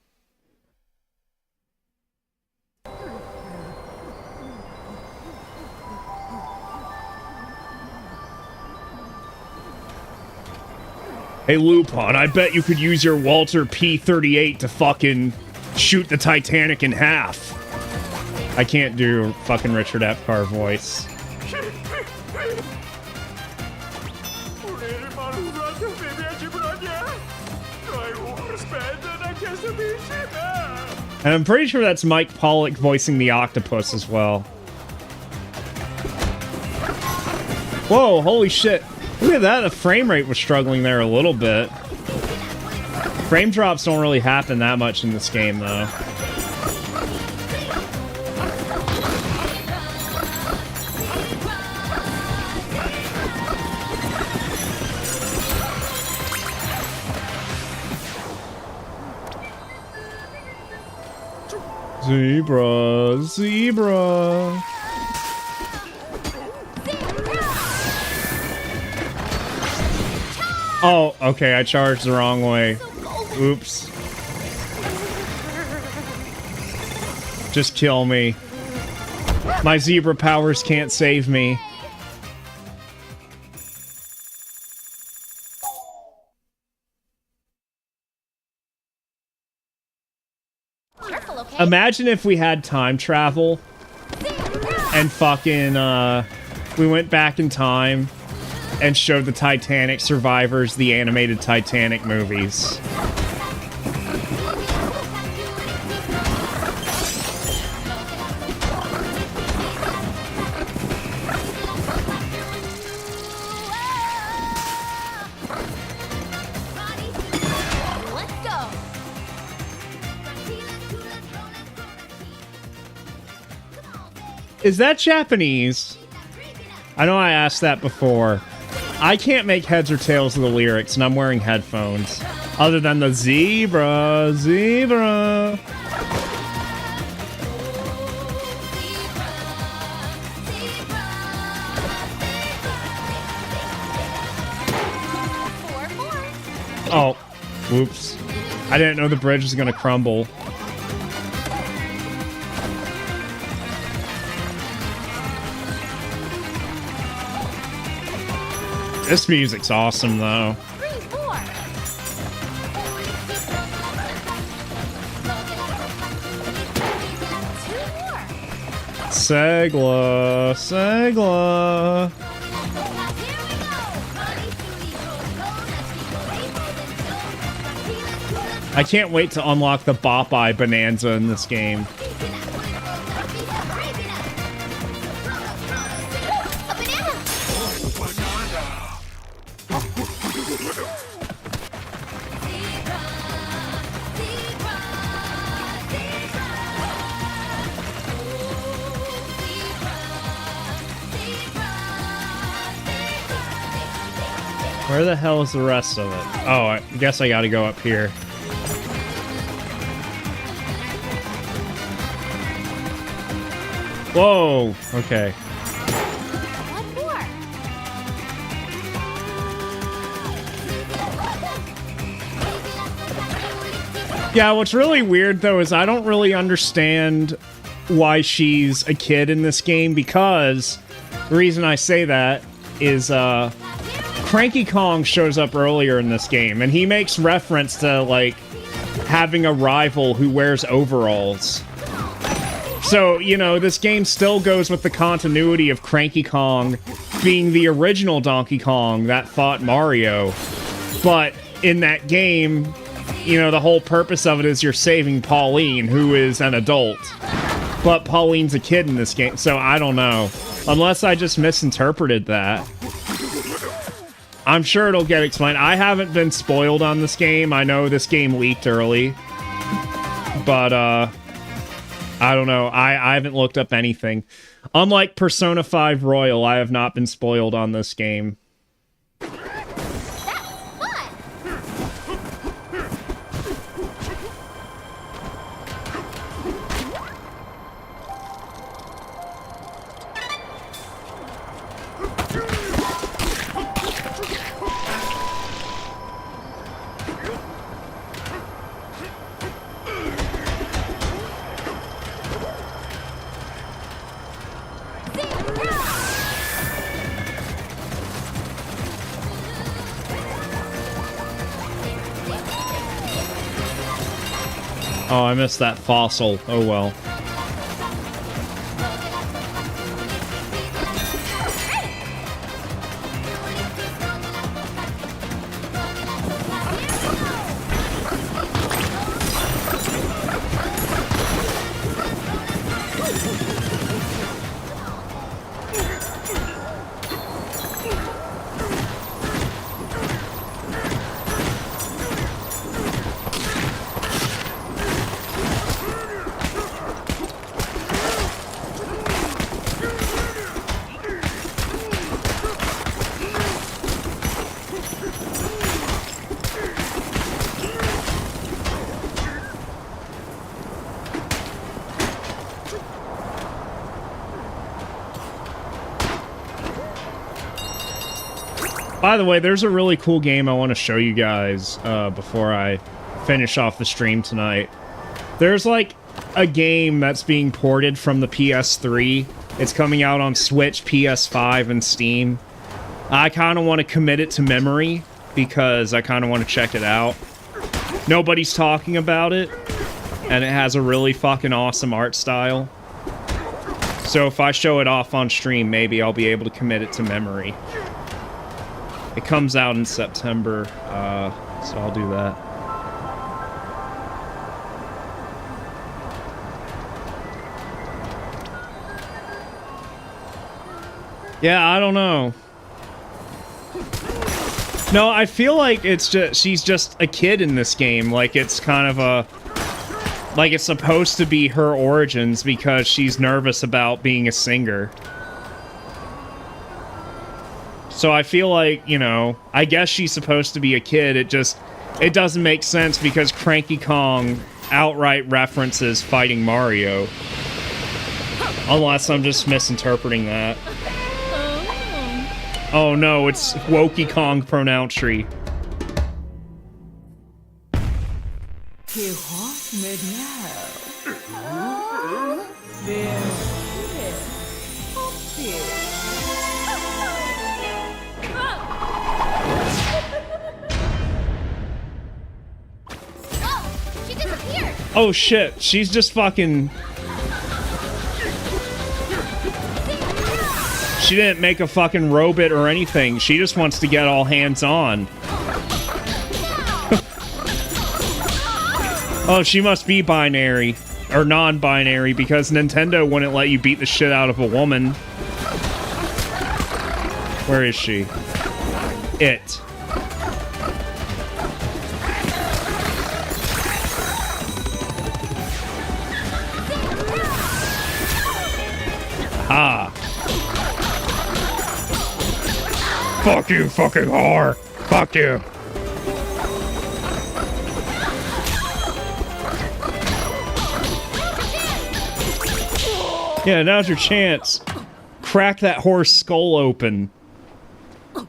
A: Hey, Lupin, I bet you could use your Walter P-38 to fucking shoot the Titanic in half. I can't do fucking Richard Epcar voice. And I'm pretty sure that's Mike Pollock voicing the octopus as well. Whoa, holy shit. Look at that, the frame rate was struggling there a little bit. Frame drops don't really happen that much in this game, though. Zebra, zebra. Oh, okay, I charged the wrong way. Oops. Just kill me. My zebra powers can't save me.
B: Careful, okay?
A: Imagine if we had time travel and fucking, we went back in time and showed the Titanic survivors the animated Titanic movies.
B: Let's go.
A: Is that Japanese? I know I asked that before. I can't make heads or tails of the lyrics, and I'm wearing headphones. Other than the zebra, zebra. Oh, whoops. I didn't know the bridge was gonna crumble. This music's awesome, though.
B: 3, 4.
A: Segla, Segla. I can't wait to unlock the Bop Eye Bonanza in this game. Where the hell is the rest of it? Oh, I guess I gotta go up here. Whoa! Okay.
B: One more.
A: Yeah, what's really weird, though, is I don't really understand why she's a kid in this game, because the reason I say that is, Cranky Kong shows up earlier in this game, and he makes reference to, like, having a rival who wears overalls. So, you know, this game still goes with the continuity of Cranky Kong being the original Donkey Kong that fought Mario. But in that game, you know, the whole purpose of it is you're saving Pauline, who is an adult. But Pauline's a kid in this game, so I don't know. Unless I just misinterpreted that. I'm sure it'll get explained. I haven't been spoiled on this game. I know this game leaked early. But, I don't know. I haven't looked up anything. Unlike Persona 5 Royal, I have not been spoiled on this game. Oh, I missed that fossil. Oh well. By the way, there's a really cool game I want to show you guys before I finish off the stream tonight. There's like a game that's being ported from the PS3. It's coming out on Switch, PS5, and Steam. I kind of want to commit it to memory because I kind of want to check it out. Nobody's talking about it, and it has a really fucking awesome art style. So if I show it off on stream, maybe I'll be able to commit it to memory. It comes out in September, so I'll do that. Yeah, I don't know. No, I feel like it's just she's just a kid in this game. Like it's kind of a like it's supposed to be her origins because she's nervous about being a singer. So I feel like, you know, I guess she's supposed to be a kid. It doesn't make sense because Cranky Kong outright references fighting Mario. Unless I'm just misinterpreting that. Oh no, it's Wokey Kong pronouncery.
B: Oh, she disappeared.
A: Oh shit, she's just fucking... She didn't make a fucking robot or anything. She just wants to get all hands-on. Oh, she must be binary. Or non-binary, because Nintendo wouldn't let you beat the shit out of a woman. Where is she? It. Ah. Fuck you, fucking whore! Fuck you! Yeah, now's your chance. Crack that whore's skull open.
B: Woo!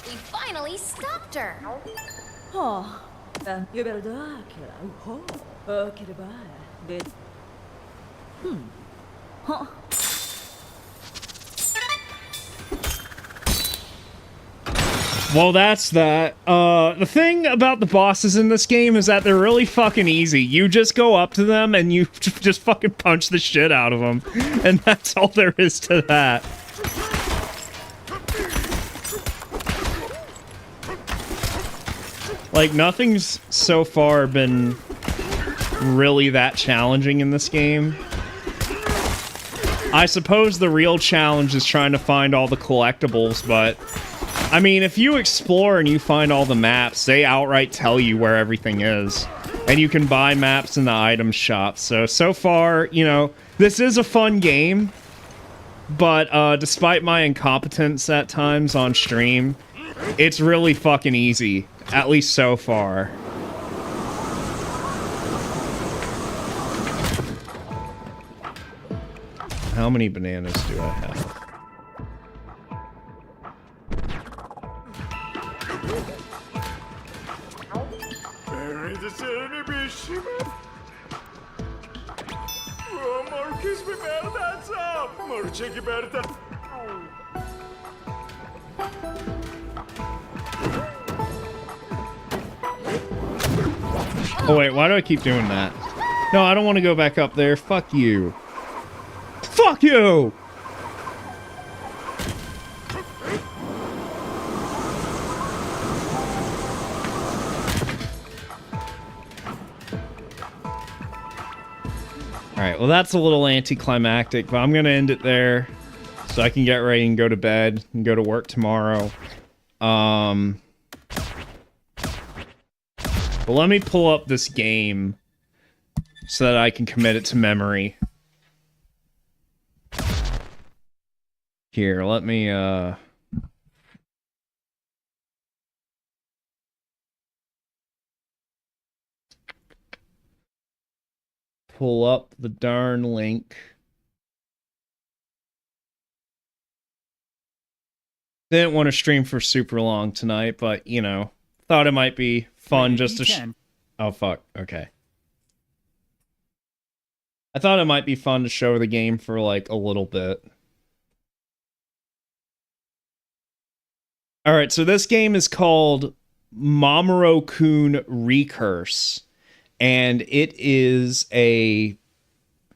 B: We finally stopped her.
G: Oh, you better dark. Oh, okay, bye. Huh.
A: Well, that's that. The thing about the bosses in this game is that they're really fucking easy. You just go up to them and you just fucking punch the shit out of them. And that's all there is to that. Like, nothing's so far been really that challenging in this game. I suppose the real challenge is trying to find all the collectibles, but... I mean, if you explore and you find all the maps, they outright tell you where everything is. And you can buy maps in the item shop. So far, you know, this is a fun game. But, despite my incompetence at times on stream, it's really fucking easy. At least so far. How many bananas do I have? Oh wait, why do I keep doing that? No, I don't want to go back up there. Fuck you. Fuck you! Alright, well that's a little anticlimactic, but I'm gonna end it there so I can get ready and go to bed and go to work tomorrow. But let me pull up this game so that I can commit it to memory. Here, let me, pull up the darn link. Didn't want to stream for super long tonight, but, you know, thought it might be fun just to... Oh, fuck. Okay. I thought it might be fun to show the game for, like, a little bit. Alright, so this game is called Mamoru-kun Recurse. And it is a...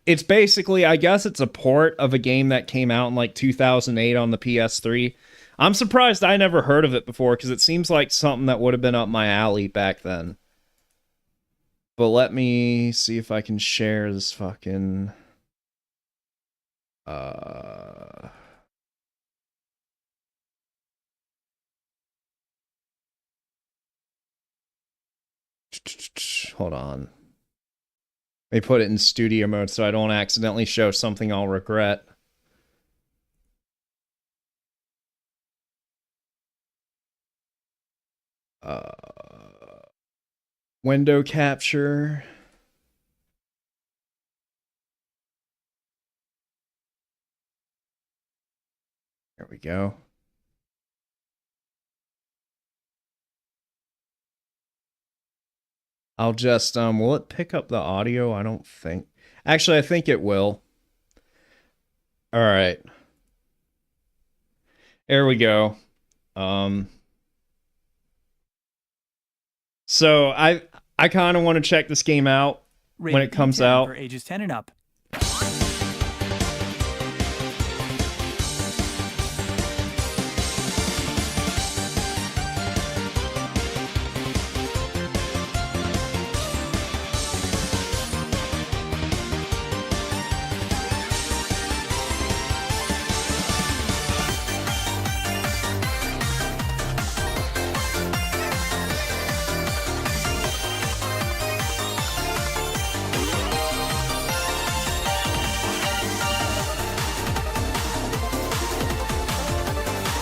A: It's basically, I guess it's a port of a game that came out in, like, 2008 on the PS3. I'm surprised I never heard of it before, because it seems like something that would have been up my alley back then. But let me see if I can share this fucking... Hold on. Let me put it in studio mode so I don't accidentally show something I'll regret. Window capture. There we go. I'll just, will it pick up the audio? I don't think. Actually, I think it will. All right. There we go. So I kind of want to check this game out when it comes out.
E: For ages 10 and up.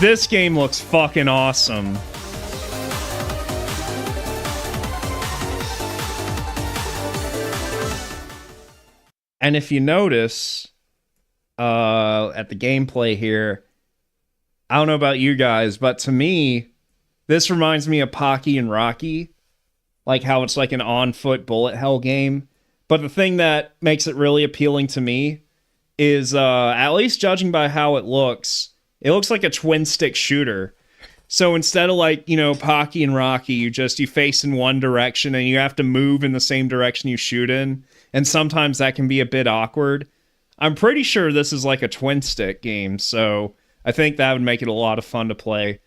A: This game looks fucking awesome. And if you notice, at the gameplay here, I don't know about you guys, but to me, this reminds me of Pocky and Rocky. Like how it's like an on-foot bullet hell game. But the thing that makes it really appealing to me is, at least judging by how it looks like a twin-stick shooter. So instead of like, you know, Pocky and Rocky, you face in one direction and you have to move in the same direction you shoot in. And sometimes that can be a bit awkward. I'm pretty sure this is like a twin-stick game, so I think that would make it a lot of fun to play.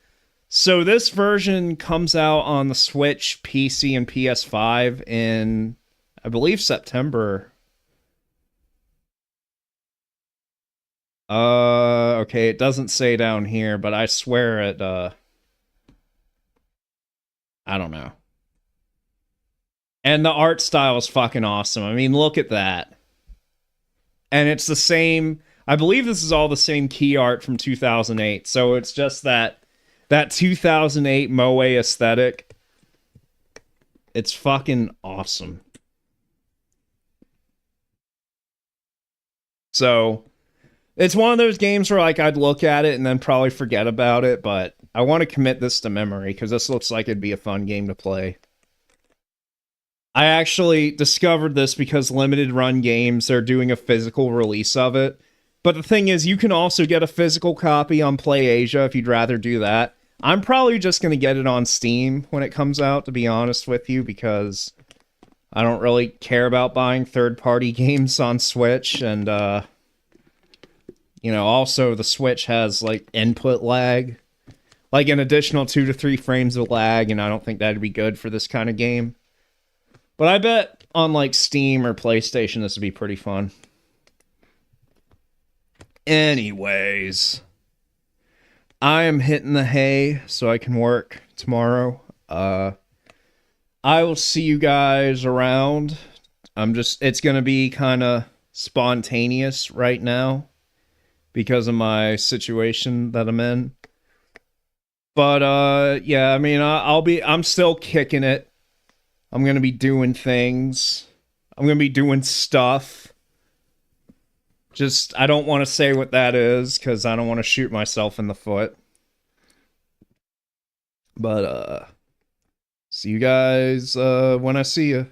A: So this version comes out on the Switch, PC, and PS5 in, I believe, September. Okay, it doesn't say down here, but I swear it, I don't know. And the art style is fucking awesome. I mean, look at that. And it's the same, I believe this is all the same key art from 2008, so it's just that 2008 Moe aesthetic. It's fucking awesome. So... it's one of those games where, like, I'd look at it and then probably forget about it, but I want to commit this to memory, because this looks like it'd be a fun game to play. I actually discovered this because Limited Run Games are doing a physical release of it. But the thing is, you can also get a physical copy on PlayAsia if you'd rather do that. I'm probably just going to get it on Steam when it comes out, to be honest with you, because I don't really care about buying third-party games on Switch, and, you know, also the Switch has, like, input lag. Like, an additional 2 to 3 frames of lag, and I don't think that'd be good for this kind of game. But I bet on, like, Steam or PlayStation this would be pretty fun. Anyways. I am hitting the hay so I can work tomorrow. I will see you guys around. It's gonna be kind of spontaneous right now, because of my situation that I'm in. But, yeah, I mean, I'm still kicking it. I'm going to be doing things. I'm gonna be doing stuff. Just, I don't want to say what that is, because I don't want to shoot myself in the foot. But, see you guys, when I see you.